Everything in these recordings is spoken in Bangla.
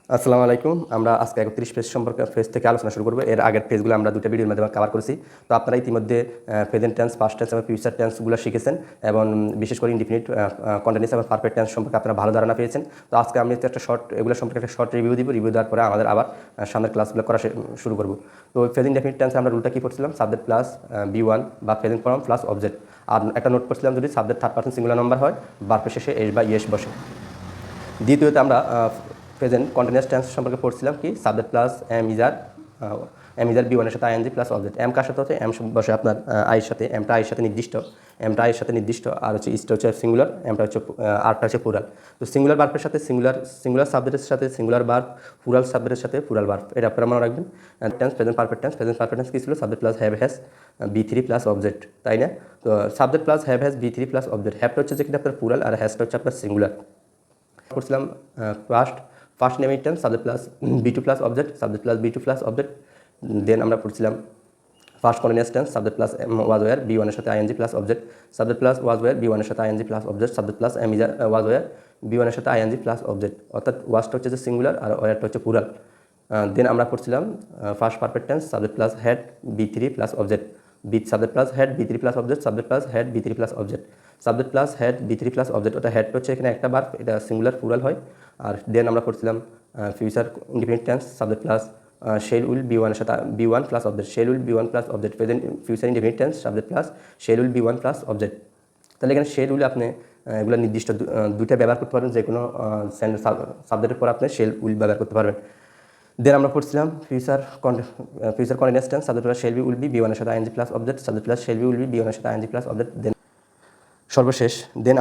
আসসালামু আলাইকুম। আমরা আজকে ৩১ পেজ থেকে আলোচনা শুরু করব। এর আগের পেজগুলো আমরা দুটো ভিডিওর মাধ্যমে কভার করেছি। তো আপনারা ইতিমধ্যে প্রেজেন্ট টেন্স, পাস্ট টেন্স এবং ফিউচার টেন্সগুলো শিখেছেন এবং বিশেষ করে ইনডিফিনিট, কন্টিনিউয়াস এবং পারফেক্ট টেন্স সম্পর্কে আপনারা ভালো ধারণা পেয়েছেন। তো আজকে আমি একটা এগুলো সম্পর্কে একটা শর্ট রিভিউ দিব। রিভিউ দেওয়ার পরে আমাদের আবার সামনের ক্লাসগুলো করা শুরু করব। তো প্রেজেন্ট ইনডিফিনিট টেন্সে আমরা রুলটা কী পড়ছিলাম? সাবজেক্ট প্লাস বি1 বা প্রেজেন্ট ফর্ম প্লাস অবজেক্ট। আর একটা নোট করছিলাম, যদি subject third person singular number হয়, ভার্বের শেষে এস বা ইয়েস বসে। দ্বিতীয়তে আমরা প্রেজেন্ট কন্টিনিউয়াস টেন্স সম্পর্কে পড়ছিলাম কি subject plus am is are B ওয়ানের সাথে আইএনজি প্লাস অবজেক্ট। এম কার সাথে হচ্ছে? এম বসে আপনার আইয়ের সাথে, এমটা আইয়ের সাথে নির্দিষ্ট, আর হচ্ছে ইসটা হচ্ছে সিঙ্গুলার, এমটা হচ্ছে আরটা হচ্ছে প্লুরাল। তো সিঙ্গুলার ভার্বের সাথে সিঙ্গুলার সাবজেক্টের সাথে সিঙ্গুলার ভার্ব, প্লুরাল সাবজেক্টের সাথে প্লুরাল ভার্ব, এটা আপনারা মনে রাখবেন। টেন্স প্রেজেন্ট পারফেক্ট টেন্স কী ছিল? সাবজেক্ট প্লাস হ্যাভ হ্যাজ বি3 প্লাস অবজেক্ট, তাই না? তো সাবজেক্ট প্লাস হ্যাভ হ্যাজ বি3 প্লাস অবজেক্ট। হ্যাভটা হচ্ছে যে কিনা আপনার প্লুরাল, আর হ্যাজটা হচ্ছে আপনার সিঙ্গুলার। করছিলাম past name tense, subject plus বি2 প্লাস অবজেক্ট, সাবজেক্ট প্লাস বি2 প্লাস অবজেক্ট। দেন আমরা পড়ছিলাম past continuous tense, subject plus was were বি1 এর সাথে ING plus object, subject plus was were বি1 এর সাথে ING plus object, subject plus am is was were বি1 এর সাথে আইএনজি প্লাস অবজেক্ট। অর্থাৎ ওয়াজটা হচ্ছে যে সিঙ্গুলার আর ওয়ারটা হচ্ছে প্লুরাল। দেন আমরা পড়ছিলাম past perfect tense, subject plus had বি3 plus object, subject plus had বি3 plus object, subject plus had বি3 plus object, subject plus had বি3 প্লাস অবজেক্ট। ওটা হ্যাড হচ্ছে এখানে একটা ভার্ব, এটা সিঙ্গুলার প্লুরাল হয়। আর দেন আমরা পড়ছিলাম future indefinite tense, subject plus shell will B one এর সাথে B one plus object, shell will B one plus object. Present future indefinite tense, subject plus shell will B one plus object. তাহলে এখানে শেল উইল আপনি এগুলো নির্দিষ্ট দুইটা ব্যবহার করতে পারবেন, যে কোনো সাবজেক্টের পর আপনি শেল উইল ব্যবহার করতে পারবেন। দেন আমরা পড়ছিলাম future continuous tense, subject plus shall be will be বি1 এর সাথে ING plus object, subject plus shall be will be বি1 এর সাথে আইএনজি প্লাস অবজেক্ট।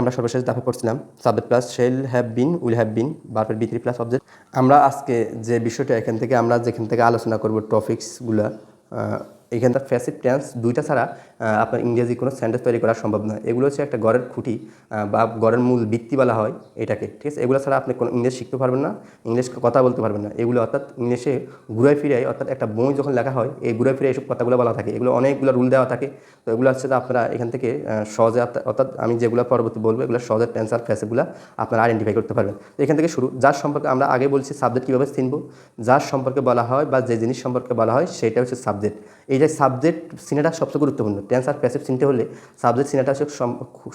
আমরা সর্বশেষ তারপরে পড়ছিলাম subject plus shall have been will have been ভার্বের বি3 প্লাস অবজেক্ট। আমরা আজকে যে বিষয়টা যেখান থেকে আলোচনা করব টপিক্সগুলো, এখানটা প্যাসিভ টেন্স দুইটা ছাড়া আপনার ইংরেজি কোনো সেন্টেন্স তৈরি করা সম্ভব নয়। এগুলো হচ্ছে একটা গড়ের খুঁটি বা গড়ের মূল ভিত্তি বলা হয় এটাকে, ঠিক আছে? এগুলো ছাড়া আপনি কোনো ইংলিশ শিখতে পারবেন না, ইংলিশ কথা বলতে পারবেন না। এগুলো অর্থাৎ ইংলিশে ঘুরে ফিরে, অর্থাৎ একটা বই যখন লেখা হয় এই ঘুরে ফিরে এইসব কথাগুলো বলা থাকে, এগুলো অনেকগুলো রুল দেওয়া থাকে। তো এগুলো হচ্ছে যে আপনারা এখান থেকে সহজে, অর্থাৎ আমি যেগুলো পরবর্তী বলবো এগুলো সহজে টেন্স আর প্যাসিভগুলো আপনারা আইডেন্টিফাই করতে পারবেন। তো এখান থেকে শুরু, যার সম্পর্কে আমরা আগে বলছি সাবজেক্ট কীভাবে চিনব, যার সম্পর্কে বলা হয় বা যে জিনিস সম্পর্কে বলা হয় সেটা হচ্ছে সাবজেক্ট। এই যে সাবজেক্ট সিনেটা সবচেয়ে গুরুত্বপূর্ণ, টেন্স আর প্যাসিভ চিনতে হলে সাবজেক্ট সিনেটা হচ্ছে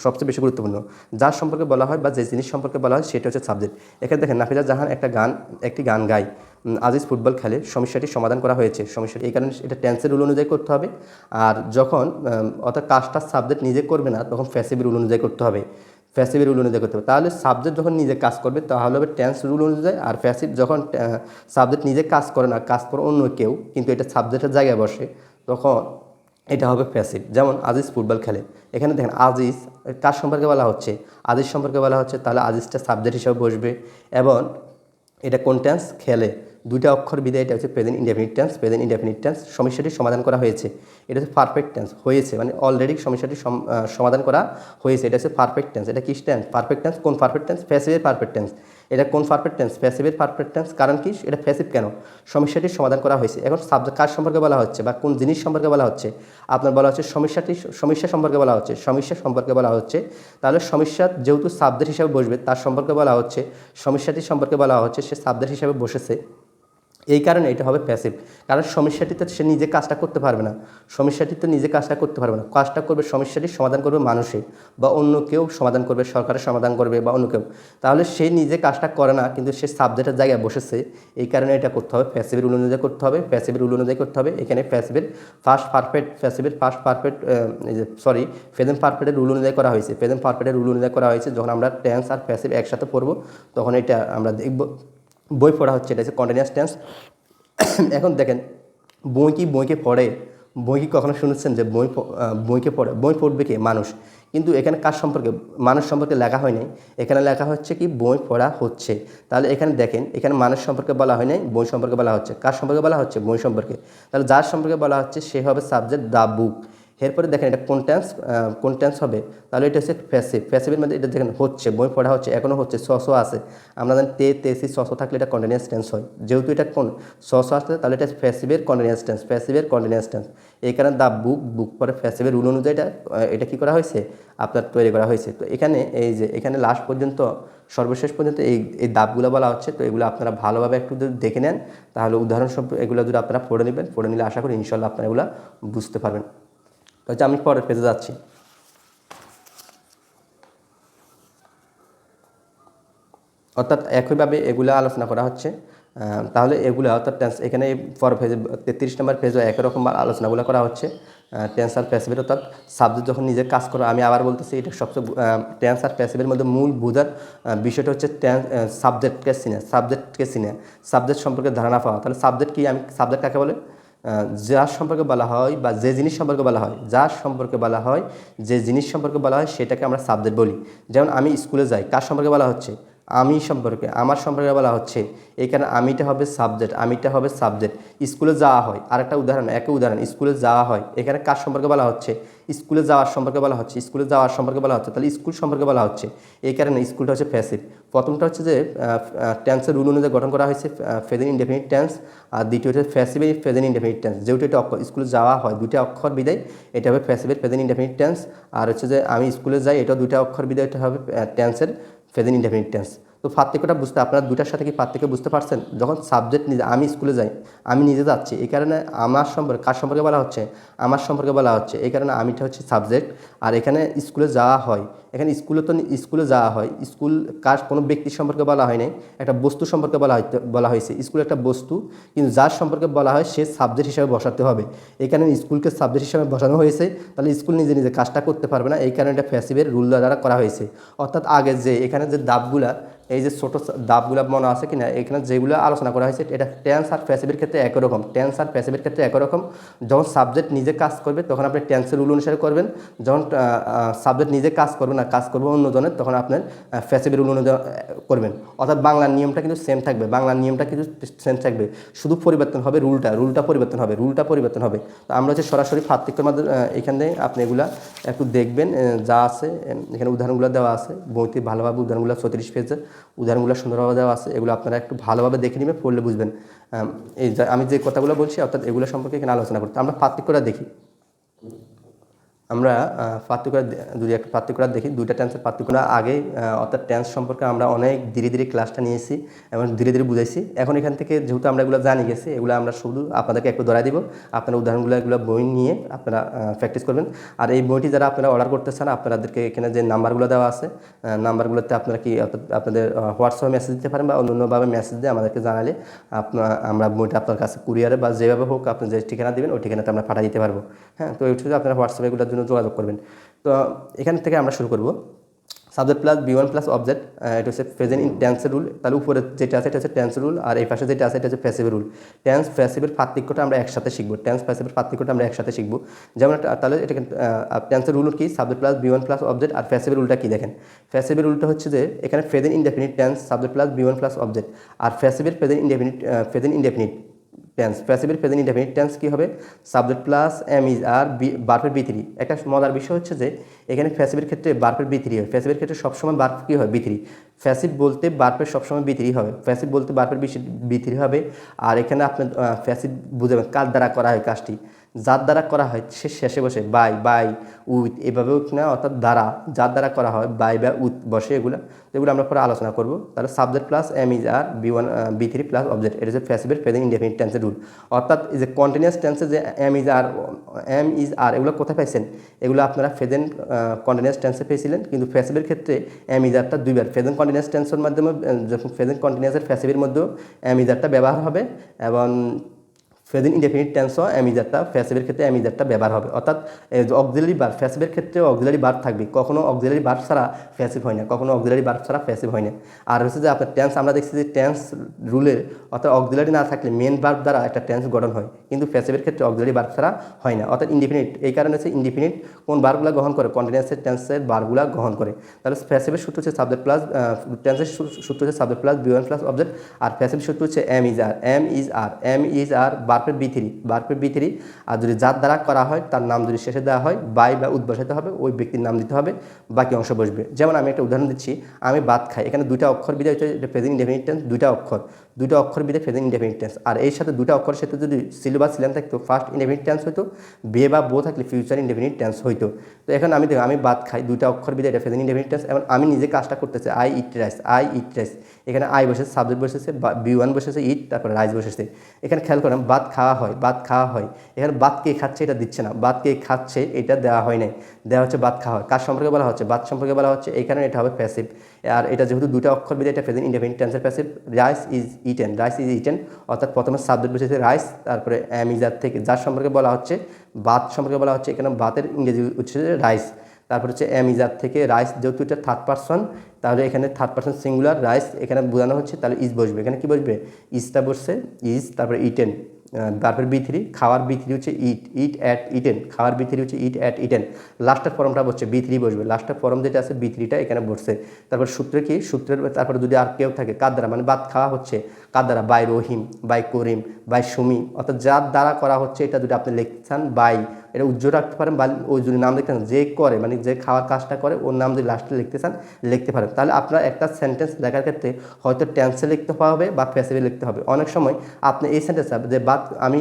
সবচেয়ে বেশি গুরুত্বপূর্ণ। যার সম্পর্কে বলা হয় বা যে জিনিস সম্পর্কে বলা হয় সেটা হচ্ছে সাবজেক্ট। এখানে দেখেন নাফিজা জাহান একটি গান গায়, আজিজ ফুটবল খেলে, সমস্যাটি সমাধান করা হয়েছে। সমস্যাটি এই কারণে এটা টেন্সের রুল অনুযায়ী করতে হবে। আর যখন অর্থাৎ কাজটা সাবজেক্ট নিজে করবে না, তখন প্যাসিভ রুল অনুযায়ী করতে হবে, প্যাসিভ রুল অনুযায়ী করতে হবে। তাহলে সাবজেক্ট যখন নিজে কাজ করবে তাহলে হবে টেন্স রুল অনুযায়ী, আর প্যাসিভ যখন সাবজেক্ট নিজে কাজ করে না, কাজ করে অন্য কেউ, কিন্তু এটা সাবজেক্টের জায়গায় বসে, তখন এটা হবে প্যাসিভ। যেমন আজিজ ফুটবল খেলে, এখানে দেখেন আজিজ কার সম্পর্কে বলা হচ্ছে? আজিজ সম্পর্কে বলা হচ্ছে, তাহলে আজিজটা সাবজেক্ট হিসাবে বসবে। এবং এটা কোন টেন্স? খেলে, দুইটা অক্ষর বিদায়, এটা হচ্ছে প্রেজেন্ট ইনডেফিনিট টেন্স। সমস্যাটি সমাধান করা হয়েছে, এটা হচ্ছে পারফেক্ট টেন্স, হয়েছে মানে অলরেডি সমস্যাটি সমাধান করা হয়েছে, এটা হচ্ছে পারফেক্ট টেন্স। এটা কি টেন্স? Perfect tense. কোন পারফেক্ট টেন্স? প্যাসিভের পারফেক্ট টেন্স। এটা কোন পারফেক্ট টেন্স? প্যাসিভের পারফেক্ট টেন্স। কারণ কি এটা প্যাসিভ কেন? সমস্যাটি সমাধান করা হয়েছে। এখন সাবজেক্ট কার সম্পর্কে বলা হচ্ছে বা কোন জিনিস সম্পর্কে বলা হচ্ছে? আপনার বলা হচ্ছে সমস্যা সম্পর্কে বলা হচ্ছে। তাহলে সমস্যা যেহেতু সাবজেক্ট হিসাবে বসবে, তার সম্পর্কে বলা হচ্ছে, সমস্যাটি সম্পর্কে বলা হচ্ছে, সে সাবজেক্ট হিসাবে বসেছে, এই কারণে এটা হবে প্যাসিভ। কারণ সমস্যাটিতে সে নিজে কাজটা করতে পারবে না, কাজটা করবে, সমস্যাটি সমাধান করবে মানুষে বা অন্য কেউ সমাধান করবে, সরকারের সমাধান করবে বা অন্য কেউ। তাহলে সে নিজে কাজটা করে না, কিন্তু সে সাবজেক্টের জায়গায় বসেছে, এই কারণে এটা করতে হবে প্যাসিভের রুল অনুযায়ী করতে হবে। এখানে প্যাসিভের ফার্স্ট পারফেক্ট প্রেজেন্ট পারফেক্টের রুল অনুযায়ী করা হয়েছে। যখন আমরা টেন্স আর প্যাসিভ একসাথে পড়বো তখন এটা আমরা দেখব। বই পড়া হচ্ছে, এটা হচ্ছে কন্টিনিউয়াস টেন্স। এখন দেখেন বইকে পড়ে, বই কি কখনো শুনেছেন যে বইকে পড়ে? বই পড়বে কে? মানুষ। কিন্তু এখানে কার সম্পর্কে? মানুষ সম্পর্কে লেখা হয় নাই, এখানে লেখা হচ্ছে কি বই পড়া হচ্ছে। তাহলে এখানে দেখেন, এখানে মানুষ সম্পর্কে বলা হয় নাই, বই সম্পর্কে বলা হচ্ছে। কার সম্পর্কে বলা হচ্ছে? বই সম্পর্কে। তাহলে যার সম্পর্কে বলা হচ্ছে সে হবে সাবজেক্ট দ্য বুক। এরপরে দেখেন এটা কোন টেন্স হবে, তাহলে এটা হচ্ছে প্যাসিভ। প্যাসিভের মধ্যে এটা দেখেন হচ্ছে, বই পড়া হচ্ছে, এখনও হচ্ছে, সসও আছে। আমরা জানি তেসি সসও থাকলে এটা কন্টিনিউয়াস টেন্স হয়, যেহেতু এটা সসও আসছে তাহলে এটা প্যাসিভের কন্টিনিউয়াস টেন্স, প্যাসিভের কন্টিনিউয়াস টেন্স। এই কারণে দ্য বুক পরে প্যাসিভের রুল অনুযায়ী এটা কী করা হয়েছে, আপনার তৈরি করা হয়েছে। তো এখানে এই যে এখানে লাস্ট পর্যন্ত সর্বশেষ পর্যন্ত এই দাবগুলো বলা হচ্ছে। তো এগুলো আপনারা ভালোভাবে একটু যদি দেখে নেন, তাহলে উদাহরণ সব এগুলো যদি আপনারা পড়ে নেবেন, পড়ে নিলে আশা করি ইনশাল্লাহ আপনারা এগুলো বুঝতে পারবেন। তো হচ্ছে আমি পরের পেজে যাচ্ছি। অর্থাৎ একইভাবে এগুলো আলোচনা করা হচ্ছে। তাহলে এগুলো অর্থাৎ টেন্স এখানে পর পেজে 33 নম্বর পেজে একই রকম আলোচনাগুলো করা হচ্ছে। টেন্স আর প্যাসিভের অর্থাৎ সাবজেক্ট যখন নিজের কাজ করে, আমি আবার বলতেছি এটা সবচেয়ে টেন্স আর প্যাসিভের মধ্যে মূল বোঝার বিষয়টা হচ্ছে সাবজেক্টকে চিনে, সাবজেক্ট সম্পর্কে ধারণা পাওয়া। তাহলে সাবজেক্ট কি, আমি সাবজেক্ট কাকে বলে, যার সম্পর্কে বলা হয় বা যে জিনিস সম্পর্কে বলা হয়, যার সম্পর্কে বলা হয়, যে জিনিস সম্পর্কে বলা হয় সেটাকে আমরা সাবজেক্ট বলি। যেমন আমি স্কুলে যাই, কার সম্পর্কে বলা হচ্ছে, আমি সম্পর্কে, আমার সম্পর্কে বলা হচ্ছে, এখানে আমিটা হবে সাবজেক্ট। স্কুলে যাওয়া হয়, আরেকটা উদাহরণ, একই উদাহরণ, স্কুলে যাওয়া হয়, এখানে কার সম্পর্কে বলা হচ্ছে, স্কুলে যাওয়ার সম্পর্কে বলা হচ্ছে, তাহলে স্কুল সম্পর্কে বলা হচ্ছে। এই কারণে স্কুলটা হচ্ছে প্যাসিভ। প্রথমটা হচ্ছে যে টেন্সের রুল অনুযায়ী গঠন করা হয়েছে প্রেজেন্ট ইনডেফিনিট টেন্স, আর দ্বিতীয় হচ্ছে প্যাসিভের প্রেজেন্ট ইনডেফিনিট টেন্স। যেহেতু এটা স্কুলে যাওয়া হয়, দুইটা অক্ষর বিদায়, এটা হবে প্যাসিভের প্রেজেন্ট ইনডেফিনিট টেন্স। আর হচ্ছে যে আমি স্কুলে যাই, এটাও দুইটা অক্ষর বিদায়, এটা হবে টেন্সের প্রেজেন্ট ইনডেফিনিট টেন্স। তো পার্থক্যটা বুঝতে, আপনারা দুটার সাথে কি পার্থক্য বুঝতে পারছেন? যখন সাবজেক্ট নিজে, আমি স্কুলে যাই, আমি নিজে যাচ্ছি, এই কারণে আমার সম্পর্কে, কার সম্পর্কে বলা হচ্ছে, আমার সম্পর্কে বলা হচ্ছে, এই কারণে আমিটা হচ্ছে সাবজেক্ট। আর এখানে স্কুলে যাওয়া হয়, এখানে স্কুলে যাওয়া হয়, স্কুল কার, কোনো ব্যক্তির সম্পর্কে বলা হয় নাই, একটা বস্তু সম্পর্কে বলা হয়েছে। স্কুল একটা বস্তু, কিন্তু যার সম্পর্কে বলা হয় সে সাবজেক্ট হিসাবে বসাতে হবে। এই কারণে স্কুলকে সাবজেক্ট হিসাবে বসানো হয়েছে, তাহলে স্কুল নিজে নিজে কাজটা করতে পারবে না, এই কারণে এটা প্যাসিভের রুল দ্বারা করা হয়েছে। অর্থাৎ আগে যে এখানে যে দাবগুলা, এই যে ছোটো দাবগুলো মনে আছে কিনা, এখানে যেগুলো আলোচনা করা হয়েছে এটা টেন্স আর প্যাসিভের ক্ষেত্রে একই রকম, যখন সাবজেক্ট নিজে কাজ করবে তখন আপনি টেন্সের রুল অনুসারে করবেন, যখন সাবজেক্ট নিজে কাজ করবে না, কাজ করবে অন্যজনের, তখন আপনার প্যাসিভের রুল অনুযায়ী করবেন। অর্থাৎ বাংলার নিয়মটা কিন্তু সেম থাকবে, শুধু পরিবর্তন হবে রুলটা পরিবর্তন হবে। তো আমরা হচ্ছে সরাসরি পার্থক্যের মাধ্যমে এখানে আপনি এগুলা একটু দেখবেন, যা আছে এখানে উদাহরণগুলো দেওয়া আছে বইতে, ভালোভাবে উদাহরণগুলো 34 পেজে উদাহরণগুলো সুন্দরভাবে দেওয়া আছে, এগুলো আপনারা একটু ভালোভাবে দেখে নেবেন, পড়লে বুঝবেন। এই আমি যে কথাগুলো বলছি অর্থাৎ এগুলো সম্পর্কে এখানে আলোচনা করতে, আমরা পার্থক্যটা দেখি। আমরা পার্থক্যটা দেখি, দুইটা টেন্সের পার্থক্যটা আগে, অর্থাৎ টেন্স সম্পর্কে আমরা অনেক ধীরে ক্লাসটা নিয়েছি এবং ধীরে বুঝাইছি। এখন এখান থেকে যেহেতু আমরা এগুলো জানি গেছি, এগুলো আমরা শুধু আপনাদেরকে একটু ধরাই দিব, আপনারা উদাহরণগুলো এগুলো বই নিয়ে আপনারা প্র্যাকটিস করবেন। আর এই বইটি যারা আপনারা অর্ডার করতে চান, আপনাদেরকে এখানে যে নাম্বারগুলো দেওয়া আছে, নাম্বারগুলোতে আপনারা কি আপনাদের হোয়াটসঅ্যাপে মেসেজ দিতে পারেন বা অন্যভাবে মেসেজ দিয়ে আমাদেরকে জানালে আমরা বইটা আপনার কাছে কুরিয়ারে বা যেভাবে হোক আপনি যে ঠিকানা দেবেন ওই ঠিকানাতে আমরা পাঠিয়ে দিতে পারবো। হ্যাঁ, তো এইটুকু আপনারা হোয়াটসঅ্যাপে এগুলোর জন্য যোগাযোগ করবেন। তো এখান থেকে আমরা শুরু করব। Subject plus B1 plus object, এটা হচ্ছে প্রেজেন্ট ইন টেন্সের রুল। তাহলে উপরে যেটা আছে এটা হচ্ছে টেন্স রুল, আর এই পাশে যেটা আছে এটা হচ্ছে প্যাসিভ রুল। টেন্স প্যাসিভের পার্থক্যটা আমরা একসাথে শিখবো। যেমন তাহলে এটা টেন্সের রুল কি, subject plus B1 plus object, আর প্যাসিভের রুলটা কি দেখেন। প্যাসিভের রুলটা হচ্ছে যে এখানে present indefinite tense, subject plus B1 plus object, আর প্যাসিভের প্রেজেন্ট ইনডেফিনিট টেন্স। প্যাসিভের প্রেজেন্ট ইনডেফিনিট টেন্স কি হবে, subject plus am is are ভার্বের B3। একটা মজার বিষয় হচ্ছে যে এখানে প্যাসিভের ক্ষেত্রে ভার্বের B3 হয়, প্যাসিভের ক্ষেত্রে সবসময় ভার্ব কি হয়, B3। প্যাসিভ বলতে ভার্বের সবসময় B3 হবে, B3 হবে। আর এখানে আপনি প্যাসিভ বুঝাবেন কার দ্বারা করা হয় কাজটি, যার দ্বারা করা হয় সে শেষে বসে বাই উইথ এভাবেও কিনা, অর্থাৎ দ্বারা, যার দ্বারা করা হয় বাই বা উইথ বসে, এগুলো আমরা পরে আলোচনা করব। তাহলে subject plus am is are B3 plus object, এটা হচ্ছে প্যাসিভের প্রেজেন্ট ইনডেফিনিট টেন্সের রুল। অর্থাৎ এই যে কন্টিনিউয়াস টেন্সে যে এম ইজ আর এগুলো কোথায় পাইছেন, এগুলো আপনারা প্রেজেন্ট কন্টিনিউয়াস টেন্সে পেয়েছিলেন, কিন্তু প্যাসিভের ক্ষেত্রে এম ইজ আরটা দুইবার, প্রেজেন্ট কন্টিনিউয়াস টেন্সের মাধ্যমে যখন প্রেজেন্ট কন্টিনিউয়াসের প্যাসিভের মধ্যেও এম ইজ আরটা ব্যবহার হবে, এবং প্রেজেন্ট ইনডেফিনিট টেন্সও এম ইজ আরটা, প্যাসিভের ক্ষেত্রে এম ইজ আরটা ব্যবহার হবে। অর্থাৎ অক্সিলারি ভার্ব, প্যাসিভের ক্ষেত্রে অক্সিলারি ভার্ব থাকবে, কখনো অক্সিলারি ভার্ব ছাড়া প্যাসিভ হয় না, আর হচ্ছে যে আপনার টেন্স আমরা দেখছি যে টেন্স রুলের, অর্থাৎ অক্সিলারি না থাকলে মেন ভার্ব দ্বারা একটা টেন্স গঠন হয়, কিন্তু প্যাসিভের ক্ষেত্রে অক্সিলারি ভার্ব ছাড়া হয় না, অর্থাৎ ইনডেফিনিট। এই কারণে হচ্ছে ইনডেফিনিট কোন ভার্বগুলো গ্রহণ করে, কন্টিনিউয়াসের টেন্সের ভার্বগুলো গ্রহণ করে। তাহলে প্যাসিভের সূত্র হচ্ছে সাবজেক্ট প্লাস, টেন্সের সূত্র হচ্ছে subject plus B1 plus object, আর প্যাসিভ সূত্র হচ্ছে এম ইজ আর বার্পের বি থ্রি আর যদি যার দ্বারা করা হয় তার নাম যদি শেষে দেওয়া হয় বাই বা উদ্ভাসিত হবে ওই ব্যক্তির নাম দিতে হবে, বাকি অংশ বসবে। যেমন আমি একটা উদাহরণ দিচ্ছি, আমি ভাত খাই, এখানে দুইটা অক্ষর বিদায় হচ্ছে প্রেজেন্ট ইনডেফিনিট টেন্স, দুইটা অক্ষর বিদায় প্রেজেন্ট ইনডেফিনিট টেন্স। আর এই সাথে দুইটা অক্ষরের সাথে যদি সিল বা সিলেন থাকতো ফার্স্ট ইনডেফিনিট টেন্স হইতো, বে বা বো থাকলে ফিউচার ইনডেফিনিট টেন্স হইতো। তো এখন আমি দেখো আমি ভাত খাই, দুইটা অক্ষর বিদায় এটা প্রেজেন্ট ইনডেফিনিট টেন্স। এবং আমি নিজে কাজটা করতেছি, আই ইট রাইস, এখানে আই বসেছে, সাবজেক্ট বসেছে, বি1 বসেছে ইট, তারপরে রাইস বসেছে। এখানে খেয়াল করেন ভাত খাওয়া হয়, এখানে ভাত কে খাচ্ছে এটা দিচ্ছে না, ভাত কে খাচ্ছে এটা দেওয়া হয় নাই, দেওয়া হচ্ছে ভাত খাওয়া হয়। কার সম্পর্কে বলা হচ্ছে? ভাত সম্পর্কে বলা হচ্ছে, এখানে এটা হবে প্যাসিভ। আর এটা যেহেতু দুটো অক্ষর বিদায় এটা প্রেজেন্ট ইনডেফিনিট টেন্সের প্যাসিভ। রাইস ইজ ইটেন, অর্থাৎ প্রথমে সাবজেক্ট বসেছে রাইস, তারপরে যার থেকে যার সম্পর্কে বলা হচ্ছে ভাত সম্পর্কে বলা হচ্ছে, এখানে ভাতের ইংরেজি হচ্ছে রাইস। তারপর হচ্ছে যার থেকে রাইস, যেহেতু এটা থার্ড পারসন তাহলে এখানে থার্ড পারসন সিঙ্গুলার রাইস এখানে বোঝানো হচ্ছে, তাহলে ইজ বসবে। এখানে কি বসবে? ইজটা বসছে, ইজ, তারপরে ইটেন, তারপর বি3, খাওয়ার বি3 হচ্ছে ইট অ্যাট ইটেন, খাওয়ার বি3 হচ্ছে ইট অ্যাট ইটেন। লাস্টের ফর্মটা বসছে বি3 বসবে, লাস্টের ফর্ম যেটা আছে বি3টা এখানে বসছে। তারপর সূত্রে কি? সূত্রের তারপরে যদি আর কেউ থাকে কার দ্বারা, মানে ভাত খাওয়া হচ্ছে কার দ্বারা? By Rahim, by Karim, by Sumi, অর্থাৎ যার দ্বারা করা হচ্ছে এটা যদি আপনি লিখছেন বাই, এটা উজ্জ্বল রাখতে পারেন, বা ওই যদি নাম লিখতে চান যে করে, মানে যে খাওয়ার কাজটা করে ওর নাম যদি লাস্টে লিখতে চান লিখতে পারেন। তাহলে আপনার একটা সেন্টেন্স লেখার ক্ষেত্রে হয়তো টেন্সে লিখতে হবে বা প্যাসিভে লিখতে হবে। অনেক সময় আপনি এই সেন্টেন্স যে ভাত আমি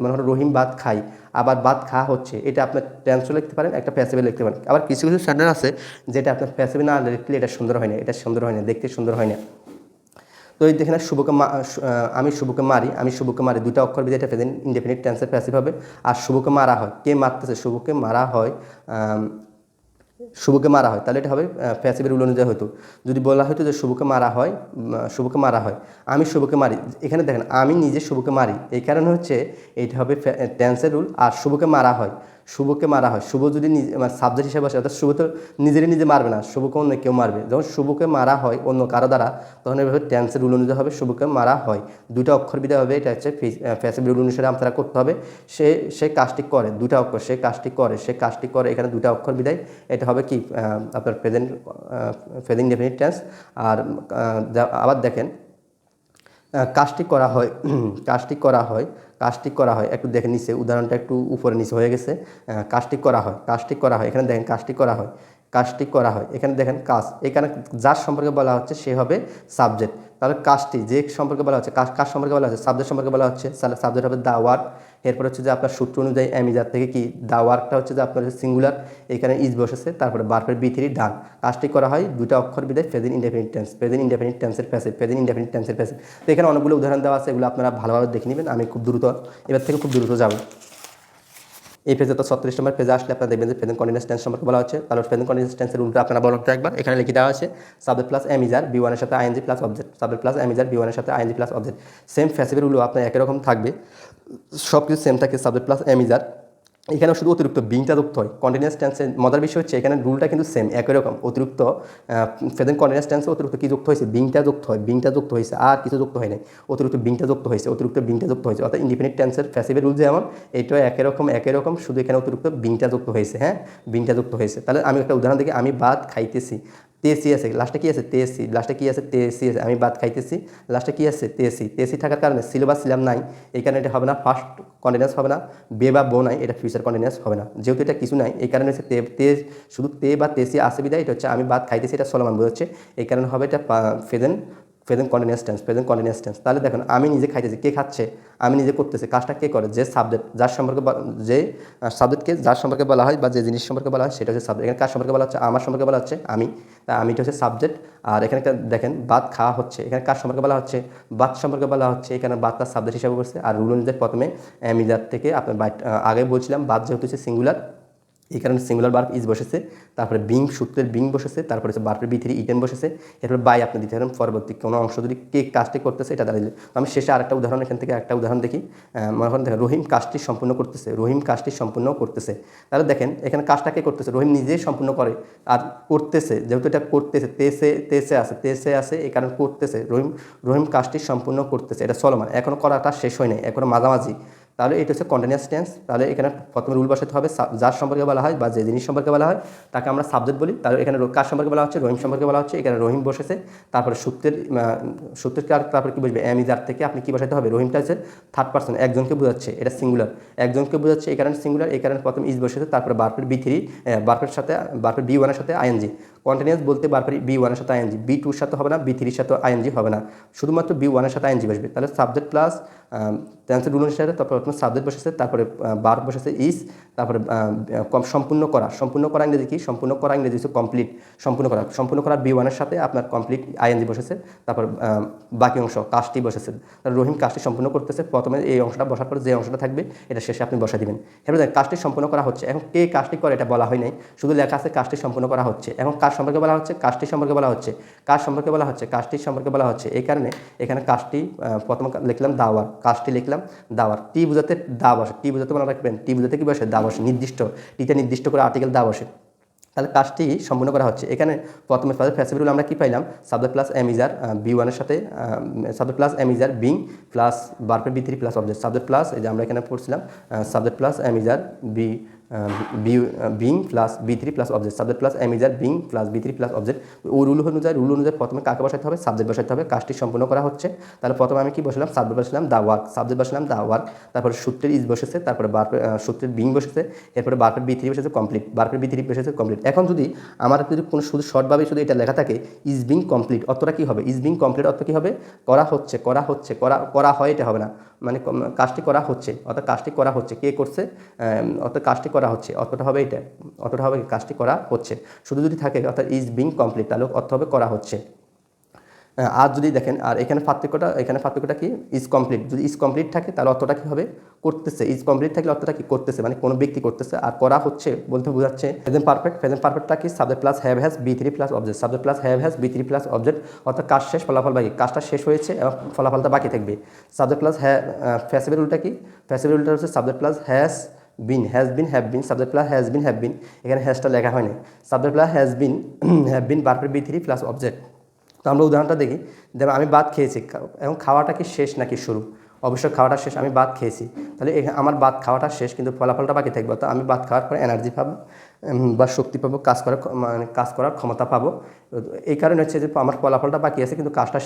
মনে হলো রহিম ভাত খাই, আবার ভাত খাওয়া হচ্ছে, এটা আপনার টেন্সও লিখতে পারেন, একটা প্যাসিভে লিখতে পারেন। আবার কিছু সেন্টেন্স আছে যেটা আপনার প্যাসিভে না লিখলে এটা সুন্দর হয় না, দেখতে সুন্দর হয় না। তো এই দেখেন আমি শুভকে মারি, দুটো অক্ষর বিদায় এটা প্রেজেন্ট ইনডেফিনিট টেন্সের প্যাসিভ হবে। আর শুভকে মারা হয়, কে মারতেছে? শুভকে মারা হয়, তাহলে এটা হবে প্যাসিভের রুল অনুযায়ী হতো। যদি বলা হতো যে শুভকে মারা হয়, আমি শুভকে মারি, এখানে দেখেন আমি নিজে শুভকে মারি, এই কারণে হচ্ছে এটা হবে টেন্সের রুল। আর শুভকে মারা হয়, শুভ যদি সাবজেক্ট হিসেবে আসে, অর্থাৎ শুভ তো নিজে মারবে না, শুভকে অন্য কেউ মারবে। যখন শুভকে মারা হয় অন্য কারো দ্বারা, তখন এভাবে টেন্সের রুল অনুযায়ী হবে শুভকে মারা হয়, দুটো অক্ষর বিদায় হবে, এটা হচ্ছে প্যাসিভ রুল অনুসারে আপনারা করতে হবে। সে কাজটি করে, দুটো অক্ষর, সে কাজটি করে, এখানে দুটো অক্ষর বিদায়, এটা হবে কি আপনার প্রেজেন্ট ইনডেফিনিট টেন্স। আর আবার দেখেন কাজটি করা হয়, একটু দেখে নিচে উদাহরণটা একটু উপরে নিচে হয়ে গেছে। কাজটি করা হয়, এখানে দেখেন কাজটি করা হয়, এখানে দেখেন কাজ, এখানে যার সম্পর্কে বলা হচ্ছে সে হবে সাবজেক্ট। তাহলে কাজটি যে সম্পর্কে বলা হচ্ছে, কাজ সম্পর্কে বলা হচ্ছে, সাবজেক্ট সম্পর্কে বলা হচ্ছে, তাহলে সাবজেক্ট হবে দ্য ওয়ার্ক। এরপর হচ্ছে যে আপনার সূত্র অনুযায়ী যার থেকে কি দ্য ওয়ার্কটা হচ্ছে যে আপনার সিঙ্গুলার, এখানে ইজ বসেছে, তারপরে ভার্বের বি3 ডান। কাজটি করা হয় দুটো অক্ষর বিদায় প্রেজেন্ট ইনডেফিনিট টেন্সের প্যাসিভ। তো এখানে অনেকগুলো উদাহরণ দেওয়া আছে, এগুলো আপনারা ভালোভাবে দেখে নেবেন। আমি খুব দ্রুত যাব। এই পেজে তো 36 নম্বর পেজে আসলে আপনারা দেখবেন যে প্রেজেন্ট কন্টিনিউয়াস টেন্স সম্পর্কে বলা হচ্ছে। তাহলে প্রেজেন্ট কন্টিনিউয়াস টেন্সের রুলটা আপনারা বলুন তো একবার। এখানে লিখে দেওয়া আছে সাবজেক্ট প্লাস এমিজার বি1 এর সাথে আইএনজি প্লাস অবজেক্ট, বি1 এর সাথে আইএনজি প্লাস অবজেক্ট। সেম প্যাসিভের রুলও আপনার একই রকম থাকবে, সব কিছু সেম থাকে, সাবজেক্ট প্লাস এমিজার। এখানে শুধু অতিরিক্ত বিংটা যুক্ত হয়। কন্টিনিউয়াস টেন্সের মজার বিষয় হচ্ছে এখানে রুলটা কিন্তু সেম, একই রকম। অতিরিক্ত প্রেজেন্ট কন্টিনিউয়াস টেন্সে অতিরিক্ত কি যুক্ত হয়েছে? বিংটা যুক্ত হয়েছে, আর কিছু যুক্ত হয় নাই। অতিরিক্ত বিংটা যুক্ত হয়েছে, অর্থাৎ ইনডিফিনিট টেন্সের প্যাসিভের রুল যেমন, এইটাও একই রকম, শুধু এখানে অতিরিক্ত বিংটা যুক্ত হয়েছে। হ্যাঁ, বিংটা যুক্ত হয়েছে। তাহলে আমি একটা উদাহরণ দেখি, আমি ভাত খাইতেছি, তেসি আছে, লাস্টে কি আছে? তেসি আছে, আমি ভাত খাইতেছি, লাস্টে কি আছে? তেসি থাকার কারণে ছিল বা ছিলাম নাই, এই কারণে এটা হবে না, ফার্স্ট কন্টিনিউয়াস হবে না, বে বা বো নাই, এটা ফিউচার কন্টিনিউয়াস হবে না, যেহেতু এটা কিছু নাই। এই কারণে হচ্ছে শুধু তে বা তেসি আসে বিদায় এটা হচ্ছে আমি ভাত খাইতেছি, এটা চলমান বোঝাচ্ছে, এই কারণে হবে এটা প্রেজেন্ট কন্টিনিউয়াস টেন্স। তাহলে দেখুন আমি নিজে খাইতেছি, কে খাচ্ছে? আমি নিজে করতেছি, কাজটা কে করে? যে সাবজেক্ট, যার সম্পর্কে বলা হয় বা যে জিনিস সম্পর্কে বলা হয় সেটা হচ্ছে সাবজেক্ট। এখানে কার সম্পর্কে বলা হচ্ছে? আমার সম্পর্কে বলা হচ্ছে, আমিটা হচ্ছে সাবজেক্ট। আর এখানে দেখেন ভাত খাওয়া হচ্ছে, এখানে কার সম্পর্কে বলা হচ্ছে? ভাত সম্পর্কে বলা হচ্ছে, এখানে ভাতটা সাবজেক্ট হিসাবে বলছে। আর রুল অনুযায়ী প্রথমে মিজার থেকে আপনার আগে বলছিলাম ভাত যেহেতু হচ্ছে সিঙ্গুলার, এই কারণে সিঙ্গুলার ভার্ব ইজ বসেছে, তারপরে সূত্রের বিং বসেছে, তারপরে হচ্ছে ভার্বের বি3 ইটেন বসেছে, এরপর বাই আপনি দিতে পারেন পরবর্তী কোনো অংশ যদি কে কাজটি করতেছে এটা দাঁড়িয়ে। আমি শেষে আরেকটা উদাহরণ, এখান থেকে একটা উদাহরণ দেখি। মনে করেন দেখেন রহিম কাজটি সম্পূর্ণ করতেছে, তাহলে দেখেন এখানে কাজটা কে করতেছে? রহিম নিজেই সম্পূর্ণ করে, আর করতেছে, যেহেতু এটা করতেছে, তেসে আছে, এই কারণে করতেছে, রহিম কাজটি সম্পূর্ণ করতেছে, এটা চলমান, এখনও করাটা শেষ হয় নাই, এখনও মাঝামাঝি। তাহলে এটা হচ্ছে কন্টিনিউয়াস টেন্স। তাহলে এখানে প্রথমে রুল বসাতে হবে, যার সম্পর্কে বলা হয় বা যে জিনিস সম্পর্কে বলা হয় তাকে আমরা সাবজেক্ট বলি। তাহলে এখানে কার সম্পর্কে বলা হচ্ছে, রহিম সম্পর্কে বলা হচ্ছে, এখানে রহিম বসেছে। তারপরে সূত্রের কার, তারপরে কি বসবে, এম ইজ আর থেকে আপনি কি বসাতে হবে, রহিমটা হচ্ছে থার্ড পার্সন, একজনকে বোঝাচ্ছে, এটা সিঙ্গুলার, একজনকে বোঝাচ্ছে, এই কারণে সিঙ্গুলার, এই কারণে প্রথম ইজ বসেছে, তারপরে বার্ফের বি3, বার্ফের সাথে বার্ফের বি1 সাথে আইএনজি। কন্টিনিউয়াস বলতে বার্ফের বি1 সাথে আইএনজি, বি2 সাথে হবে না, বি3 সাথে আইএনজি হবে না, শুধুমাত্র বি1 সাথে আইএনজি বসবে। তাহলে সাবজেক্ট প্লাস টেন্সের রুল অনুসারে তারপরে প্রথমে সাবজেক্ট বসেছে, তারপরে বার্ব বসেছে ইজ, তারপরে সম্পূর্ণ করা, সম্পূর্ণ করা ইংরেজি কি, সম্পূর্ণ করা ইংরেজি হচ্ছে কমপ্লিট, সম্পূর্ণ করা, সম্পূর্ণ করার বি1 সাথে আপনার কমপ্লিট আইএনজি বসেছে, তারপর বাকি অংশ কাজটি বসেছে। তাহলে রহিম কাজটি সম্পূর্ণ করতেছে, প্রথমে এই অংশটা বসার পর যে অংশটা থাকবে এটা শেষে আপনি বসা দিবেন। এবার কাজটি সম্পূর্ণ করা হচ্ছে, এখন কে কাজটি করে এটা বলা হয় নাই, শুধু লেখা আছে কাজটি সম্পূর্ণ করা হচ্ছে। এখন কাজ সম্পর্কে বলা হচ্ছে, কাজটি সম্পর্কে বলা হচ্ছে, কাজ সম্পর্কে বলা হচ্ছে, কাজটি সম্পর্কে বলা হচ্ছে, এই কারণে এখানে কাজটি প্রথম লিখলাম দাওয়ার, কাজটি লিখলাম দাওয়ার, টি বুঝাতে দা বসে, টি বুঝাতে মনে রাখবেন, টি বুঝাতে কি বসে, দা বসে, নির্দিষ্ট, টিতে নির্দিষ্ট করে আর্টিকেল দা বসে। তাহলে কাজটি সম্পূর্ণ করা হচ্ছে। এখানে প্রথমে প্যাসিভ রুল আমরা কি পাইলাম, subject plus am is are বি1 সাথে subject plus am is are being plus বার্ফের বি3 প্লাস অবজেক্ট, সাবজেক্ট প্লাস এই যে আমরা এখানে পড়ছিলাম subject plus am is are being plus বি3 plus object, subject plus am is are being plus বি3 প্লাস অবজেক্ট। ও রুল অনুযায়ী প্রথমে কাকে বসাতে হবে, সাবজেক্ট বসাতে হবে, কাজটি সম্পূর্ণ করা হচ্ছে। তাহলে প্রথমে আমি কি বসালাম, সাবজেক্ট বসালাম দা ওয়ার্ক, সাবজেক্ট বসালাম দা ওয়ার্ক, তারপরে সূত্রের ইজ বসেছে, তারপরে সূত্রের বিং বসেছে, এরপরে বার্ফের বি3 বসেছে কমপ্লিট, বার্ফের বি3 বসেছে কমপ্লিট। এখন যদি আমার যদি কোনো শুধু শর্টভাবে শুধু এটা লেখা থাকে ইজ বিং কমপ্লিট, অর্থটা কী হবে, ইজ বিং কমপ্লিট অর্থ কী হবে, করা হচ্ছে, করা হচ্ছে, করা হয়, এটা হবে না, মানে কাজটি করা হচ্ছে, অর্থাৎ কাজটি করা হচ্ছে, কে করছে, অর্থাৎ কাজটি করা হচ্ছে, অর্থটা হবে এটা, অর্থটা হবে কাজটি করা হচ্ছে। শুধু যদি থাকে অর্থাৎ ইজ বিং কমপ্লিট, তাহলে অর্থ হবে করা হচ্ছে। আর যদি দেখেন, আর এখানে পার্থক্যটা কি, ইজ কমপ্লিট, যদি ইজ কমপ্লিট থাকে তাহলে অর্থটা কী হবে, করতেছে, ইজ কমপ্লিট থাকলে অর্থটা কি, করতেছে, মানে কোনো ব্যক্তি করতেছে, আর করা হচ্ছে বলতে বোঝাচ্ছে প্রেজেন্ট পারফেক্ট। প্রেজেন্ট পারফেক্টটা কি, সাবজেক্ট প্লাস হ্যাভ হ্যাজ বি3 plus object, subject plus have has বি3 প্লাস অবজেক্ট, অর্থাৎ কাজ শেষ, ফলাফল বাকি, কাজটা শেষ হয়েছে এবং ফলাফলটা বাকি থাকবে। সাবজেক্ট প্লাস প্যাসিভের রুলটা কি, প্যাসিভের রুলটা হচ্ছে subject plus has been, has been, have been, subject plus has been, have been, এখানে হ্যাজটা লেখা হয়নি, subject plus has been, have been, বার্ফের বি3 প্লাস অবজেক্ট। তো আমরা উদাহরণটা দেখি, যেমন আমি ভাত খেয়েছি, এবং খাওয়াটা কি শেষ নাকি শুরু, অবশ্যই খাওয়াটা শেষ, আমি ভাত খেয়েছি, তাহলে আমার ভাত খাওয়াটা শেষ কিন্তু ফলাফলটা বাকি থাকবে, তো আমি ভাত খাওয়ার পরে এনার্জি পাবো বা শক্তি পাবো, কাজ করার ক্ষমতা পাবো, এই কারণে হচ্ছে যে আমার ফলাফলটা বাকি আছে কিন্তু কাজটা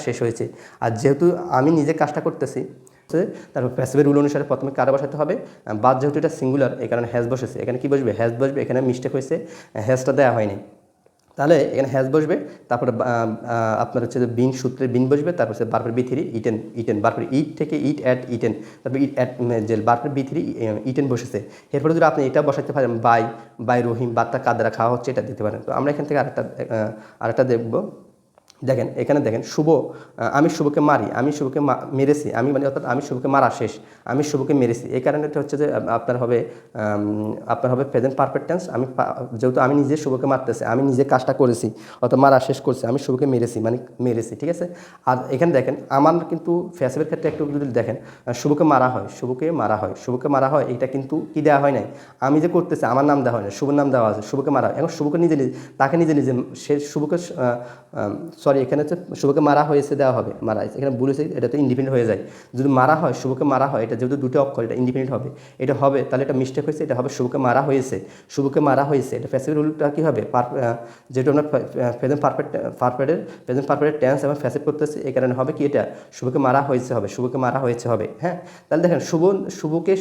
শেষ হয়েছে। আর যেহেতু আমি নিজে কাজটা করতেছি, তারপর প্যাসিভের রুল অনুসারে প্রথমে কারে বসাতে হবে, বাদ যেহেতু এটা সিঙ্গুলার এই কারণে হ্যাজ বসেছে, এখানে কি বসবে, হ্যাজ বসবে, এখানে মিস্টেক হয়েছে, হ্যাজটা দেওয়া হয়নি, তাহলে এখানে হ্যাজ বসবে, তারপরে আপনার হচ্ছে যে বিন, সূত্রের বিন বসবে, তারপর হচ্ছে বার্ফের বি3 ইটেন, বার্ফের ইট থেকে ইট অ্যাট ইটেন, তারপর ইট অ্যাট যে বার্ফের বি3 ইটেন বসেছে। এরপরে যদি আপনি এটা বসাতে পারেন বাই রহিম, বাদটা কার দ্বারা খাওয়া হচ্ছে এটা দিতে পারেন। তো আমরা এখান থেকে আরেকটা দেখব, দেখেন এখানে দেখেন শুভ, আমি শুভকে মারি, আমি শুভকে মেরেছি, আমি মানে অর্থাৎ আমি শুভকে মারা শেষ, আমি শুভকে মেরেছি, এই কারণে এটা হচ্ছে যে আপনার হবে প্রেজেন্ট পারফেক্ট টেন্স। যেহেতু আমি নিজে শুভকে মারতেছি, আমি নিজে কাজটা করেছি, অর্থাৎ মারা শেষ করছি, আমি শুভকে মেরেছি, মানে মেরেছি, ঠিক আছে। আর এখানে দেখেন আমার কিন্তু প্যাসিভের ক্ষেত্রে একটু যদি দেখেন, শুভকে মারা হয়, এটা কিন্তু কি দেওয়া হয় নাই, আমি যে করতেছি আমার নাম দেওয়া হয় না, শুভর নাম দেওয়া আছে, শুভকে মারা হয়। এখন শুভকে নিজে সে শুভকে সরি এখানে হচ্ছে শুভকে মারা হয়েছে দেওয়া হবে, মারা হয়েছে, এখানে ভুল হয়েছে, এটা তো ইন্ডিপেন্ডেন্ট হয়ে যায়, যদি মারা হয় শুভকে মারা হয়, এটা যেহেতু দুটো অক্ষর এটা ইন্ডিপেন্ডেন্ট হবে, এটা হবে, তাহলে এটা মিস্টেক হয়েছে, এটা হবে শুভকে মারা হয়েছে, এটা প্যাসিভ রুলটা কী হবে, যেহেতু আমরা প্রেজেন্ট পারফেক্টের টেন্স এবং প্যাসিভ করতেছি, এই কারণে হবে কি, এটা শুভকে মারা হয়েছে হবে, হ্যাঁ। তাহলে দেখেন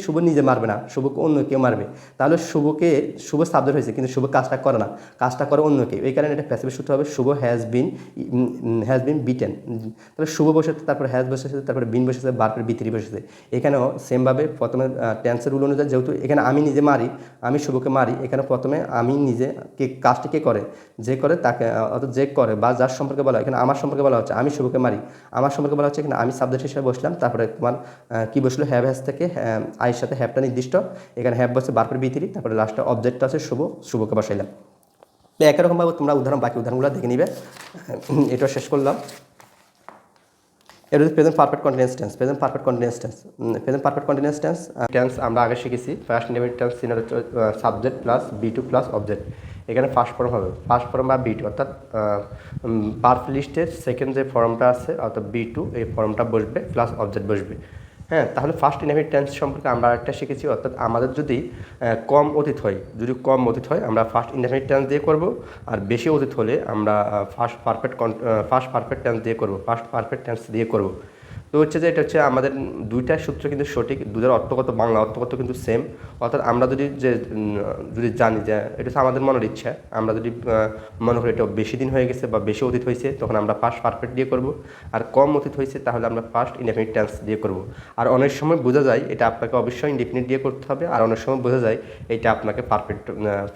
শুভ নিজে মারবে না, শুভকে অন্য কেউ মারবে, তাহলে শুভ সাবজেক্ট হয়েছে কিন্তু শুভ কাজটা করে না, কাজটা করে অন্য কেউ, এই কারণে এটা প্যাসিভের সূত্র হবে শুভ হ্যাজ বিন বিটেন। তাহলে শুভ বসেছে, তারপরে হ্যাজ বসেছে, তারপরে বিন বসেছে, বার্ফের বি3 বসেছে। এখানেও সেমভাবে প্রথমে টেন্সের রুল অনুযায়ী যেহেতু এখানে আমি নিজে মারি, আমি শুভকে মারি, এখানে প্রথমে আমি নিজে কাজটি কে করে, যে করে তাকে, অর্থাৎ যে করে বা যার সম্পর্কে বলা, এখানে আমার সম্পর্কে বলা হচ্ছে, আমি শুভকে মারি, আমার সম্পর্কে বলা হচ্ছে, এখানে আমি সাবজেক্ট হিসেবে বসলাম, তারপরে তোমার কি বসলো, হ্যাভ হ্যাজ থেকে আইয়ের সাথে হ্যাভটা নির্দিষ্ট, এখানে হ্যাভ বসে বার্ফের বি3, তারপরে লাস্টে অবজেক্টটা আছে শুভকে বসাইলাম। তো একই রকমভাবে তোমরা বাকি উদাহরণগুলো দেখে নিবে। এটা শেষ করলাম। এটা হচ্ছে প্রেজেন্ট পারফেক্ট কন্টিনিউয়াস টেন্স। আমরা আগে শিখেছি ফার্স্ট ইন্ডিপেন্ডেন্ট টেন্স সিনোর সাবজেক্ট প্লাস বি2 প্লাস অবজেক্ট, এখানে ফার্স্ট ফর্ম হবে, ফার্স্ট ফর্ম বা বি2, অর্থাৎ ভার্ব লিস্টের সেকেন্ড যে ফর্মটা আছে অর্থাৎ বি2, এই ফর্মটা বসবে প্লাস অবজেক্ট বসবে। হ্যাঁ, তাহলে ফার্স্ট ইনডেফিনিট টেন্স সম্পর্কে আমরা একটা শিখেছি, অর্থাৎ আমাদের যদি কম অতীত হয়, আমরা ফার্স্ট ইনডেফিনিট টেন্স দিয়ে করব, আর বেশি অতীত হলে আমরা ফার্স্ট পারফেক্ট টেন্স দিয়ে করব। তো হচ্ছে যে এটা হচ্ছে আমাদের দুইটা সূত্র কিন্তু সঠিক, দুটার অর্থগত বাংলা অর্থগত কিন্তু সেম। অর্থাৎ আমরা যদি জানি যে এটা হচ্ছে আমাদের মনের ইচ্ছা, আমরা যদি মনে করি এটা বেশি দিন হয়ে গেছে বা বেশি অতীত হয়েছে, তখন আমরা ফার্স্ট পারফেক্ট দিয়ে করব। আর কম অতীত হয়েছে তাহলে আমরা ফার্স্ট ইনডেফিনিট টেন্স দিয়ে করব। আর অনেক সময় বোঝা যায় এটা আপনাকে অবশ্যই ইনডেফিনিট দিয়ে করতে হবে, আর অনেক সময় বোঝা যায় এটা আপনাকে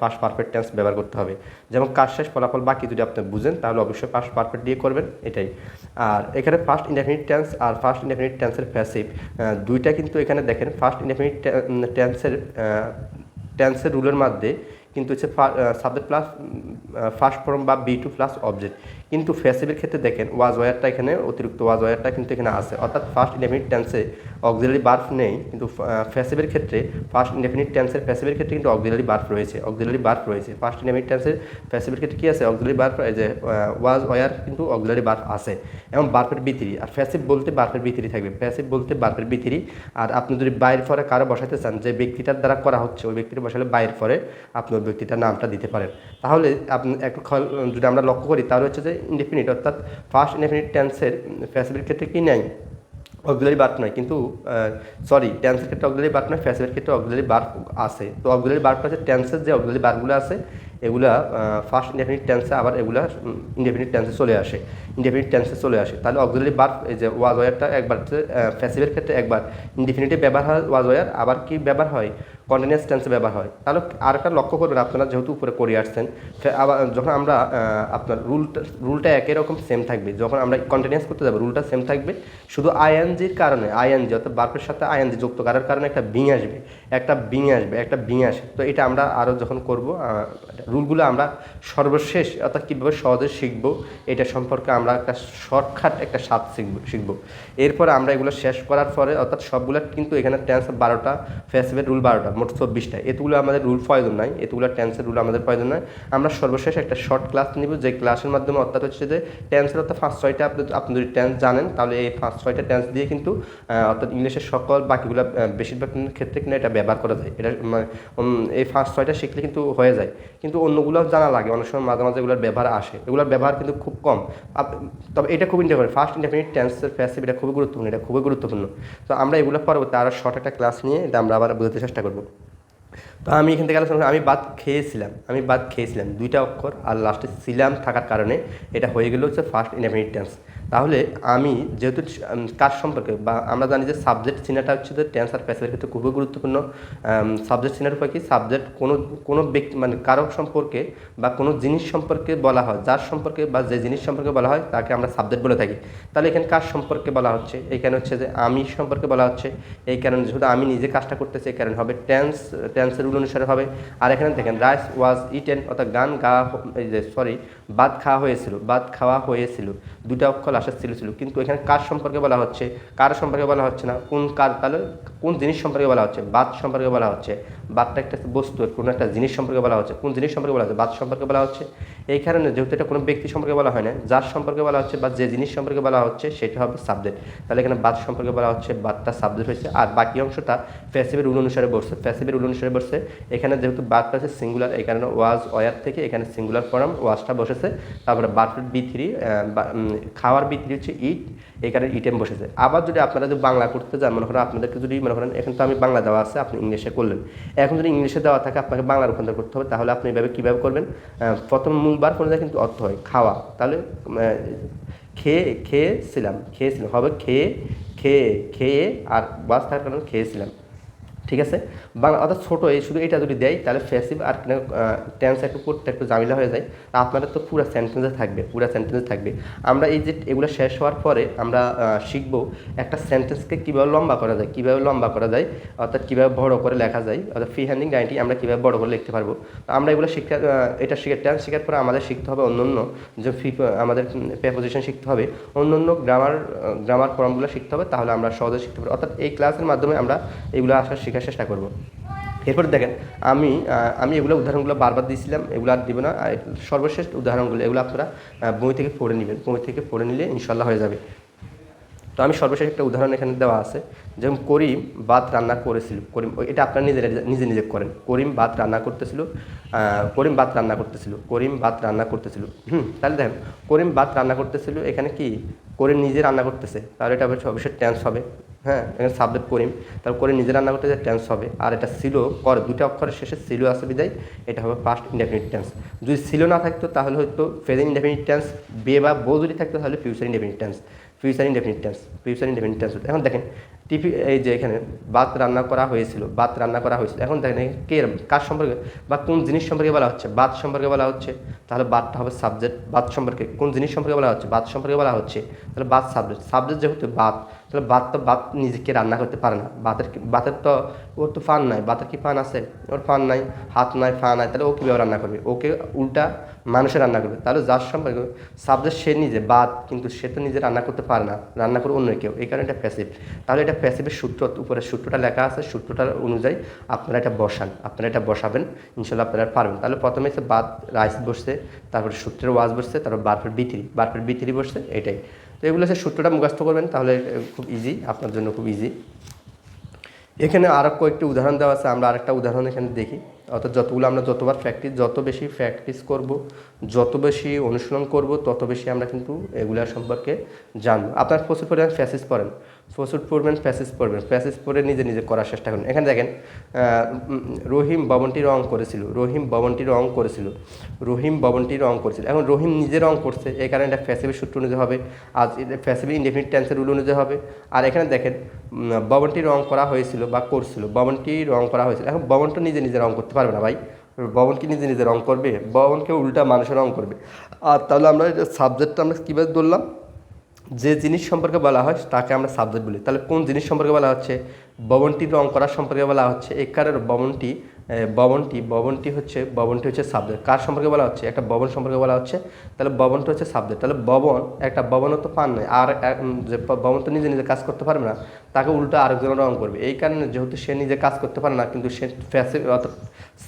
ফার্স্ট পারফেক্ট টেন্স ব্যবহার করতে হবে। যেমন কাজ শেষ ফলাফল বাকি যদি আপনি বুঝেন তাহলে অবশ্যই ফার্স্ট পারফেক্ট দিয়ে করবেন, এটাই। আর এখানে ফার্স্ট ইনডেফিনিট টেন্স আর ফার্স্ট ইনডেফিনিট টেন্সের প্যাসিভ দুইটা কিন্তু এখানে দেখেন ফার্স্ট ইনডেফিনিট টেন্সের রুলের মধ্যে কিন্তু হচ্ছে সাবজেক্ট প্লাস ফার্স্ট ফর্ম বা বি টু প্লাস অবজেক্ট। কিন্তু প্যাসিভের ক্ষেত্রে দেখেন ওয়াজ ওয়ারটা এখানে অতিরিক্ত ওয়াজ ওয়ারটা কিন্তু এখানে আছে, অর্থাৎ ফার্স্ট ইনডেফিনিট টেন্সে অক্সিলারি ভার্ব নেই, কিন্তু প্যাসিভের ক্ষেত্রে ফার্স্ট ইনডেফিনিট টেন্সের প্যাসিভের ক্ষেত্রে কিন্তু অক্সিলারি ভার্ব রয়েছে। ফার্স্ট ইনডেফিনিট টেন্সের প্যাসিভের ক্ষেত্রে কী আছে? অক্সিলারি ভার্ব, যে ওয়াজ ওয়ার কিন্তু অক্সিলারি ভার্ব আছে, এবং ভার্বের ভিতরি। আর প্যাসিভ বলতে ভার্বের ভিতরি থাকবে, আর আপনি যদি বাইরের পরে কারো বসাতে চান, যে ব্যক্তিটার দ্বারা করা হচ্ছে ওই ব্যক্তিটা বসালে বাইরের পরে আপনি ওই ব্যক্তিটার নামটা দিতে পারেন। তাহলে আপনি যদি আমরা লক্ষ্য করি তাহলে হচ্ছে যে ইনডেফিনিট অর্থাৎ ফার্স্ট ইনডেফিনিট টেন্সের প্যাসিভের ক্ষেত্রে কি নাই? অক্সিলারি ভার্ব নয়, কিন্তু টেন্সের ক্ষেত্রে অক্সিলারি ভার্ব নয়, প্যাসিভের ক্ষেত্রে অক্সিলারি ভার্ব আছে। তো অক্সিলারি ভার্বটা হচ্ছে টেন্সের যে অক্সিলারি ভার্বগুলো আছে এগুলা ফার্স্ট ইনডেফিনিট টেন্সে, আবার এগুলা ইনডেফিনিট টেন্সে চলে আসে। তাহলে অক্সিলারি ভার্ব এই যে ওয়াজ ওয়ারটা একবার প্যাসিভের ক্ষেত্রে একবার ইনডেফিনিটে ব্যবহার হয় ওয়াজ ওয়ার, আবার কি ব্যবহার হয়? কন্টিনিউয়াস টেন্সে ব্যবহার হয়। তাহলে আরেকটা লক্ষ্য করবেন আপনারা, যেহেতু উপরে করে আসছেন, আবার যখন আমরা আপনার রুলটা একই রকম সেম থাকবে, যখন আমরা কন্টিনিউয়াস করতে যাবো রুলটা সেম থাকবে, শুধু আইএনজির কারণে অর্থাৎ ভার্বের সাথে আইএনজি যুক্ত করার কারণে একটা বিং আসে। তো এটা আমরা আরও যখন করব রুলগুলো আমরা সর্বশেষ অর্থাৎ কীভাবে সহজে শিখব এটা সম্পর্কে আমরা একটা শর্টকাট একটা স্বাদ শিখব। এরপর আমরা এগুলো শেষ করার পরে, অর্থাৎ সবগুলো কিন্তু এখানে টেন্স 12টা, প্যাসিভের রুল 12টা, মোট 24টা। এতগুলো আমাদের রুল প্রয়োজন নাই, এতগুলো টেন্সের রুল আমাদের প্রয়োজন নয়। আমরা সর্বশেষ একটা শর্ট ক্লাস নিব, যে ক্লাসের মাধ্যমে অর্থাৎ হচ্ছে যে টেন্সের অর্থাৎ 5-6টা আপনি যদি টেন্স জানেন তাহলে এই 5-6টা টেন্স দিয়ে কিন্তু অর্থাৎ ইংলিশের সকল বাকিগুলো বেশিরভাগ ক্ষেত্রে কিন্তু এটা ব্যবহার করা যায়। এটা এই 5-6টা শিখলে কিন্তু হয়ে যায়, কিন্তু অন্যগুলোও জানা লাগে, অনেক সময় মাঝে মাঝে এগুলোর ব্যবহার আসে, এগুলোর ব্যবহার কিন্তু খুব কম। তবে এটা খুব ইম্পর্টেন্ট, ফার্স্ট ইনডেফিনিট টেন্সের প্যাসিভ এটা খুবই গুরুত্বপূর্ণ। তো আমরা এগুলো পরবর্তী আরও শর্ট একটা ক্লাস নিয়ে এটা আমরা আবার বোঝাতে চেষ্টা করব। তো আমি এখান থেকে আলোচনা আমি ভাত খেয়েছিলাম 2টা অক্ষর আর লাস্টে ছিলাম থাকার কারণে এটা হয়ে গেল হচ্ছে ফার্স্ট ইনডেফিনিট টেন্স। তাহলে আমি যেহেতু কাজ সম্পর্কে বা আমরা জানি যে সাবজেক্ট চিহ্নটা হচ্ছে যে টেন্স আর প্যাসিভের ক্ষেত্রে খুবই গুরুত্বপূর্ণ। সাবজেক্ট চিহ্নের উপর কি সাবজেক্ট কোনো ব্যক্তি মানে কারো সম্পর্কে বা কোনো জিনিস সম্পর্কে বলা হয়, যার সম্পর্কে বা যে জিনিস সম্পর্কে বলা হয় তাকে আমরা সাবজেক্ট বলে থাকি। তাহলে এখানে কাজ সম্পর্কে বলা হচ্ছে, এখানে হচ্ছে যে আমি সম্পর্কে বলা হচ্ছে, এই কারণে যেহেতু আমি নিজে কাজটা করতেছি এই কারণে হবে টেন্সের রুল অনুসারে হবে। আর এখানে দেখেন রাইস ওয়াজ ইটেন, অর্থাৎ ভাত খাওয়া হয়েছিল 2টা অক্ষর আসা ছিল, কিন্তু এখানে কার সম্পর্কে বলা হচ্ছে, কার সম্পর্কে বলা হচ্ছে না, তাহলে কোন জিনিস সম্পর্কে বলা হচ্ছে? ভাত সম্পর্কে বলা হচ্ছে। ভাতটা একটা বস্তু, কোনো একটা জিনিস সম্পর্কে বলা হচ্ছে। কোন জিনিস সম্পর্কে বলা হচ্ছে? ভাত সম্পর্কে বলা হচ্ছে। এই কারণে যেহেতু এটা কোনো ব্যক্তি সম্পর্কে বলা হয় না, যার সম্পর্কে বলা হচ্ছে বা যে জিনিস সম্পর্কে বলা হচ্ছে সেটা হবে সাবজেক্ট। তাহলে এখানে ভাত সম্পর্কে বলা হচ্ছে, ভাতটা সাবজেক্ট হয়েছে। আর বাকি অংশটা প্যাসিভের রুল অনুসারে বসছে। এখানে যেহেতু ভার্বটা আছে সিঙ্গুলার, এই কারণে ওয়াজ ওয়ার থেকে এখানে সিঙ্গুলার ফর্ম ওয়াজটা বসেছে। তারপরে ভার্বের B3 খাওয়ার B3 হচ্ছে ইট, এই কারণে ইটেম বসেছে। আবার যদি আপনারা যদি বাংলা করতে যান, মনে করেন আপনাদেরকে যদি মনে করেন এখন তো আমি বাংলা দেওয়া আছে, আপনি ইংলিশে করলেন, এখন যদি ইংলিশে দেওয়া থাকে আপনাকে বাংলা রূপান্তর করতে হবে, তাহলে আপনি কীভাবে করবেন? প্রথম মূল ভার্ব অনুযায়ী কিন্তু অর্থ হয় খাওয়া। তাহলে খেয়েছিলাম হবে খেয়ে আর বাস থাকার কারণে খেয়েছিলাম, ঠিক আছে। বাংলা অর্থাৎ ছোটো শুধু এটা যদি দেয় তাহলে প্যাসিভ আর টেন্স একটু করতে একটু ঝামেলা হয়ে যায়। তা আপনাদের তো পুরো সেন্টেন্সে থাকবে। আমরা এই যে এগুলো শেষ হওয়ার পরে আমরা শিখব একটা সেন্টেন্সকে কীভাবে লম্বা করা যায়, অর্থাৎ কীভাবে বড় করে লেখা যায়, অর্থাৎ ফ্রি হ্যান্ডিং রাইটিং আমরা কীভাবে বড় করে লিখতে পারবো। আমরা এগুলো টেন্স শেখার পরে আমাদের শিখতে হবে অন্যান্য যে আমাদের প্রেপোজিশন শিখতে হবে, অন্যান্য গ্রামার ফর্মগুলো শিখতে হবে, তাহলে আমরা সহজে শিখতে পারবো। অর্থাৎ এই ক্লাসের মাধ্যমে আমরা এগুলো শেখার চেষ্টা করব। এরপর দেখেন আমি এগুলো উদাহরণগুলো বারবার দিয়েছিলাম, এগুলো আর দিব না। সর্বশেষ উদাহরণগুলো এগুলো আপনারা বই থেকে পড়ে নিলে ইনশাল্লাহ হয়ে যাবে। তো আমি সর্বশেষ একটা উদাহরণ এখানে দেওয়া আছে, যেমন করিম ভাত রান্না করেছিল। করিম, এটা আপনারা নিজে নিজে করেন। করিম ভাত রান্না করতেছিল, করিম ভাত রান্না করতেছিল, করিম ভাত রান্না করতেছিল। তাহলে দেখেন করিম ভাত রান্না করতেছিল, এখানে কি করিম নিজে রান্না করতেছে, তাহলে এটা অবশ্যই টেন্স হবে। হ্যাঁ, এখানে সাবজেক্ট করিম, তারপর করে নিজে রান্না করতে টেন্স হবে। আর এটা ছিল করে, দুটো অক্ষরের শেষে ছিল আছে বিদায় এটা হবে পাস্ট ইনডেফিনিট টেন্স। যদি ছিল না থাকতো তাহলে হয়তো প্রেজেন্ট ইনডেফিনিট টেন্স, বে বা বো যদি থাকতো তাহলে future indefinite tense, future indefinite tense, future indefinite tense. এখন দেখেন এই যে এখানে ভাত রান্না করা হয়েছিল, ভাত রান্না করা হয়েছিল। এখন দেখেন কে কার সম্পর্কে বা কোন জিনিস সম্পর্কে বলা হচ্ছে, ভাত সম্পর্কে বলা হচ্ছে, তাহলে ভাতটা হবে সাবজেক্ট। ভাত সম্পর্কে কোন জিনিস সম্পর্কে বলা হচ্ছে, ভাত সম্পর্কে বলা হচ্ছে, তাহলে ভাত সাবজেক্ট। সাবজেক্ট যেহেতু ভাত, তাহলে ভাত নিজেকে রান্না করতে পারে না। ভাতের তো ওর তো ফান নাই, ভাতের কি ফান আছে, ওর ফান নাই, হাত নাই, ফা নাই, তাহলে ও কীভাবে রান্না করবে, ওকে উল্টা মানুষে রান্না করবে। তাহলে যার সম্পর্কে সাবজেক্ট সে নিজে ভাত, কিন্তু সে তো নিজে রান্না করতে পারে না, রান্না করে অন্য কেউ, এই কারণে এটা প্যাসিভ। তাহলে এটা প্যাসিভের সূত্র, উপরে সূত্রটা লেখা আছে, সূত্রটার অনুযায়ী আপনারা এটা বসান, আপনারা এটা বসাবেন, ইনশাল্লাহ আপনারা পারবেন। তাহলে প্রথমে হচ্ছে ভাত রাইস বসছে, তারপরে সূত্রের ওয়াজ বসছে, তারপর বারপের বিথিরি বসছে, এটাই। তো এগুলো হচ্ছে সূত্রটা মুখস্থ করবেন, তাহলে খুব ইজি, আপনার জন্য খুব ইজি। এখানে আরও কয়েকটি উদাহরণ দেওয়া আছে, আমরা আরেকটা উদাহরণ এখানে দেখি। অর্থাৎ যতগুলো আমরা যত বেশি প্র্যাকটিস করব, যত বেশি অনুশীলন করব, তত বেশি আমরা কিন্তু এগুলার সম্পর্কে জানবো। আপনার প্রচুর পরিমাণ প্যাসেজ পড়েন, প্রচুর পরিমাণ প্যাসেজ পড়বেন, প্যাসেজ পড়ে নিজে নিজে করার চেষ্টা করুন। এখানে দেখেন রহিম ভবনটি রং করেছিল, রহিম ভবনটি রং করেছিল, রহিম ভবনটি রং করেছিল। এখন রহিম নিজে রং করছে, এই কারণে এটা প্যাসিভের সূত্র অনুযায়ী হবে, আর প্যাসিভ ইনডেফিনিট টেন্সের রুল অনুযায়ী হবে। আর এখানে দেখেন ভবনটি রং করা হয়েছিল বা করছিল, ভবনটি রং করা হয়েছিল। এখন ভবনটা নিজে নিজে রং করতে পারবে না ভাই, ভবনকে নিজে নিজে রং করবে, ভবনকে উল্টা মানুষের রং করবে। আর তাহলে আমরা এটা সাবজেক্টটা আমরা কীভাবে ধরলাম, যে জিনিস সম্পর্কে বলা হয় তাকে আমরা সাবজেক্ট বলি। তাহলে কোন জিনিস সম্পর্কে বলা হচ্ছে, ভবনটি রং করার সম্পর্কে বলা হচ্ছে, এই কারণে ভবনটি হচ্ছে সাবজেক্ট। কার সম্পর্কে বলা হচ্ছে, একটা ভবন সম্পর্কে বলা হচ্ছে, তাহলে ভবনটা হচ্ছে সাবজেক্ট। তাহলে একটা ভবনও তো পান নয়, আর যে ভবন তো নিজে নিজে কাজ করতে পারবে না, তাকে উল্টো আরেকজন রং করবে। এই কারণে যেহেতু সে নিজে কাজ করতে পারে না, কিন্তু সে প্যাসিভ অর্থাৎ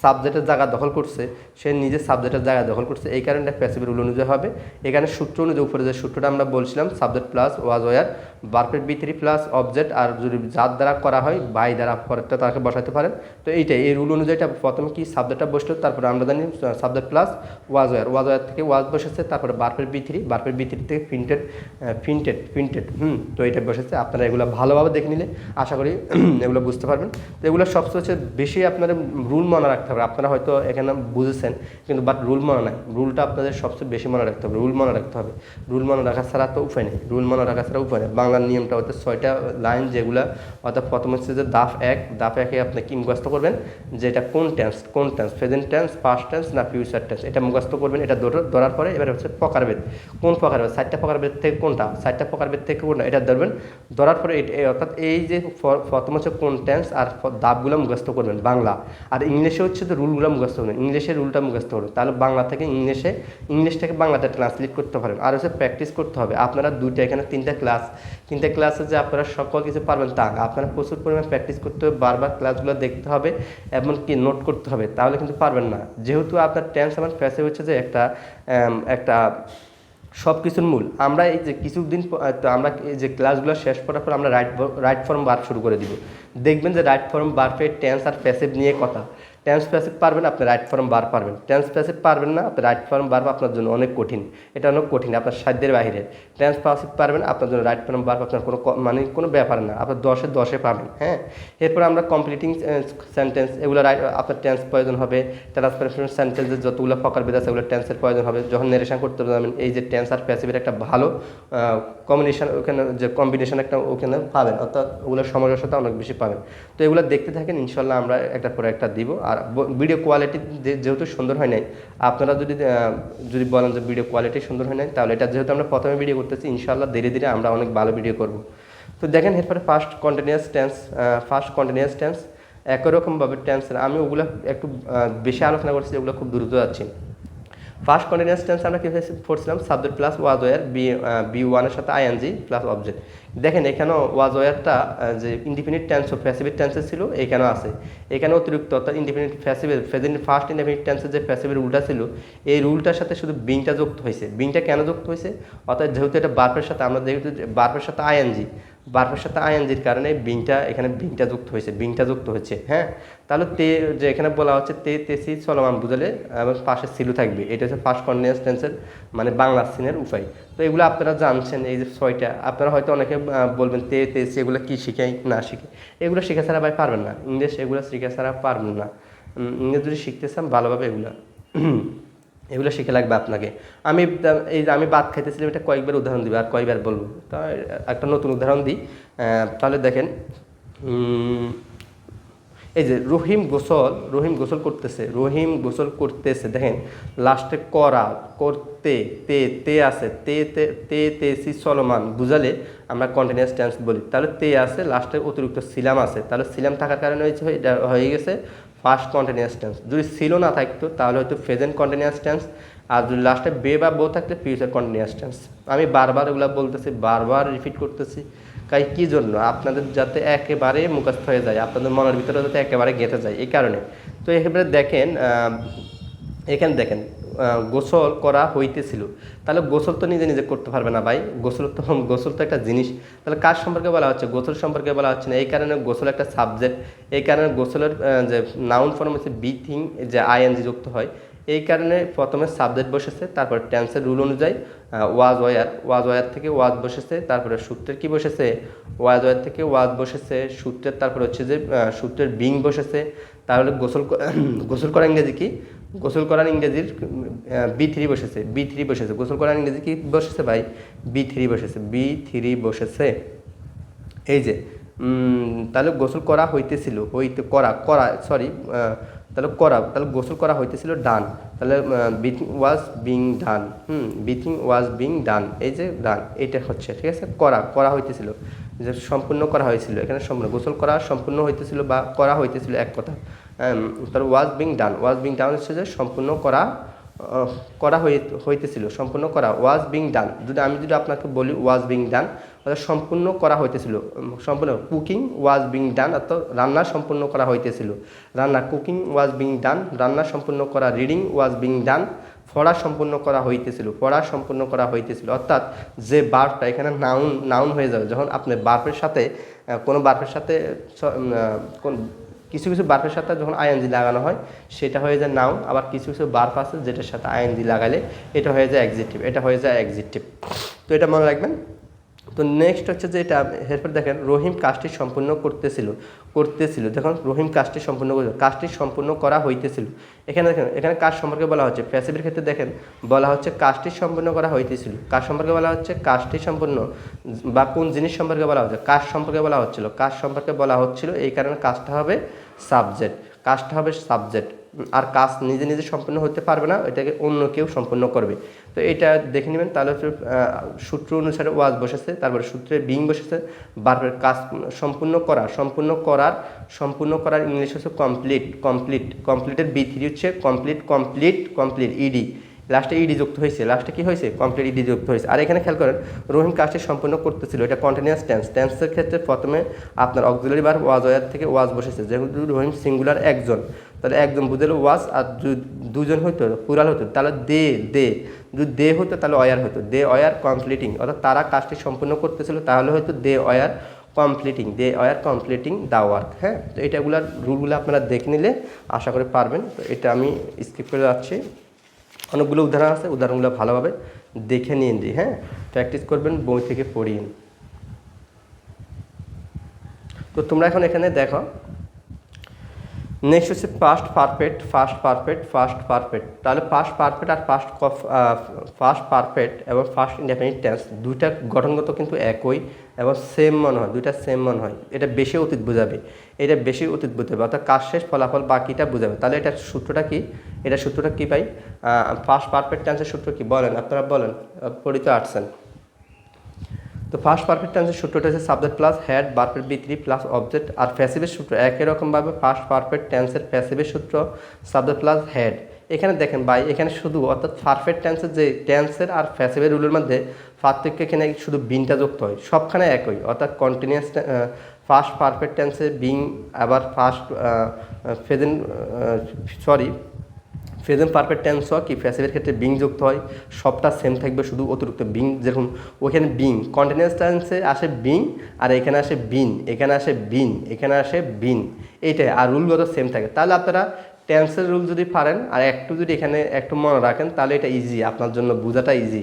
সাবজেক্টের জায়গা দখল করছে, সে নিজে সাবজেক্টের জায়গা দখল করছে, এই কারণে প্যাসিভের রুল অনুযায়ী হবে। এখানে সূত্র অনুযায়ী উপরে যে সূত্রটা আমরা বলছিলাম, সাবজেক্ট প্লাস ওয়াজ ওয়ার, ভার্বের বি3 প্লাস অবজেক্ট, আর যদি যার দ্বারা করা হয় বাই দ্বারা পরেরটা তাকে বসাতে পারেন। তো এইটাই, এই রুল অনুযায়ী প্রথমে কি সাবজেক্টটা বসলো, তারপরে আমরা জানি সাবজেক্ট প্লাস ওয়াজ ওয়ার থেকে ওয়াজ বসেছে, তারপরে ভার্বের বি3 থেকে প্রিন্টেড তো এটা বসেছে। আপনারা এগুলো ভালোভাবে দেখে নিলে আশা করি এগুলো বুঝতে পারবেন। তো এগুলো সবচেয়ে বেশি আপনাদের রুল মনে রাখতে হবে। আপনারা হয়তো এখানে বুঝেছেন, কিন্তু বাট রুল মনে নাই, রুলটা আপনাদের সবচেয়ে বেশি মনে রাখতে হবে, রুল মনে রাখতে হবে। রুল মনে রাখা ছাড়া তো উপায় নেই, রুল মনে রাখা ছাড়া উপায় নেই। বাংলার নিয়মটা হচ্ছে 6টা লাইন, যেগুলো অর্থাৎ প্রথম হচ্ছে যে ধাপ 1 আপনি কি মুখস্থ করবেন, যে এটা কোন tense, present tense, past tense না ফিউচার টেন্স, এটা মুখস্থ করবেন। এটা ধরার পরে এবার হচ্ছে প্রকারভেদ, কোন প্রকারভেদ, 4টা প্রকারভেদ থেকে কোনটা, 4টা প্রকারভেদ থেকে কোনটা, এটা ধরবেন। ধরার পরে অর্থাৎ এই যে প্রথম হচ্ছে কোন টেন্স আর ধাপগুলো মুখস্থ করবেন বাংলা, আর ইংলিশে হচ্ছে তো রুলগুলো মুখস্থ করবেন, ইংলিশের রুলটা মুখস্থ করবেন। তাহলে বাংলা থেকে ইংলিশ থেকে বাংলাতে ট্রান্সলেট করতে পারেন। আর হচ্ছে প্র্যাকটিস করতে হবে। আপনারা এখানে 3টা ক্লাসে যে আপনারা সকল কিছু পারবেন তা, আপনারা প্রচুর পরিমাণে প্র্যাকটিস করতে হবে, বারবার ক্লাসগুলো দেখতে হবে, এমনকি নোট করতে হবে, তাহলে কিন্তু পারবেন না। যেহেতু আপনার টেন্স এবং প্যাসিভ হচ্ছে যে একটা সব কিছুর মূল। আমরা এই যে কিছুদিন আমরা এই যে ক্লাসগুলো শেষ করার পর আমরা রাইট ফর্ম ভার্ব শুরু করে দিব। দেখবেন যে রাইট ফর্ম ভার্বের টেন্স আর প্যাসিভ নিয়ে কথা। টেন্স প্যাসিভ পারবেন, আপনি রাইট ফর্ম ভার্ব পারবেন। টেন্স প্যাসিভ পারবেন না, আপনি রাইট ফর্ম ভার্ব আপনার জন্য অনেক কঠিন, এটা অনেক কঠিন, আপনার সাধ্যের বাইরে। টেন্স প্যাসিভ পারবেন, আপনার জন্য রাইট ফর্ম ভার্ব আপনার কোনো ব্যাপার না, আপনার 10-এ পাবেন। হ্যাঁ, এরপর আমরা কমপ্লিটিং সেন্টেন্স, এগুলো আপনার টেন্স প্রয়োজন হবে। ট্রান্সফরমেশন সেন্টেন্সের যতগুলো প্রকারভেদ আছে ওগুলো টেন্সের প্রয়োজন হবে। যখন নেরেশন করতে যাবেন, এই যে টেন্স আর প্যাসিভের একটা ভালো কম্বিনেশন একটা ওখানে পাবেন, অর্থাৎ ওগুলোর সামঞ্জস্যতা অনেক বেশি পাবেন। তো এগুলো দেখতে থাকেন, ইনশাল্লাহ আমরা একটার পরে একটা দিব। আর ভিডিও কোয়ালিটি যেহেতু সুন্দর হয় নাই, আপনারা যদি বলেন যে ভিডিও কোয়ালিটি সুন্দর হয় নাই, তাহলে এটা যেহেতু আমরা প্রথমে ভিডিও করতেছি, ইনশাল্লাহ ধীরে ধীরে আমরা অনেক ভালো ভিডিও করব। তো দেখেন এরপরে ফার্স্ট কন্টিনিউয়াস টেন্স একই রকমভাবে টেন্স, আমি ওগুলো একটু বেশি আলোচনা করছি, ওগুলো খুব দ্রুত যাচ্ছি। ফার্স্ট কন্টিনিউয়াস টেন্স আমরা কীভাবে পড়ছিলাম, subject plus was were B ওয়ানের সাথে আইএনজি প্লাস অবজেক্ট। দেখেন এখানেও ওয়াজ ওয়ারটা যে ইনডিফিনিট টেন্স ও প্যাসিভ টেন্সে ছিল এখানেও আছে, এখানে অতিরিক্ত অর্থাৎ ইনডিফিনিট প্যাসিভের প্রেজেন্ট ফার্স্ট ইনডিফিনিট টেন্সের যে প্যাসিভের রুলটা ছিল এই রুলটার সাথে শুধু বিংটা যুক্ত হয়েছে। বিংটা কেন যুক্ত হয়েছে, অর্থাৎ যেহেতু এটা বার্বের সাথে আমরা যেহেতু বার্বের সাথে আইএনজি, বার্বের সাথে আইএনজির কারণে বিংটা এখানে বিংটা যুক্ত হয়েছে, বিংটা যুক্ত হচ্ছে। হ্যাঁ, তাহলে তে যে এখানে বলা হচ্ছে তে তেসি চলমান বুঝালে এবং পাশে সিলু থাকবে, এটা হচ্ছে ফার্স্ট কন্টিনিউয়াস টেন্সের মানে বাংলা সিনের উপায়। তো এগুলো আপনারা জানছেন, এই যে 6টা আপনারা হয়তো অনেকে বলবেন তে তেসি এগুলো কি শিখাই না শিখে, এগুলো শিখা ছাড়া ভাই পারবেন না, ইংলিশ এগুলো শিখা ছাড়া পারবেন না। ইংরেজি যদি শিখতে চান ভালোভাবে এগুলো শিখে লাগবে আপনাকে। আমি ভাত খাইতেছিলাম, এটা কয়েকবার উদাহরণ দিবে আর কয়েকবার বলবো, তা একটা নতুন উদাহরণ দিই। তাহলে দেখেন এই যে রহিম গোসল করতেছে, দেখেন লাস্টে করা করতে তে আছে, তেসি চলমান বুঝালে আমরা কন্টিনিউয়াস টেন্স বলি। তাহলে তে আছে, লাস্টে অতিরিক্ত সিলাম আছে, তাহলে সিলাম থাকার কারণে এটা হয়ে গেছে ফার্স্ট কন্টিনিউয়াস টেন্স। যদি ছিল না থাকতো তাহলে হয়তো প্রেজেন্ট কন্টিনিউয়াস টেন্স, আর যদি লাস্টে বে বা বো থাকলে ফিউচার কন্টিনিউয়াস টেন্স। আমি বারবার এগুলো বলতেছি, বারবার রিপিট করতেছি, তাই কী জন্য আপনাদের যাতে একেবারে মুখস্থ হয়ে যায়, আপনাদের মনের ভিতরে যাতে একেবারে গেঁথে যায় এই কারণে। তো এবারে দেখেন এখানে দেখেন গোসল করা হইতেছিল, তাহলে গোসল তো নিজে নিজে করতে পারবে না ভাই, গোসল তো একটা জিনিস, তাহলে কার সম্পর্কে বলা হচ্ছে, গোসল সম্পর্কে বলা হচ্ছে না। এই কারণে গোসল একটা সাবজেক্ট, এই কারণে গোসলের যে নাউন ফর্ম হচ্ছে বি থিং, যে আইএনজি যুক্ত হয়, এই কারণে প্রথমে সাবজেক্ট বসেছে, তারপর টেন্সের রুল অনুযায়ী ওয়াজ ওয়ার থেকে ওয়াজ বসেছে, তারপরে সূত্রের কি বসেছে, ওয়াজ ওয়ার থেকে ওয়াজ বসেছে, সূত্রের তারপর হচ্ছে যে সূত্রের বিং বসেছে। তাহলে গোসল করা ইংরেজি কি, গোসল করার ইংরেজির বি3 বসেছে, গোসল করার ইংরেজি কি বসেছে ভাই, বি3 বসেছে। এই যে তাহলে গোসল করা হইতেছিল, তাহলে গোসল করা হইতেছিল ডান, তাহলে বিথিং ওয়াজ বিং ডান, এই যে ডান এইটা হচ্ছে, ঠিক আছে। করা হইতেছিল, যে সম্পূর্ণ করা হয়েছিল, এখানে সম্পূর্ণ গোসল করা সম্পূর্ণ হইতেছিল বা করা হইতেছিল এক কথা। তাহলে ওয়াজ বিং ডান হচ্ছে যে সম্পূর্ণ করা হইতেছিল, সম্পূর্ণ করা ওয়াজ বিং ডান। আমি যদি আপনাকে বলি ওয়াজ বিং ডান, অর্থাৎ সম্পূর্ণ করা হইতেছিল, সম্পূর্ণ কুকিং ওয়াজ বিং ডান, অর্থাৎ রান্না সম্পূর্ণ করা হইতেছিল, কুকিং ওয়াজ বিং ডান, রান্না সম্পূর্ণ করা, রিডিং ওয়াজ বিং ডান, পড়া সম্পূর্ণ করা হইতেছিল, অর্থাৎ যে বার্বটা এখানে নাউন হয়ে যাবে যখন আপনি বার্বের সাথে কোনো বার্বের সাথে কিছু বার্বের সাথে যখন আইএনজি লাগানো হয় সেটা হয়ে যায় নাউন, আবার কিছু বার্ব আছে যেটার সাথে আইএনজি লাগালে এটা হয়ে যায় অ্যাডজেক্টিভ, তো এটা মনে রাখবেন। তো নেক্সট হচ্ছে যে এটা এরপর দেখেন রহিম কাজটি সম্পূর্ণ করতেছিল, দেখুন রহিম কাজটি সম্পূর্ণ করা হইতেছিল। এখানে দেখেন এখানে কাজ সম্পর্কে বলা হচ্ছে, প্যাসিভের ক্ষেত্রে দেখেন বলা হচ্ছে কাজটি সম্পূর্ণ করা হইতেছিল, কাজ সম্পর্কে বলা হচ্ছে কাজটি সম্পূর্ণ, বা কোন জিনিস সম্পর্কে বলা হচ্ছে, কাজ সম্পর্কে বলা হচ্ছিল, এই কারণে কাজটা হবে সাবজেক্ট, আর কাজ নিজে নিজে সম্পূর্ণ হতে পারবে না, এটাকে অন্য কেউ সম্পূর্ণ করবে। তো এটা দেখে নেবেন। তাহলে সূত্র অনুসারে ওয়াজ বসেছে, তারপরে সূত্রে বিং বসেছে, বারবার কাজ সম্পূর্ণ করার ইংলিশ হচ্ছে কমপ্লিটের বি3 হচ্ছে কমপ্লিট ইডি, লাস্টে ইডি যুক্ত হয়েছে, লাস্টে কি হয়েছে কমপ্লিট ইডি যুক্ত হয়েছে। আর এখানে খেয়াল করেন রহিম কাজটি সম্পূর্ণ করতেছিল, এটা কন্টিনিউয়াস টেন্সের ক্ষেত্রে প্রথমে আপনার অক্সিলারি ভার্ব ওয়াজ ওয়ার থেকে ওয়াজ বসেছে, যেহেতু রহিম সিঙ্গুলার একজন, তাহলে একজন বুঝালে ওয়াজ, আর দুজন হইতো প্লুরাল হতো তাহলে যদি দে হতো তাহলে অয়ার হতো, দে অয়ার কমপ্লিটিং, অর্থাৎ তারা কাজটি সম্পূর্ণ করতেছিল, তাহলে হয়তো they were completing the work. হ্যাঁ, তো এটাগুলার রুলগুলো আপনারা দেখে নিলে আশা করে পারবেন। তো এটা আমি স্কিপ করে যাচ্ছি, অনেকগুলো উদাহরণ আছে, উদাহরণগুলো ভালোভাবে দেখে নিন, হ্যাঁ প্র্যাকটিস করবেন, বই থেকে পড়িয়ে। তো তোমরা এখন এখানে দেখো নেক্সট হচ্ছে ফার্স্ট পারফেক্ট। তাহলে ফার্স্ট পারফেক্ট আর ফার্স্ট পারফেক্ট এবং ফার্স্ট ইনডেফিনিট টেন্স দুইটা গঠনগত কিন্তু একই এবং সেম মনে হয়, এটা বেশি অতীত বোঝাবে, অর্থাৎ কাজ শেষ ফলাফল বাকিটা বোঝাবে। তাহলে এটার সূত্রটা কি ভাই, ফার্স্ট পারফেক্ট টেন্সের সূত্র কি বলেন, আপনারা বলেন, পড়িতে আসছেন। তো ফার্স্ট পারফেক্ট টেন্সের সূত্রটা হচ্ছে সাবজেক্ট প্লাস হেড ভার্বের বি3 প্লাস অবজেক্ট। আর প্যাসিভের সূত্র একই রকমভাবে ফার্স্ট পারফেক্ট টেন্সের প্যাসিভের সূত্র সাবজেক্ট প্লাস হেড, এখানে দেখেন ভাই, এখানে শুধু অর্থাৎ পারফেক্ট টেন্সের যে টেন্সের আর প্যাসিভের রুলের মধ্যে পার্থক্য এখানে শুধু বিনটা যুক্ত হয়, সবখানে একই, অর্থাৎ কন্টিনিউয়াস ফার্স্ট পারফেক্ট টেন্সে বিং, আবার first present present perfect tense হয় কি প্যাসিভের ক্ষেত্রে বিং যুক্ত হয়, সবটা সেম থাকবে, শুধু অতিরিক্ত বিং, যেরকম ওখানে বিং কন্টিনিউয়াস টেন্সে আসে বিং, আর এখানে আসে বিন, এখানে আসে বিন, এখানে আসে বিন, এইটাই, আর রুলগত সেম থাকে। তাহলে আপনারা টেন্সের রুল যদি পারেন আর একটু যদি এখানে একটু মনে রাখেন তাহলে এটা ইজি, আপনার জন্য বোঝাটা ইজি,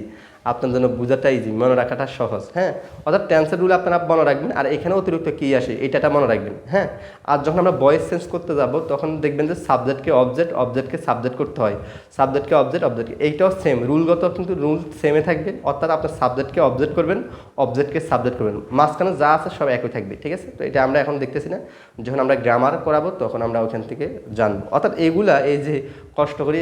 আপনার জন্য বোঝাটা ইজি, মনে রাখাটা সহজ। হ্যাঁ, অর্থাৎ টেন্সের রুল আপনারা মনে রাখবেন, আর এখানে অতিরিক্ত কী আসে এটা মনে রাখবেন। হ্যাঁ, আর যখন আমরা ভয়েস চেঞ্জ করতে যাব তখন দেখবেন যে সাবজেক্টকে অবজেক্ট, অবজেক্টকে সাবজেক্ট করতে হয়, সাবজেক্টকে অবজেক্ট, অবজেক্ট, এইটাও সেম রুলগত, কিন্তু রুল সেমে থাকবে, অর্থাৎ আপনার সাবজেক্টকে অবজেক্ট করবেন, অবজেক্টকে সাবজেক্ট করবেন, মাঝখানে যা আছে সব একই থাকবে। ঠিক আছে, তো এটা আমরা এখন দেখতেছি না, যখন আমরা গ্রামার করাবো তখন আমরা ওখান থেকে জানবো। অর্থাৎ এগুলা, এই যে কষ্ট করে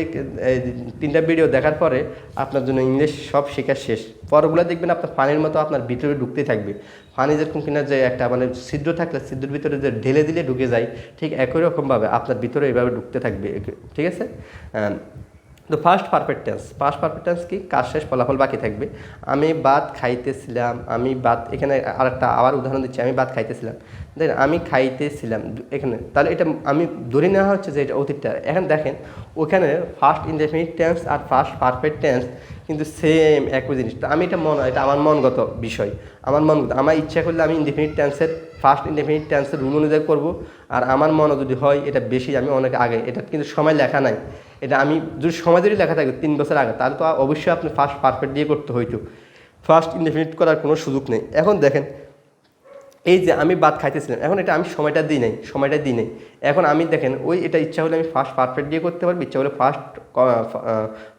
এই 3টা ভিডিও দেখার পরে আপনার জন্য ইংলিশ সব শেখা শেষ। পরগুলো দেখবেন আপনার পানির মতো আপনার ভিতরে ঢুকতেই থাকবে, পানি যেরকম কিনা যে একটা মানে ছিদ্র থাকলে ছিদ্রের ভিতরে যে ঢেলে দিলে ঢুকে যায়, ঠিক একই রকমভাবে আপনার ভিতরে এইভাবে ঢুকতে থাকবে। ঠিক আছে, তো ফার্স্ট পারফেক্ট টেন্স কি, কাজ শেষ ফলাফল বাকি থাকবে। আমি ভাত খাইতেছিলাম, আমি ভাত, এখানে আরেকটা আবার উদাহরণ দিচ্ছি, আমি ভাত খাইতেছিলাম, দেখেন আমি খাইতেছিলাম এখানে, তাহলে এটা আমি ধরে নেওয়া হচ্ছে যে এটা অতীতটা। এখন দেখেন ওখানে ফার্স্ট ইনডেফিনিট টেন্স আর ফার্স্ট পারফেক্ট টেন্স কিন্তু সেম একই জিনিস। তো আমি এটা আমার মনগত বিষয়, আমার ইচ্ছা করলে আমি ইনডেফিনিট টেন্সের ফার্স্ট ইনডেফিনিট টেন্সের রুল অনুযায়ী করবো, আর আমার মনে যদি হয় এটা বেশি, আমি অনেক আগে, এটা কিন্তু সময় লেখা নাই, এটা আমি যদি সময় যদি লেখা থাকে 3 বছর আগে, তাহলে তো অবশ্যই আপনি ফার্স্ট পারফেক্ট দিয়ে করতে হইতো, ফার্স্ট ইনডেফিনিট করার কোনো সুযোগ নেই। এখন দেখেন এই যে আমি ভাত খাইতেছিলাম, এখন এটা আমি সময়টা দিই নাই, এখন আমি দেখেন ওই এটা ইচ্ছা হলে আমি ফার্স্ট পারফেক্ট দিয়ে করতে পারবো, ইচ্ছা হলে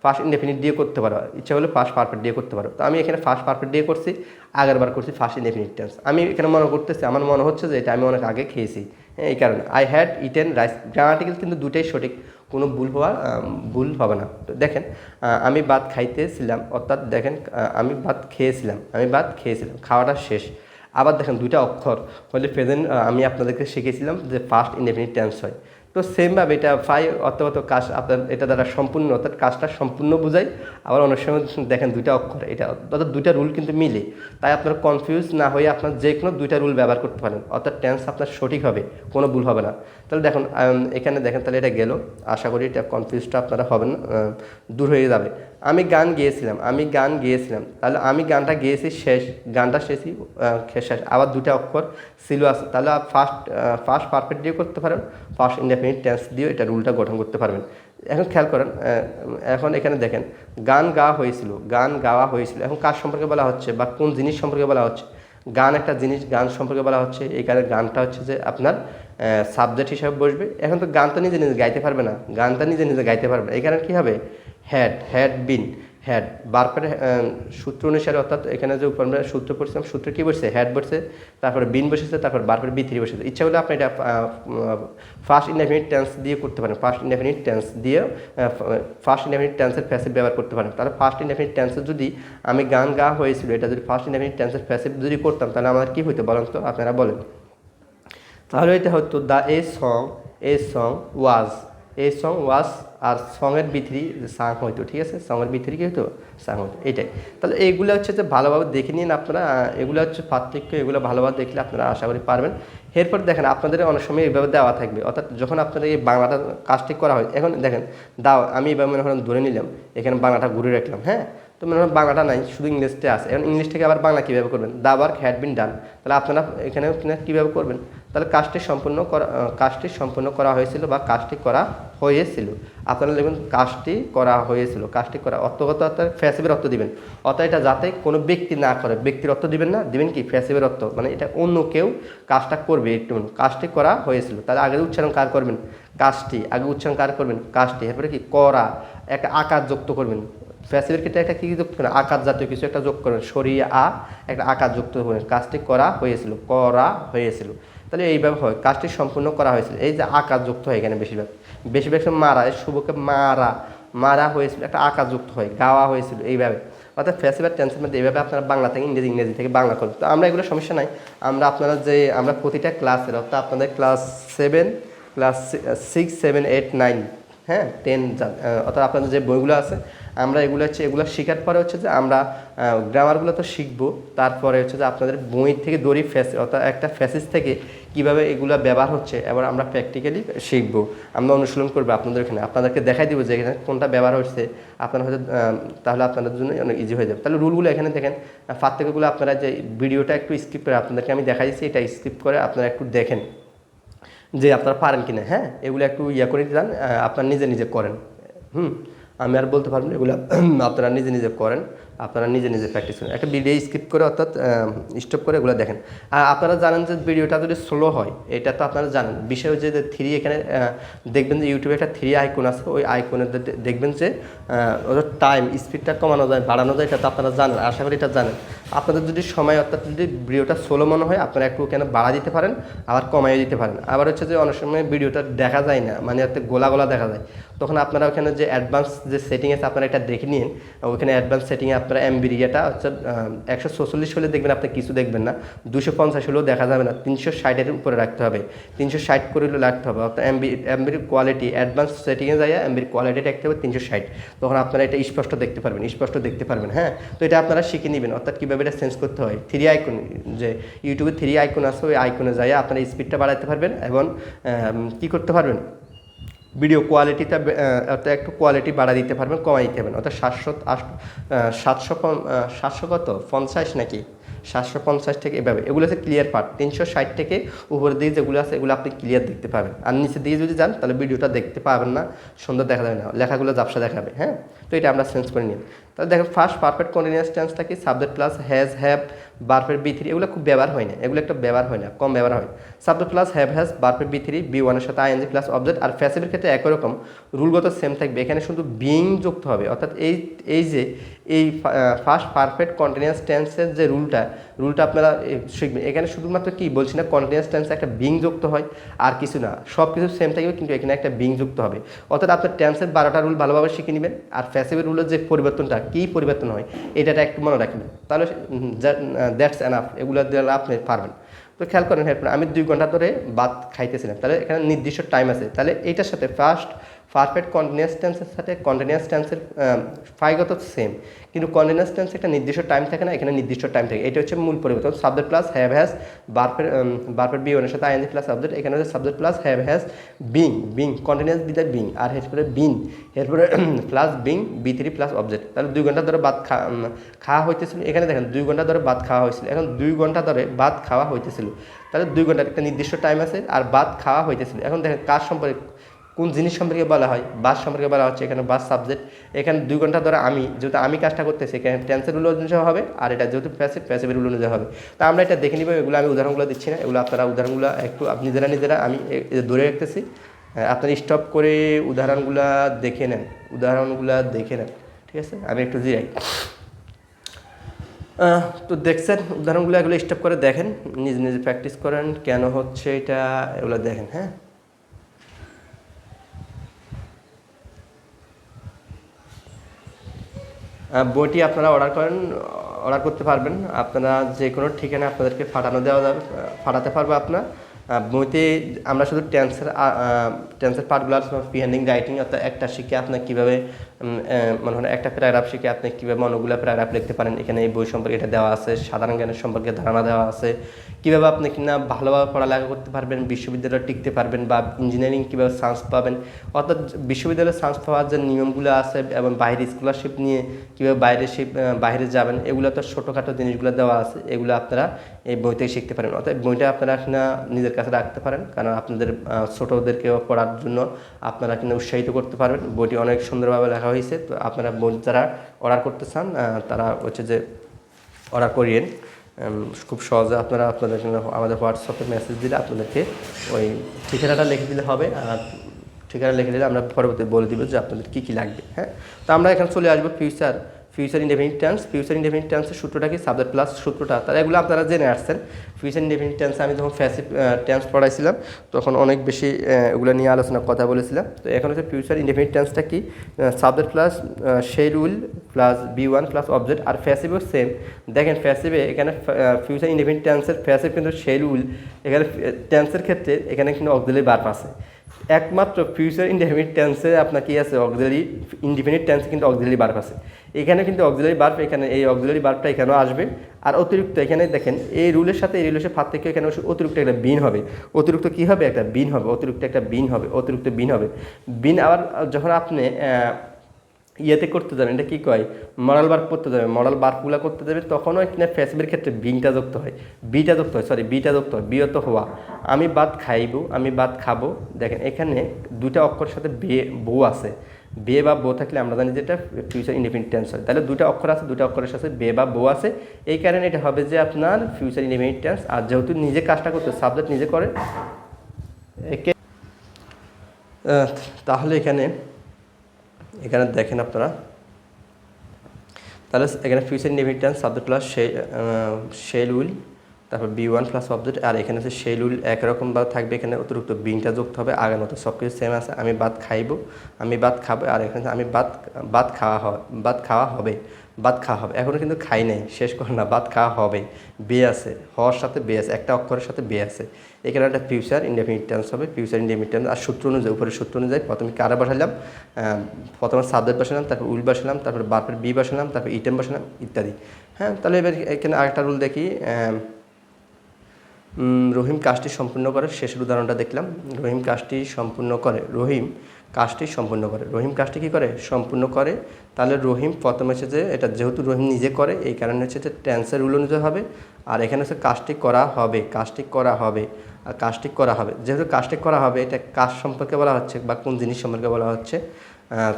ফার্স্ট ইনডেফিনিট দিয়ে করতে পারো, ইচ্ছা হলে ফার্স্ট পারফেক্ট দিয়ে করতে পারো। তো আমি এখানে ফার্স্ট পারফেক্ট দিয়ে করছি, আগেরবার করছি ফার্স্ট ইনডেফিনিট টেন্স। আমি এখানে মনে করতেছি, আমার মনে হচ্ছে যে এটা আমি অনেক আগে খেয়েছি, এই কারণে I had eaten rice. Grammatical কিন্তু দুটাই সঠিক, কোনো ভুল হবে না। তো দেখেন আমি ভাত খাইতেছিলাম, অর্থাৎ দেখেন আমি ভাত খেয়েছিলাম, খাওয়াটা শেষ। আবার দেখেন 2টা অক্ষর হলে প্রেজেন্ট, আমি আপনাদেরকে শিখেছিলাম যে ফার্স্ট ইনডেফিনিট টেন্স হয়। তো সেমভাবে এটা অর্থগত কাজ আপনার এটা দ্বারা সম্পূর্ণ, অর্থাৎ কাজটা সম্পূর্ণ বোঝায়। আবার অনেক সময় দেখেন 2টা অক্ষর, এটা অর্থাৎ 2টা রুল কিন্তু মিলে, তাই আপনার কনফিউজ না হয়ে আপনার যে কোনো 2টা রুল ব্যবহার করতে পারেন, অর্থাৎ টেন্স আপনার সঠিক হবে, কোনো ভুল হবে না। তাহলে দেখুন এখানে দেখেন, তাহলে এটা গেল, আশা করি এটা কনফিউজটা আপনারা হবেন না, দূর হয়ে যাবে। আমি গান গেয়েছিলাম, তাহলে আমি গানটা গেয়েছি শেষ, গানটা শেষই শেষ, আবার 2টা অক্ষর ছিল আছে, তাহলে ফার্স্ট পারফেক্ট দিয়ে করতে পারেন, ফার্স্ট ইনডেফিনিট টেন্স দিয়ে এটা রুলটা গঠন করতে পারবেন। এখন খেয়াল করেন, এখন এখানে দেখেন গান গাওয়া হয়েছিল, এখন কার সম্পর্কে বলা হচ্ছে বা কোন জিনিস সম্পর্কে বলা হচ্ছে? গান একটা জিনিস, গান সম্পর্কে বলা হচ্ছে, এখানে গানটা হচ্ছে যে আপনার সাবজেক্ট হিসাবে বসবে। এখন তো গানটা নিজে গাইতে পারবে না, এখানে কী হবে? হ্যাড বিন, বারপরে সূত্র অনুসারে, অর্থাৎ এখানে যে উপর আমরা সূত্র পড়ছিলাম, সূত্র কী বসছে? হ্যাড বসছে, তারপরে বিন বসেছে, তারপর বারপরে B3 বসেছে। ইচ্ছা হলে আপনি এটা ফার্স্ট ইনডেফিনিট টেন্স দিয়ে করতে পারেন, ফার্স্ট ইনডেফিনিট টেন্সের প্যাসিভ ব্যবহার করতে পারেন। তাহলে ফার্স্ট ইনডেফিনিট টেন্সের যদি আমি গান গাওয়া হয়েছিল, এটা যদি ফার্স্ট ইনডেফিনিট টেন্সের প্যাসিভ যদি করতাম, তাহলে আমাদের কী হইতো বলেন তো, আপনারা বলেন। তাহলে এটা হতো a song was, R সঙের B3 সাং হইতো। ঠিক আছে, সঙের B3 কি হইতো? সাং হইতো, এটাই। তাহলে এইগুলো হচ্ছে যে ভালোভাবে দেখে নিন আপনারা, এগুলো হচ্ছে পার্থক্য, এগুলো ভালোভাবে দেখলে আপনারা আশা করি পারবেন। এরপর দেখেন আপনাদের অনেক সময় এইভাবে দেওয়া থাকবে, অর্থাৎ যখন আপনাদের এই বাংলাটা কাজটি করা হয়, এখন দেখেন আমি এবার মনে করেন ধরে নিলাম, এখানে বাংলাটা ঘুরে রাখলাম, হ্যাঁ, তো মনে হয় বাংলাটা নাই, শুধু ইংলিশটা আছে। এখন ইংলিশ থেকে আবার বাংলা কীভাবে করবেন? দ্য ওয়ার্ক হ্যাড বিন ডান, তাহলে আপনারা এখানে কীভাবে করবেন? তাহলে কাজটি সম্পূর্ণ করা হয়েছিল বা কাজটি করা হয়েছিল, আপনারা লিখবেন কাজটি করা হয়েছিল, কাজটি করা। অর্থগত অর্থাৎ প্যাসিভের অর্থ দিবেন, অর্থাৎ এটা যাতে কোনো ব্যক্তি না করে, ব্যক্তির অর্থ দিবেন না, দিবেন কি প্যাসিভের অর্থ, মানে এটা অন্য কেউ কাজটা করবে, একটু কাজটি করা হয়েছিল। তাহলে আগের উচ্চারণ কার করবেন? কাজটি, আগে উচ্চারণ কার করবেন? কাজটি। এরপরে কি করা, একটা আকার যুক্ত করবেন, প্যাসিভের ক্ষেত্রে একটা কী যুক্ত করেন? আকার জাতীয় কিছু একটা যোগ করবেন, সরিয়ে একটা আকার যুক্ত করবেন, কাজটি করা হয়েছিল, তাহলে এইভাবে হয়, কাজটি সম্পূর্ণ করা হয়েছিল। এই যে আকার যুক্ত হয় এখানে বেশিরভাগ মারা, শুভকে মারা হয়েছিল, একটা আকার যুক্ত হয়, গাওয়া হয়েছিল, এইভাবে। অর্থাৎ প্যাসিভ টেন্সের মধ্যে এইভাবে আপনারা বাংলা থেকে ইংরেজি থেকে বাংলা করবেন। তো আমরা এগুলো সমস্যা নাই, আমরা প্রতিটা ক্লাসের, অর্থাৎ আপনাদের ক্লাস 7, ক্লাস 6, 7, 8, 9 হ্যাঁ 10 অর্থাৎ আপনাদের যে বইগুলো আছে আমরা এগুলো শেখার পরে হচ্ছে যে আমরা গ্রামারগুলো তো শিখবো, তারপরে হচ্ছে যে আপনাদের বই থেকে দড়ি অর্থাৎ একটা ফ্যাসেজ থেকে কীভাবে এগুলো ব্যবহার হচ্ছে এবার আমরা প্র্যাকটিক্যালি শিখবো, আমরা অনুশীলন করবো আপনাদের এখানে, আপনাদেরকে দেখাই দিব যে এখানে কোনটা ব্যবহার হচ্ছে আপনারা হয়তো তাহলে আপনাদের জন্য অনেক ইজি হয়ে যাবে। তাহলে রুলগুলো এখানে দেখেন, পার্থক্যগুলো আপনারা যে ভিডিওটা একটু স্কিপ করে আপনাদেরকে আমি দেখাই দিচ্ছি, এটা স্কিপ করে আপনারা একটু দেখেন যে আপনারা পারেন কিনা। হ্যাঁ এগুলো একটু করে যান, আপনারা নিজে করেন। আমি আর বলতে পারবেন এগুলো আপনারা নিজে করেন, আপনারা নিজে প্র্যাকটিস করেন। একটা ভিডিও স্কিপ করে অর্থাৎ স্টপ করে এগুলো দেখেন। আর আপনারা জানেন যে ভিডিওটা যদি স্লো হয়, এটা তো আপনারা জানেন। বিষয় হচ্ছে যে 3 এখানে দেখবেন যে ইউটিউবে একটা 3 আইকন আছে, ওই আইকনে দেখবেন যে ওদের টাইম স্পিডটা কমানো যায় বাড়ানো যায়, এটা তো আপনারা জানেন, আশা করি এটা জানেন। আপনাদের যদি সময় অর্থাৎ যদি ভিডিওটা স্লো মনে হয় আপনারা একটু কেন বাড়া দিতে পারেন, আবার কমাইয়ে দিতে পারেন। আবার হচ্ছে যে অনেক সময় ভিডিওটা দেখা যায় না, মানে হচ্ছে গোলা দেখা যায়, তখন আপনারা ওখানে যে অ্যাডভান্স যে সেটিং আছে আপনারা এটা দেখে নিন। ওইখানে অ্যাডভান্স সেটিংয়ে আপনারা এমবিরিয়াটা হচ্ছে 144 হলে দেখবেন আপনি কিছু দেখবেন না, 250 হলেও দেখা যাবে না, 360-এর উপরে রাখতে হবে, 360 করে রাখতে হবে। অর্থাৎ এমবির কোয়ালিটি অ্যাডভান্স সেটিংয়ে যায় এমবির কোয়ালিটি রাখতে হবে 360, তখন আপনারা এটা স্পষ্ট দেখতে পারবেন। হ্যাঁ তো এটা আপনারা শিখে নেবেন, অর্থাৎ কীভাবে এটা চেঞ্জ করতে হয়। 3 আইকন যে ইউটিউবে 3 আইকন আছে, ওই আইকনে যায় আপনারা স্পিডটা বাড়াতে পারবেন এবং কী করতে পারবেন, ভিডিও কোয়ালিটিটা অর্থাৎ একটু কোয়ালিটি বাড়া দিতে পারবেন, কমাই দিতে পারবেন। অর্থাৎ 700 কত 50 নাকি 750 থেকে এভাবে এগুলো হচ্ছে ক্লিয়ার পার্ট, 360 থেকে উপরের দিকে যেগুলো আছে এগুলো আপনি ক্লিয়ার দেখতে পাবেন। আর নিচের দিকে যদি যান তাহলে ভিডিওটা দেখতে পাবেন না, সুন্দর দেখা যাবে না, লেখাগুলো ঝাপসা দেখাবে। হ্যাঁ তো এটা আমরা চেঞ্জ করে নিই। তাহলে দেখেন ফার্স্ট পারফেক্ট কন্টিনিউয়াস টেন্সটা কি, সাবজেক্ট প্লাস হ্যাজ হ্যাভ বারফের বি3, এগুলো খুব ব্যবহার হয় না, এগুলো একটা ব্যবহার হয় না, কম ব্যবহার হয়। সাবজেক্ট প্লাস হ্যাভ হ্যাজ বারফের বি3 বি1 এর সাথে আইএনজি প্লাস অবজেক্ট। আর প্যাসিভের ক্ষেত্রে একই রকম রুলগত সেম থাকবে, এখানে শুধু বিং যুক্ত হবে। অর্থাৎ এই ফার্স্ট পারফেক্ট কন্টিনিউয়াস টেন্সের যে রুলটা আপনারা শিখবেন। এখানে শুধুমাত্র কি বলছি না, কন্টিনিউয়াস টেন্সে একটা বিং যুক্ত হয় আর কিছু না, সব কিছু সেম থাকবে, কিন্তু এখানে একটা বিং যুক্ত হবে। অর্থাৎ আপনার টেন্সের 12টা রুল ভালোভাবে শিখে নেবেন, আর প্যাসিভের রুলের যে পরিবর্তনটা কী পরিবর্তন হয় এটা একটু মনে রাখবেন, তাহলে দ্যাটস এনাফ, এগুলো দিয়ে আপনি পারবেন। তো খেয়াল করেন, এরপর আমি 2 ঘন্টা ধরে ভাত খাইতেছিলাম, তাহলে এখানে নির্দিষ্ট টাইম আছে, তাহলে এইটার সাথে ফার্স্ট পারফেক্ট কন্টিনিউয়াস টেন্সের সাথে কন্টিনিউয়াস টেন্সের ফাইগত সেম, কিন্তু কন্টিনিউয়াস টেন্সে একটা নির্দিষ্ট টাইম থাকে না, এখানে নির্দিষ্ট টাইম থাকে। এটা হচ্ছে মূল পরিবর্তন। সাবজেক্ট প্লাস হ্যাভ হ্যাজ বারফের বি ওয়ানের সাথে আইএনজি প্লাস সাবজেক্ট, এখানে হচ্ছে subject plus have has being continuous বিদায় বিং, আর এরপরে এরপরে প্লাস বিং বি3 প্লাস অবজেক্ট। তাহলে 2 ঘন্টা ধরে ভাত খাওয়া হইতেছিল, এখানে দেখেন 2 ঘন্টা ধরে ভাত খাওয়া হয়েছিল, এখন 2 ঘন্টা ধরে ভাত খাওয়া হইতেছিল, তাহলে 2 ঘন্টার একটা নির্দিষ্ট টাইম আছে আর ভাত খাওয়া হইতেছিল। এখন দেখেন কার সম্পর্কে, কোন জিনিস সম্পর্কে বলা হয়, বাস সম্পর্কে বলা হচ্ছে, এখানে বাস সাবজেক্ট। এখানে 2 ঘন্টা ধরে যেহেতু আমি কাজটা করতেছি, এখানে টেন্সের রুল অনুযায়ী হবে, আর এটা যেহেতু প্যাসিভের রুল অনুযায়ী হবে। তো আমরা এটা দেখে নিব, এগুলো আমি উদাহরণগুলো দিচ্ছি না, এগুলো আপনারা উদাহরণগুলো একটু নিজেরা আমি ধরে রাখতেছি, আপনারা স্টপ করে উদাহরণগুলো দেখে নেন, ঠিক আছে। আমি একটু জিরাই। তো দেখছেন উদাহরণগুলো, এগুলো স্টপ করে দেখেন, নিজে প্র্যাকটিস করেন কেন হচ্ছে এটা, এগুলো দেখেন। হ্যাঁ বইটি আপনারা অর্ডার করতে পারবেন, আপনারা যে কোনো ঠিকানা আপনাদেরকে পাঠাতে পারবো। আপনার বইতে আমরা শুধু টেন্সের পার্টগুলো ফ্রি হ্যান্ডিং রাইটিং, অর্থাৎ একটা শিখে আপনার কীভাবে মনে হয় একটা প্যারাগ্রাফ শিখে আপনি কীভাবে অনেকগুলো প্যারাগ্রাফ লিখতে পারেন, এখানে এই বই সম্পর্কে এটা দেওয়া আছে, সাধারণ জ্ঞানের সম্পর্কে ধারণা দেওয়া আছে, কীভাবে আপনি কিনা ভালোভাবে পড়ালেখা করতে পারবেন, বিশ্ববিদ্যালয়ে টিকতে পারবেন, বা ইঞ্জিনিয়ারিং কীভাবে চান্স পাবেন, অর্থাৎ বিশ্ববিদ্যালয়ে চান্স পাওয়ার যে নিয়মগুলো আছে এবং বাইরে স্কলারশিপ নিয়ে কীভাবে বাইরে যাবেন, এগুলো তো ছোটোখাটো জিনিসগুলো দেওয়া আছে, এগুলো আপনারা এই বই থেকে শিখতে পারেন। অর্থাৎ বইটা আপনারা কিনা নিজের কাছে রাখতে পারেন, কারণ আপনাদের ছোটোদেরকেও পড়ার জন্য আপনারা কিনা উৎসাহিত করতে পারবেন। বইটি অনেক সুন্দরভাবে লেখা হয়েছে, তো আপনারা বই যারা অর্ডার করতে চান তারা হচ্ছে যে অর্ডার করিয়েন, খুব সহজে আপনারা আমাদের হোয়াটসঅ্যাপে মেসেজ দিলে আপনাদেরকে ওই ঠিকানাটা লিখে দিলে হবে, আর ঠিকানা লিখে দিলে আমরা পরবর্তী বলে দিব যে আপনাদের কী লাগবে। হ্যাঁ তো আমরা এখানে চলে আসবো ফিউচার ইনডেফিনিট টেন্সের সূত্রটা কি, সাবজেক্ট প্লাস সূত্রটা, তাহলে এগুলো আপনারা জেনে আসছেন। ফিউচার ইনডেফিনিট টেন্সে আমি যখন প্যাসিভ টেন্স পড়াইছিলাম তখন অনেক বেশি এগুলো নিয়ে কথা বলেছিলাম। তো এখন হচ্ছে ফিউচার ইনডেফিনিট টেন্সটা কি, subject plus shall will plus বি1 প্লাস অবজেক্ট। আর প্যাসিভও সেম, দেখেন প্যাসিভে এখানে ফিউচার ইনডেফিনিট টেন্সের প্যাসিভ কিন্তু সেই রুল, এখানে টেন্সের ক্ষেত্রে এখানে কিন্তু অক্সিলারি ভার্ব আছে, একমাত্র ফিউচার ইনডেফিনিট টেন্সে আপনার কি আছে অক্সিলারি, ইনডিফিনিট টেন্সে কিন্তু অক্সিলারি ভার্ব আছে। এখানে কিন্তু অক্সিলারি ভার্ব, এখানে এই অক্সিলারি ভার্বটা এখানেও আসবে। আর অতিরিক্ত এখানে দেখেন এই রুলের সাথে এই রুলের পার্থক্য, এখানে অতিরিক্ত একটা বিন হবে। অতিরিক্ত কি হবে? একটা বিন হবে। অতিরিক্ত একটা বিন হবে। অতিরিক্ত বিন হবে। বিন আবার যখন আপনি ইয়েতে করতে যাবেন, এটা কী কয়, মরাল বার্ব করতে যাবে, মরাল বার্বগুলো করতে যাবে, তখনও কিনা ফ্যাসিবের ক্ষেত্রে বিটা যুক্ত হয়, বিটা যুক্ত হয়, সরি বিটা যুক্ত হয়, বিয়ত হওয়া। আমি ভাত খাইব, আমি ভাত খাবো। দেখেন এখানে দুটা অক্ষরের সাথে বে বউ আছে। বে বা বউ থাকলে আমরা জানি যেটা ফিউচার ইনডিফিনিট টেন্স হয়। তাহলে দুটা অক্ষর আছে, দুটা অক্ষরের সাথে বে বা বউ আছে, এই কারণে এটা হবে যে আপনার ফিউচার ইনডিফিনিট টেন্স। আর যেহেতু নিজে কাজটা করতে, সাবজেক্ট নিজে করে, একে তাহলে এখানে দেখেন আপনারা, তাহলে এখানে future indefinite tense subject plus shell will, তারপর B1 প্লাস অবজেক্ট। আর এখানে হচ্ছে শেল উইল একরকমভাবে থাকবে, এখানে অতিরিক্ত বিনটা যুক্ত হবে। আগের মতো সব কিছু সেম আছে। আমি ভাত খাইব, আমি ভাত খাবো। আর এখানে আমি ভাত খাওয়া হবে, ভাত খাওয়া হবে, ভাত খাওয়া হবে। এখনও কিন্তু খাই নাই, শেষ করো না, ভাত খাওয়া হবে, বে আছে, হওয়ার সাথে বে আছে, একটা অক্ষরের সাথে বে আছে। এখানে একটা ফিউচার ইনডেফিনিট টেন্স হবে, ফিউচার ইনডেফিনিট টেন্স। আর সূত্র অনুযায়ী, উপরের সূত্র অনুযায়ী প্রথমে কারা বসালাম, প্রথমে সাবজেক্ট বসালাম, তারপর উইল বসালাম, তারপর বার্বের বি বসালাম, তারপর ইটেম বসালাম ইত্যাদি। হ্যাঁ, তাহলে এবার এখানে আরেকটা রুল দেখি। রহিম কাজটি সম্পূর্ণ করে, শেষের উদাহরণটা দেখলাম। রহিম কাজটি সম্পূর্ণ করে, রহিম কাজটি সম্পূর্ণ করে, রহিম কাজটি কী করে? সম্পূর্ণ করে। তাহলে রহিম প্রথমে হচ্ছে যে এটা যেহেতু রহিম নিজে করে, এই কারণে হচ্ছে যে টেন্সের রুল অনুযায়ী হবে। আর এখানে হচ্ছে কাজটি করা হবে, কাজটি করা হবে, আর কাজটি করা হবে। যেহেতু কাজটি করা হবে, এটা কাজ সম্পর্কে বলা হচ্ছে বা কোন জিনিস সম্পর্কে বলা হচ্ছে,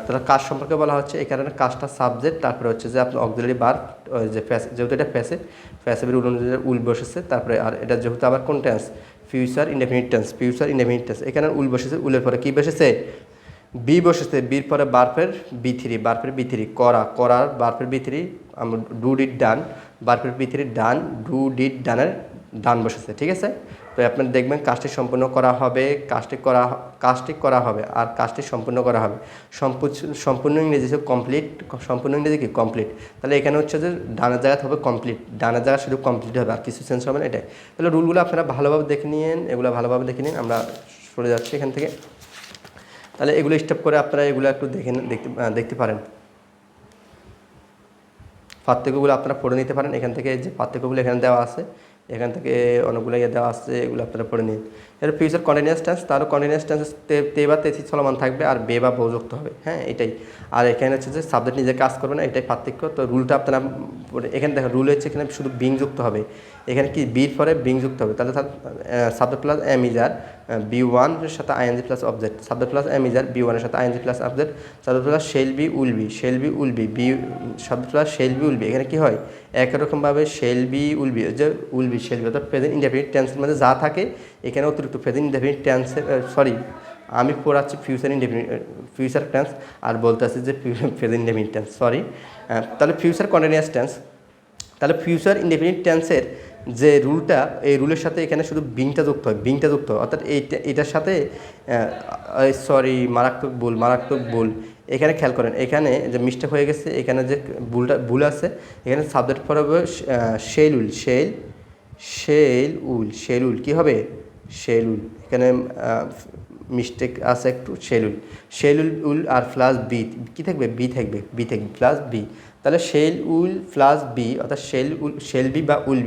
তাহলে কাজ সম্পর্কে বলা হচ্ছে। এই কারণে কাজটা সাবজেক্ট, তারপরে হচ্ছে যে আপনার অক্সিলারি ভার্ব, যে যেহেতু এটা প্যাসিভের রুল অনুযায়ী উইল বসেছে। তারপরে আর এটা যেহেতু আবার কোন tense, future indefinite tense, future indefinite tense. এখানে উইল বসেছে, উইলের পরে কী বসেছে? বি বসেছে, বির পরে বার্বের B3, বার্বের B3 করা, করার বার্বের B3 আমরা ডু ডিড ডান, বার্বের B3 ডান, ডু ডিড ডানের ডান বসেছে। ঠিক আছে? তো আপনারা দেখবেন কাজটি সম্পূর্ণ করা হবে, কাজটি করা হবে, আর কাজটি সম্পূর্ণ করা হবে। সম্পূর্ণ ইংরেজি হচ্ছে কমপ্লিট, সম্পূর্ণ ইংরেজি কি? কমপ্লিট। তাহলে এখানে হচ্ছে যে ডানের জায়গায় হবে কমপ্লিট, ডানের জায়গায় শুধু কমপ্লিট হবে, আর কিছু চেঞ্জ হবে না, এটাই। তাহলে রুলগুলো আপনারা ভালোভাবে দেখে নিন, এগুলো ভালোভাবে দেখে নিন। আমরা সরে যাচ্ছি এখান থেকে। তাহলে এগুলো স্টেপ করে আপনারা এগুলো একটু দেখতে পারেন। পার্থক্যগুলো আপনারা পড়ে নিতে পারেন এখান থেকে, যে পার্থক্যগুলো এখানে দেওয়া আছে, এখান থেকে অনেকগুলো দেওয়া আছে, এগুলো আপনারা পড়ে নিন। এর ফিউচার কন্টিনিউয়াস টেন্স, তারও কন্টিনিউয়াস টেন্স তে বা তেথি চলমান থাকবে, আর বে বা বউ যুক্ত হবে। হ্যাঁ, এটাই। আর এখানে হচ্ছে যে সাবজেক্ট নিজে কাজ করবে না, এটাই পার্থক্য। তো রুলটা আপনারা এখানে দেখেন, রুল হচ্ছে এখানে শুধু বিং যুক্ত হবে। এখানে কি বির পরে বিং যুক্ত হবে, তাহলে subject plus am is are B1 এর সাথে ING plus object, subject plus am is are B1 এর সাথে ING plus object, subject plus shall be will be, shall be will be, subject plus shall be will be. এখানে কি হয়? একরকমভাবে শেল বি উইল বি, যে উইল বি শেল বি অর্থাৎ প্রেজেন্ট ইনডেফিনিট টেন্সের মধ্যে যা থাকে, এখানে অতিরিক্ত প্রেজেন্ট ইনডেফিনিট টেন্সের, সরি আমি পড়াচ্ছি ফিউচার ইনডেফিনিট, ফিউচার টেন্স, আর বলতে আছে যে প্রেজেন্ট ইনডেফিনিট টেন্স, সরি। তাহলে ফিউচার কন্টিনিউয়াস টেন্স, তাহলে ফিউচার ইনডেফিনিট টেন্সের যে রুলটা, এই রুলের সাথে এখানে শুধু বিংটা যুক্ত হয়, বিংটা যুক্ত হয়, অর্থাৎ এটার সাথে সরি মারাত্মক ভুল। এখানে খেয়াল করেন, এখানে যে মিস্টেক হয়ে গেছে, এখানে যে ভুল আছে, এখানে সাবজেক্ট পর হবে শেল উইল, কী হবে? Shell will. এখানে মিস্টেক আছে একটু, শেল উইল আর প্লাস বি কী থাকবে? বি থাকবে প্লাস বি। তাহলে শেল উইল প্লাস বি, অর্থাৎ শেল বি বা উইল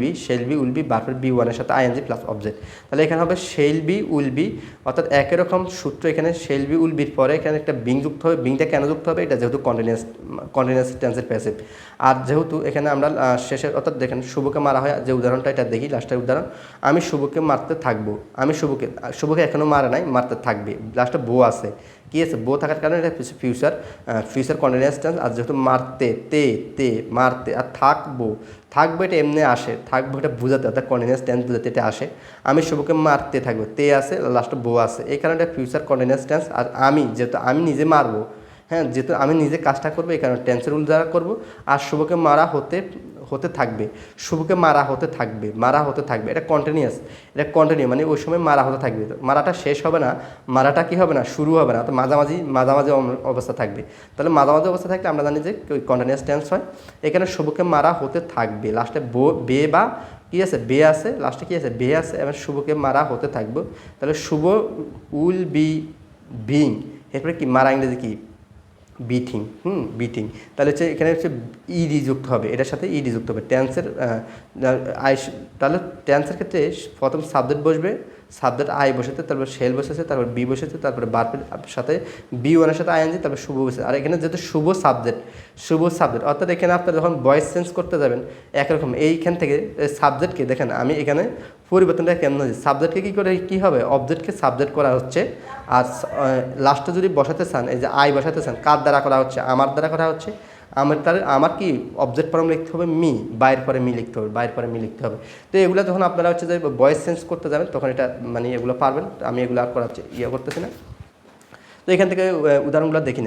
বি বার্বের B1 এর সাথে আইএনজি প্লাস অবজেক্ট। তাহলে এখানে হবে শেল বি উইল বি, অর্থাৎ একই রকম সূত্র। এখানে শেল বি উইল বির পরে এখানে একটা বিং যুক্ত হবে। বিংটা কেন যুক্ত হবে? এটা যেহেতু কন্টিনিউয়াস টেন্সের প্যাসিভ। আর যেহেতু এখানে আমরা শেষের, অর্থাৎ দেখেন শুভকে মারা হয়, যে উদাহরণটা এটা দেখি, লাস্টের উদাহরণ, আমি শুভকে মারতে থাকবো, আমি শুভকে এখনও মারা নাই, মারতে থাকবে, লাস্টে বউ আছে, কী আছে? বউ থাকার কারণে এটা ফিউচার কন্টিনিউয়াস টেন্স। আর যেহেতু মারতে, মারতে, আর থাকবো এটা এমনি আসে, থাকবো এটা বোঝাতে, অর্থাৎ কন্টিনিউয়াস টেন্স বোঝাতে এটা আসে। আমি শুভকে মারতে থাকবো, তে আছে, লাস্টে বউ আছে, এই কারণে এটা ফিউচার কন্টিনিউয়াস টেন্স। আর যেহেতু আমি নিজে মারবো, হ্যাঁ, যেহেতু আমি নিজে কাজটা করবো, এই কারণে টেন্সের রুল দ্বারা করবো। আর শুভকে মারা হতে থাকবে, শুভকে মারা হতে থাকবে, এটা কন্টিনিউ, মানে ওই সময় মারা হতে থাকবে। মারাটা শেষ হবে না, মারাটা কি হবে না? শুরু হবে না, তো মাঝামাঝি অবস্থা থাকবে। তাহলে মাঝামাঝি অবস্থা থাকলে আমরা জানি যে কন্টিনিউয়াস টেন্স হয়। এখানে শুভকে মারা হতে থাকবে, লাস্টে বে বা কী আছে? বে আছে, লাস্টে কী আছে? বে আছে, এবার শুভকে মারা হতে থাকবে। তাহলে শুভ উইল বি বিং, এরপরে কি মারা ইংরেজি কি বিথিং, বিথিং। তাহলে হচ্ছে এখানে হচ্ছে ইডি যুক্ত হবে, এটার সাথে ইডি যুক্ত হবে টেন্সের তাহলে টেন্সের ক্ষেত্রে প্রথম সাবজেক্ট বসবে, সাবজেক্ট আই বসেছে, তারপর শেল বসেছে, তারপর বি বসেছে, তারপরে বার্বের সাথে বি ওয়ানের সাথে আইএনজি, তারপর শুভ বসেছে। আর এখানে যেহেতু শুভ সাবজেক্ট অর্থাৎ এখানে আপনার যখন ভয়েস চেঞ্জ করতে যাবেন একরকম এইখান থেকে সাবজেক্টকে দেখেন আমি এখানে পরিবর্তনটা কেমন হচ্ছে, সাবজেক্টকে কী করে কী হবে, অবজেক্টকে সাবজেক্ট করা হচ্ছে। আর লাস্টে যদি বসাতে চান, এই যে আই বসাতে চান, কার দ্বারা করা হচ্ছে, আমার দ্বারা করা হচ্ছে। আমার কি অবজেক্ট ফর্ম লিখতে হবে মি, বাইরের পরে মি লিখতে হবে, বাইরের পরে মি লিখতে হবে। তো এগুলো যখন আপনারা হচ্ছে যে ভয়েস চেঞ্জ করতে যাবেন তখন এটা মানে এগুলো পারবেন, আমি এগুলো আর করাচ্ছি করতেছি না। তো এখান থেকে উদাহরণগুলো দেখে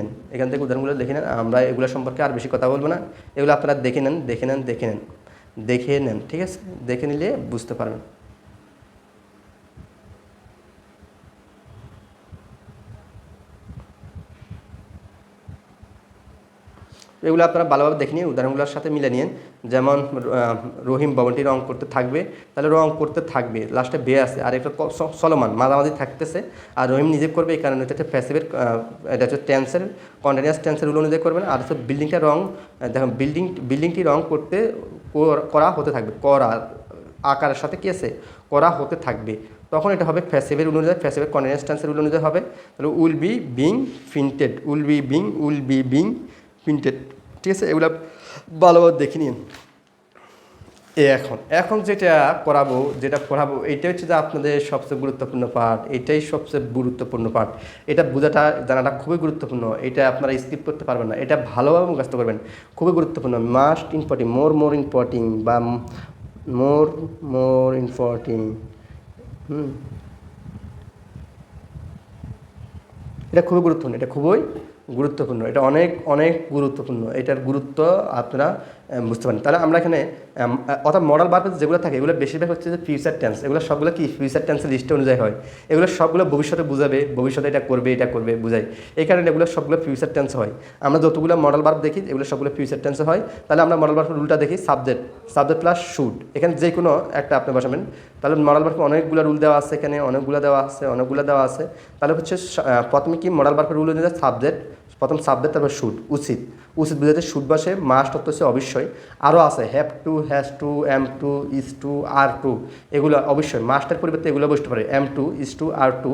নেন, আমরা এগুলো সম্পর্কে আর বেশি কথা বলবো না, এগুলো আপনারা দেখে নেন, ঠিক আছে, দেখে নিলে বুঝতে পারবেন। এগুলো আপনারা ভালোভাবে দেখে নিন, উদাহরণগুলোর সাথে মিলে নিন। যেমন রহিম ভবনটি রং করতে থাকবে, তাহলে রং করতে থাকবে, লাস্টে বে আছে, আর একটা চলমান মাঝামাঝি থাকতেছে, আর রহিম নিজে করবে, এই কারণে এটা হচ্ছে প্যাসিভের, এটা হচ্ছে টেন্সের কন্টিনিউয়াস টেন্সের রুল অনুযায়ী করবেন। আর হচ্ছে বিল্ডিংটা রং, দেখুন বিল্ডিংটি রং করতে করা হতে থাকবে, করা আকারের সাথে কী আছে, করা হতে থাকবে, তখন এটা হবে প্যাসিভের অনুযায়ী, প্যাসিভের কন্টিনিউয়াস টেন্সের রুল অনুযায়ী হবে। তাহলে will be being printed, printed, ঠিক আছে, এগুলো ভালোভাবে দেখে নিন। এখন যেটা পড়াবো এইটা হচ্ছে যে আপনাদের সবচেয়ে গুরুত্বপূর্ণ পার্ট, এটা বোঝাটা জানাটা খুবই গুরুত্বপূর্ণ, এটা আপনারা স্কিপ করতে পারবেন না, এটা ভালোভাবে মুখস্থ করবেন, খুবই গুরুত্বপূর্ণ, মাস্ট ইম্পর্টেন্ট, মোর ইম্পর্টেন্ট বা মোর ইম্পর্টেন্ট। এটা খুবই গুরুত্বপূর্ণ, এটা অনেক গুরুত্বপূর্ণ, এটার গুরুত্ব আপনারা বুঝতে পারেন। তাহলে আমরা এখানে অর্থাৎ মডাল ভার্ব যেগুলো থাকে এগুলো বেশিরভাগ হচ্ছে যে ফিউচার টেন্স, এগুলো সবগুলো কি ফিউচার টেন্সের লিস্ট অনুযায়ী হয়, এগুলো সবগুলো ভবিষ্যতে বুঝাবে, ভবিষ্যতে এটা করবে বোঝায়, এই কারণে এগুলো সবগুলো ফিউচার টেন্স হয়। আমরা যতগুলো মডাল ভার্ব দেখি এগুলো সবগুলো ফিউচার টেন্সে হয়। তাহলে আমরা মডাল ভার্বের রুলটা দেখি, সাবজেক্ট প্লাস শুড, এখানে যে কোনো একটা আপনি বসাবেন। তাহলে মডাল ভার্বে অনেকগুলো রুল দেওয়া আছে, এখানে অনেকগুলো দেওয়া আছে। তাহলে হচ্ছে প্রথমে কি মডাল ভার্বের রুল অনুযায়ী প্রথম সাবজেক্ট, তারপর শুড, উচিত বুঝাতে শুড বসে, মাস্ট অর্থ হচ্ছে অবশ্যই, আরও আছে have to, has to, am to, is to, are to, এগুলো অবশ্যই মাস্টের পরিবর্তে এগুলো বসতে পারে, am to, is to, are to,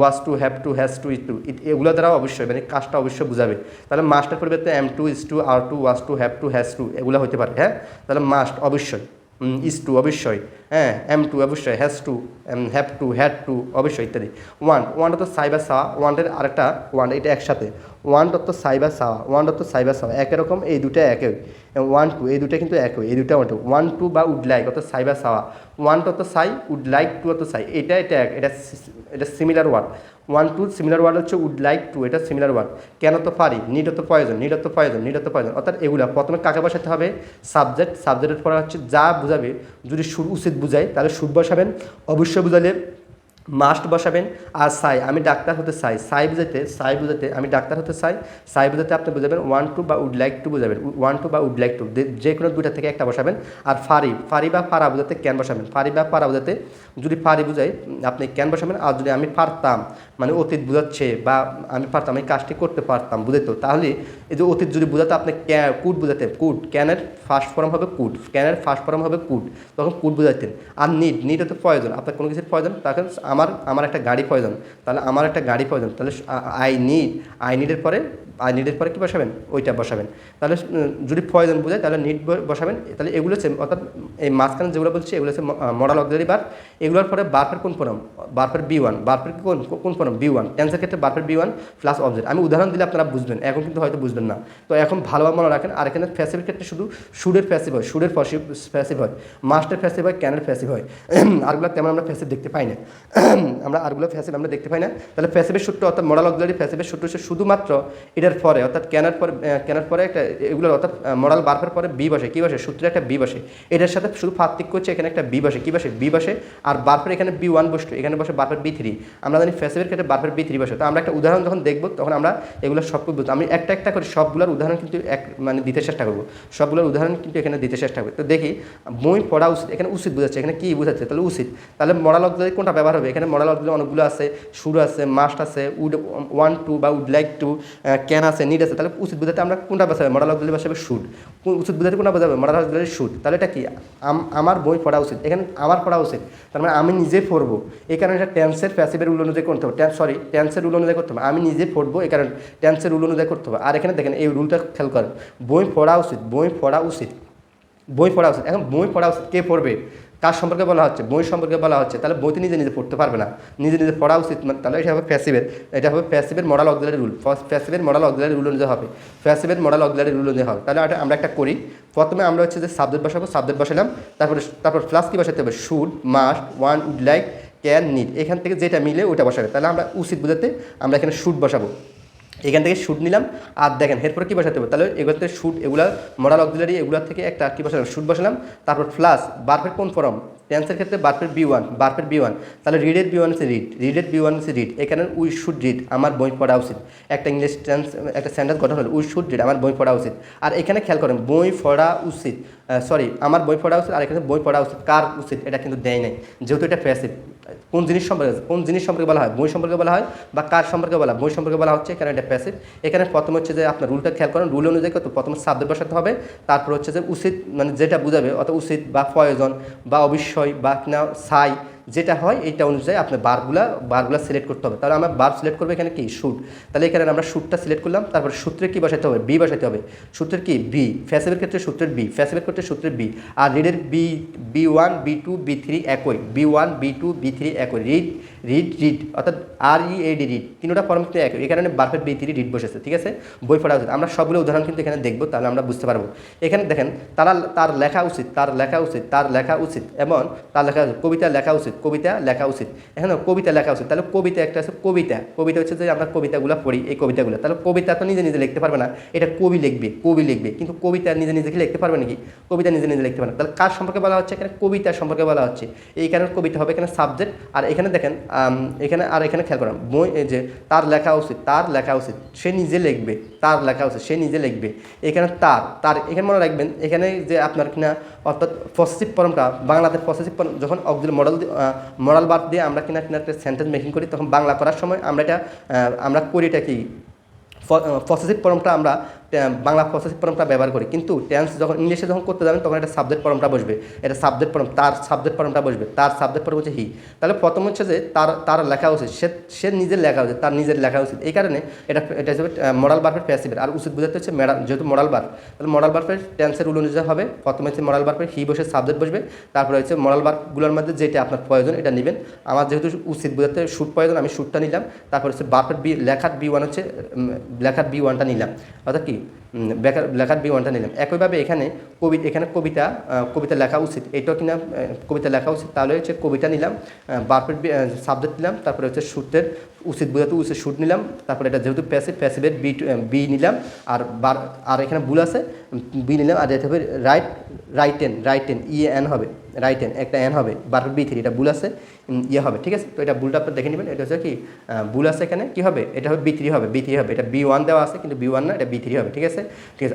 was to, have to, has to, is to, এগুলো দ্বারা অবশ্যই মানে কাজটা অবশ্যই বুঝাবে। তাহলে মাস্টের পরিবর্তে am to, is to, are to, was to, have to, has to, এগুলো হতে পারে। হ্যাঁ, তাহলে মাস্ট অবশ্যই, ইজ টু অবশ্যই, হ্যাঁ, এম টু অবশ্যই, has to, have two, had to অবশ্যই ইত্যাদি। ওয়ান তো সাইবার সাওয়া, ওয়ানের আরেকটা ওয়ান, এটা একসাথে ওয়ান তো সাইবার সাওয়া, একই রকম, এই দুটো একই, ওয়ান টু এই দুটো কিন্তু একই, এই দুটো ওয়ান টু বা উড লাইক অর্থাৎ সাইবার সাওয়া, want to say, would like to অত সাই, এটা similar word, want to similar word হচ্ছে উড লাইক টু, এটা সিমিলার ওয়ার্ড। কেন তো পারি, নিড তো প্রয়োজন, অর্থাৎ এগুলো প্রথমে কাকে বসাতে হবে, সাবজেক্টের পরে হচ্ছে যা বুঝাবে, যদি সুর উচিত বুঝায় তাহলে সুর বসাবেন, অবশ্যই বুঝালে মাস্ট বসাবেন। আর আমি ডাক্তার হতে চাই, বুঝাতে আমি ডাক্তার হতে চাই বুঝাতে আপনি বুঝাবেন ওয়ান টু বা উড লাইক টু বুঝাবেন, ওয়ান টু বা উড লাইক টু, যে কোনো দুইটা থেকে একটা বসাবেন। আর ফারি বা পারা বুঝাতে ক্যান বসাবেন, ফারি বা পারা বুঝাতে যদি ফারি বুঝাই আপনি ক্যান বসাবেন। আর যদি আমি পারতাম মানে অতীত বুঝাচ্ছে, বা আমি পারতাম এই কাজটি করতে পারতাম বুঝাইতো, তাহলে এই যে অতীত যদি বুঝাতে আপনি কুড বুঝাতে, ক্যানের ফার্স্ট ফর্ম হবে কুড, তখন কুড বুঝাইতেন। আর নিড হতে প্রয়োজন, আপনার কোনো কিছুর প্রয়োজন, তখন আমার একটা গাড়ি প্রয়োজন, তাহলে আই নিডের পরে কী বসাবেন, ওইটা বসাবেন। তাহলে যদি প্রয়োজন বোঝায় তাহলে নিড বসাবেন। তাহলে এগুলো হচ্ছে অর্থাৎ এই মাঝখানে যেগুলো বলছি এগুলো হচ্ছে মডাল অক্সিলারি ভার্ব। এগুলোর পরে বার্বের কোন ফর্ম, বার্বের B1, বার্বের কোন ফর্ম B1, টেন্সের ক্ষেত্রে বার্বের B1 প্লাস অবজেক্ট। আমি উদাহরণ দিলে আপনারা বুঝবেন, এখন কিন্তু হয়তো বুঝবেন না, তো এখন ভালোভাবে মনে রাখেন। আর এখানে প্যাসিভের ক্ষেত্রে শুধু শুডের প্যাসিভ হয়, প্যাসিভ হয়, মাস্টের প্যাসিভ হয়, ক্যানের প্যাসিভ হয়, আরগুলো তেমন আমরা প্যাসিভ দেখতে পাই না, আমরা দেখতে পাই না। তাহলে প্যাসিভের সূত্র অর্থাৎ মডাল অক্সিলারি প্যাসিভের সূত্র হচ্ছে শুধুমাত্র এটার পরে অর্থাৎ ক্যানের পরে একটা এগুলোর অর্থাৎ মডাল বার্বের পরে বি বসে, কী বসে, সূত্রে একটা বি বসে, এটার সাথে শুধু পার্থক্য হচ্ছে এখানে একটা বি বসে, বি বসে, আর বার্বের এখানে B1 বসতো, এখানে বসে বার্বের B3। আমরা জানি প্যাসিভের ক্ষেত্রে বার্বের B3 বসে। তো আমরা একটা উদাহরণ যখন দেখবো তখন আমরা এগুলো সব বুঝবো। আমি একটা করে সবগুলোর উদাহরণ কিন্তু দিতে চেষ্টা করবো, এখানে দিতে চেষ্টা করবো। তো দেখি বই পড়া উচিত, এখানে উচিত বোঝাচ্ছে, এখানে কি বোঝাচ্ছে, তাহলে উচিত, তাহলে মডাল অক্সিলারি কোনটা ব্যবহার হবে, এখানে এখানে মডাল অক্সিলারি অনেকগুলো আছে, শুড আছে, মাস্ট আছে, উড ওয়ান্ট টু বা উড লাইক টু, ক্যান আছে, নিড আছে। তাহলে উচিত বোঝাতে আমরা কোনটা বাঁচাবে? মডাল অক্সিলারি বাঁচাবে শুড। উচিত বোঝাতে কোনটা বাঁচাবে? Modal auxiliary should. তাহলে এটা কি? আমার বই পড়া উচিত, এখানে আমার পড়া উচিত, তার মানে আমি নিজে পড়বো, এই কারণে এটা টেন্সের প্যাসিভের রুল অনুযায়ী করতে হবে, টেন্সের রুল অনুযায়ী করতে হবে, আমি নিজে পড়বো এই কারণে টেন্সের রুল অনুযায়ী করতে হবে। আর এখানে দেখেন এই রুলটা খেয়াল করেন, বই পড়া উচিত, বই পড়া উচিত, বই পড়া উচিত। এখন বই পড়া উচিত কে পড়বে? কার সম্পর্কে বলা হচ্ছে? বই সম্পর্কে বলা হচ্ছে। তাহলে বইতে নিজে নিজে পড়তে পারবে না, নিজে নিজে পড়া উচিত, মানে তাহলে এটা হবে প্যাসিভের, এটা হবে প্যাসিভের মডাল অক্সিলারি রুল, প্যাসিভের মডাল অক্সিলারি রুল অনুযায়ী হবে, প্যাসিভের মডাল অক্সিলারি রুল অনুযায়ী হবে। তাহলে আমরা একটা করি, প্রথমে আমরা হচ্ছে যে সাবজেক্ট বসাবো, সাবজেক্ট বসালাম, তারপর প্লাস কি বসাতে হবে? Should, must, want, would like, can, need, এখান থেকে যেটা মিলে ওটা বসাবে। তাহলে আমরা উচিত বোঝাতে আমরা এখানে শুড বসাবো, এখান থেকে শুট নিলাম। আর দেখেন এরপরে কী বসাতে হবে? তাহলে এগুলোতে শুট, এগুলা মডাল অক্সিলারি, এগুলোর থেকে একটা কী বসালাম? শুট বসালাম। তারপর প্লাস বার্ফের কোন ফর্ম? টেন্সের ক্ষেত্রে বার্ফের B1, বার্ফের B1। তাহলে রিডের B1 আছে রিড, রিডের B1 আছে রিড। এখানে উই শুড রিড, আমার বই পড়া উচিত। একটা ইংলিশ টেন্স, একটা সেন্টেন্স গঠন হলো উই শুড রিড, আমার বই পড়া উচিত। আর এখানে খেয়াল করেন বই পড়া উচিত, আমার বই পড়া উচিত, আর এখানে বই পড়া উচিত কার উচিত এটা কিন্তু দেয় নাই, যেহেতু এটা প্যাসিভ। কোন জিনিস সম্পর্কে বলা হয়? বই সম্পর্কে বলা হয় বা কার সম্পর্কে বলা? বই সম্পর্কে বলা হচ্ছে, এখানে এটা প্যাসিভ। এখানে প্রথম হচ্ছে যে আপনার রুলটা খেয়াল করেন, রুল অনুযায়ী কত? প্রথমে সাবজেক্ট বসাতে হবে, তারপর হচ্ছে যে উচিত, মানে যেটা বুঝাবে, অত উচিত বা প্রয়োজন বা অবশ্যই বা কিনা সাই, যেটা হয় এইটা অনুযায়ী আপনার বারগুলা সিলেক্ট করতে হবে। তাহলে আমরা বার সিলেক্ট করবো এখানে কি? শুট। তাহলে এখানে আমরা শুটটা সিলেক্ট করলাম, তারপর সূত্রের কি বসাতে হবে? বি বসাতে হবে। সূত্রের কি? বি। প্যাসিভের ক্ষেত্রে সূত্রের বি, প্যাসিভের ক্ষেত্রে সূত্রের বি। আর রিডের B1, B2, B3 একই, B1, B2, B3 একই, রিড অর্থাৎ READ, রিড, তিনটা ফর্ম কিন্তু একই, এই কারণে বারফের B3 রিড বসেছে, ঠিক আছে? বই পড়া উচিত। আমরা সবগুলো উদাহরণ কিন্তু এখানে দেখবো, তাহলে আমরা বুঝতে পারবো। এখানে দেখেন তার লেখা উচিত, তার লেখা উচিত, তার লেখা উচিত, এবং তার লেখা উচিত, কবিতা লেখা উচিত, কবিতা লেখা উচিত। এখানে কবিতা লেখা উচিত, তাহলে কবিতা একটা আছে, কবিতা হচ্ছে যে আমরা কবিতাগুলো পড়ি, এই কবিতাগুলো। তাহলে কবিতা তো নিজে নিজে লিখতে পারবে না, এটা কবি লিখবে, কিন্তু কবিতা নিজে নিজে কি লিখতে পারবে নাকি? কবিতা নিজে নিজে লিখতে পারে না। তাহলে কার সম্পর্কে বলা হচ্ছে? এখানে কবিতা সম্পর্কে বলা হচ্ছে, এই কারণে কবিতা হবে এখানে সাবজেক্ট। আর এখানে দেখেন এখানে খেয়াল করেন, বই এই যে তার লেখা উচিত, সে নিজে লিখবে, তার লেখা উচিত, সে নিজে লিখবে। এখানে তার এখানে মনে রাখবেন, এখানে যে আপনার কিনা অর্থাৎ পসেসিভ ফর্মটা, বাংলাতে পসেসিভ ফর্ম যখন অক্সিলারি মডাল ভার্ব দিয়ে আমরা কিনা একটা সেন্টেন্স মেকিং করি, তখন বাংলা করার সময় আমরা করি এটা কি? পসেসিভ ফর্মটা আমরা বাংলা পসেসিভ ফর্মটা ব্যবহার করি, কিন্তু টেন্স যখন ইংলিশে যখন করতে যাবেন তখন এটা সাবজেক্ট ফর্মটা বসবে, এটা সাবজেক্ট ফর্ম, তার সাবজেক্ট ফর্মটা বসবে, তার সাবজেক্ট ফর্ম হচ্ছে হি। তাহলে প্রথম হচ্ছে যে তার লেখা উচিত, সে নিজের লেখা উচিত, তার নিজের লেখা উচিত, এই কারণে এটা হিসেবে মডাল ভার্বের প্যাসিভের। আর উচিত বোঝাতে হচ্ছে যেহেতু মডাল ভার্ব, তাহলে মডাল ভার্বের টেন্সের রুল অনুযায়ী হবে। প্রথমে হচ্ছে মডাল ভার্বের হি বসে সাবজেক্ট বসবে, তারপরে হচ্ছে মডাল ভার্বগুলোর মধ্যে যেটা আপনার প্রয়োজন এটা নেবেন। আমার যেহেতু উচিত বোঝাতে শুট প্রয়োজন, আমি শুটটা নিলাম। তারপর হচ্ছে ভার্বের লেখার B1 হচ্ছে লেখার B1টা নিলাম, অর্থাৎ কি লেখার B1টা নিলাম। একইভাবে এখানে কবিতা লেখা উচিত, এটাও কিনা কবিতা লেখা উচিত, তাহলে হচ্ছে কবিতা নিলাম, ভার্বের সাবজেক্ট নিলাম, তারপরে হচ্ছে শুটের উচিত বোঝাতে উচিত শুট নিলাম, তারপরে এটা যেহেতু প্যাসিভের বি নিলাম, আর এখানে ভুল আছে বি নিলাম, আর এটা হবে রাইটেন EN হবে, রাইটেন একটা এন হবে, ভার্বের B3, এটা ভুল আছে, ইয়ে হবে, ঠিক আছে? তো এটা ভুলটা আপনার দেখে নেবেন, এটা হচ্ছে কি ভুল আছে এখানে, কি হবে? এটা হবে B3 হবে, এটা B1 দেওয়া আছে কিন্তু B1 না, এটা B3 হবে, ঠিক আছে?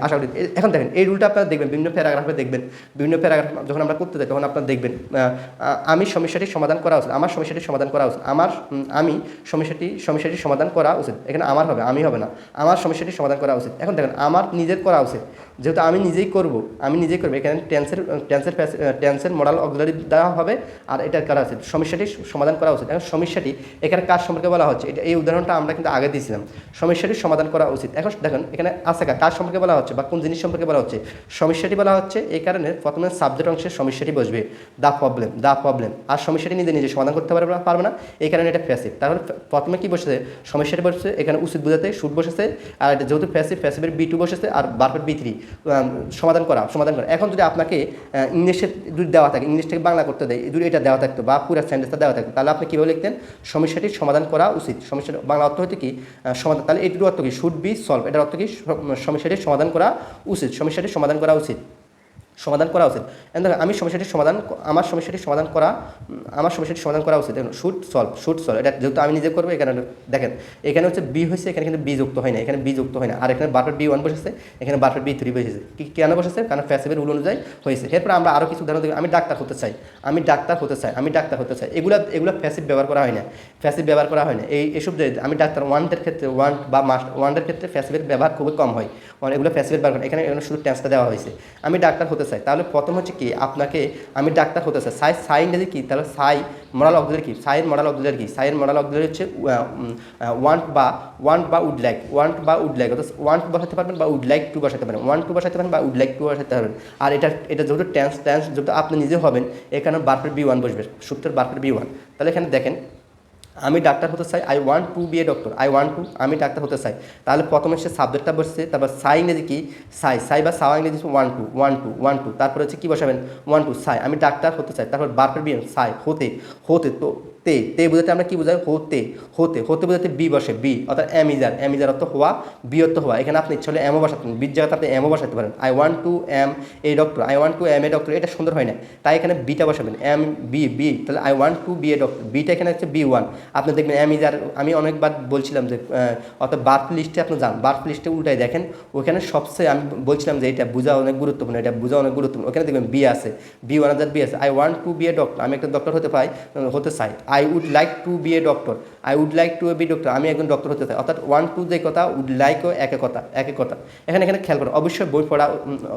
আশা করি। এখন দেখেন এই রুলটা আপনারা দেখবেন বিভিন্ন প্যারাগ্রাফে দেখবেন, বিভিন্ন প্যারাগ্রাফ যখন আমরা করতে যাই তখন আপনারা দেখবেন আমি সমস্যাটি সমাধান করা উচিত, আমার সমস্যাটি সমাধান করা উচিত, আমি সমস্যাটি সমাধান করা উচিত। এখানে আমার হবে, আমি হবে না, আমার সমস্যাটি সমাধান করা উচিত। এখন দেখেন আমার নিজের করা উচিত, যেহেতু আমি নিজেই করব, এখানে টেন্সের মডাল অক্সিলারি দেওয়া হবে, আর এটা করা উচিত, সমস্যাটি সমাধান করা উচিত। এখন সমস্যাটি এখানে কার সম্পর্কে বলা হচ্ছে? এটা এই উদাহরণটা আমরা কিন্তু আগে দিয়েছিলাম, সমস্যাটি সমাধান করা উচিত। এখন দেখেন এখানে আছে কার সম্পর্কে বলা হচ্ছে বা কোন জিনিস সম্পর্কে বলা হচ্ছে? সমস্যাটি বলা হচ্ছে, এই কারণে প্রথমে সাবজেক্ট অংশে সমস্যাটি বসবে, দ্য প্রবলেম। আর সমস্যাটি নিজে সমাধান করতে পারবে না, এই কারণে এটা প্যাসিভ। তাহলে প্রথমে কি বসেছে? সমস্যাটি বসেছে, এখানে উচিত বোঝাতে শুট বসেছে, আর এটা যেহেতু প্যাসিভের B2 বসেছে, আর ভার্বের B3 সমাধান করা। এখন যদি আপনাকে ইংলিশে যদি দেওয়া থাকে, ইংলিশ থেকে বাংলা করতে দেয়, যদি এটা দেওয়া থাকতো বা পুরো সেন্টেন্সটা দেওয়া থাকতো, তাহলে আপনি কীভাবে লিখতেন? সমস্যাটির সমাধান করা উচিত। সমস্যার বাংলা অর্থ হচ্ছে কি? সমাধান। তাহলে এটির অর্থ কি? শুড বি সলভ, এটার অর্থ কি? সমস্যাটির সমাধান করা উচিত, সমস্যাটির সমাধান করা উচিত। সমাধান করা উচিত। এখন দেখো আমি সমস্যাটি সমাধান আমার সমস্যাটি সমাধান করা আমার সমস্যাটি সমাধান করা উচিত। দেখুন শুড সলভ এটা যেহেতু আমি নিজে করবো, এখানে দেখেন এখানে হচ্ছে বি হয়েছে, এখানে কিন্তু বি যুক্ত হয় না, এখানে বি যুক্ত হয় না, আর এখানে বারবার বি ওয়ান বসেছে, এখানে বারবার বি থ্রি বসেছে। কেন বসেছে? কারণ প্যাসিভের রুল অনুযায়ী হয়েছে। এরপর আমরা আরও কিছু উদাহরণ দেখি। আমি ডাক্তার হতে চাই, আমি ডাক্তার হতে চাই, আমি ডাক্তার হতে চাই, এগুলো প্যাসিভ ব্যবহার করা হয় না, প্যাসিভ ব্যবহার করা হয় না। এসব যে আমি ডাক্তার ওয়ান্টের ক্ষেত্রে ওয়ান্ট বা মাস্ট ওয়ান্টের ক্ষেত্রে প্যাসিভের ব্যবহার খুবই কম হয়, এগুলো প্যাসিভের ব্যবহার এখানে শুধু টেন্সটা দেওয়া হয়েছে। আমি ডাক্তার হতে চাই, তাহলে প্রথম হচ্ছে কি আপনাকে আমি ডাক্তার হতে চাই, সাই ইংরেজি কি? তাহলে সাই মডাল অক্সিলারি কি? সাইয়ের মডাল অক্সিলারি কি? সাইয়ের মডাল অক্সিলারি হচ্ছে ওয়ান্ট বা উড লাইক, ওয়ান্ট বা উড লাইক, অর্থাৎ ওয়ান্ট বসাতে পারবেন বা উড লাইক টু বসাতে পারেন, ওয়ান্ট টু বসাতে পারেন বা উড লাইক টু বসাতে পারবেন। আর এটা যেহেতু টেন্স যেহেতু আপনি নিজে হবেন, এখানে বারবার বি ওয়ান বসবে, সূত্রের বারবার বি ওয়ান। তাহলে এখানে দেখেন আমি ডাক্তার হতে চাই, I want to be a doctor, I want to, আমি ডাক্তার হতে চাই। তাহলে প্রথমে সে সাবজেক্টটা বসছে, তারপর সাই ইংরেজি কি? সাই বা সাওয়া ইংরেজি ওয়ান টু, তারপরে হচ্ছে কী বসাবেন? ওয়ান টু সাই, আমি ডাক্তার হতে চাই, তারপর বারবার বি সাই হতে তো তে বোঝাতে আমরা কি বোঝাই? হতে বোঝাতে বি বসে, বি অর্থাৎ এমিজার অর্থ হওয়া, বি অর্থ হওয়া। এখানে আপনি ইচ্ছে হলে এমও বসাতে পারেন, বির জায়গাতে আপনি এমও বসাতে পারেন। I want to am a doctor, I want to am a doctor, এটা সুন্দর হয় না, তাই এখানে বিটা বসাবেন, এম বি, তাহলে I want to be a doctor, বিটা এখানে হচ্ছে বি ওয়ান। আপনি দেখবেন এমিজার, আমি অনেকবার বলছিলাম যে অর্থাৎ বার্থ লিস্টে আপনি যান, বার্থ লিস্টে উল্টাই দেখেন, ওখানে সবচেয়ে আমি বলছিলাম যে এটা বোঝা অনেক গুরুত্বপূর্ণ, এটা বোঝা অনেক গুরুত্বপূর্ণ। ওখানে দেখবেন বি আছে, বি ওয়ান হাজার বি আছে। I want to be a doctor, আমি একটা ডক্টর হতে চাই। I would like to be a doctor, I would like to be doctor, আমি একজন ডক্টর হতে চাই। অর্থাৎ ওয়ান টু যে কথা, উড লাইকও একই কথা। এখানে খেয়াল করুন, অবশ্যই বই পড়া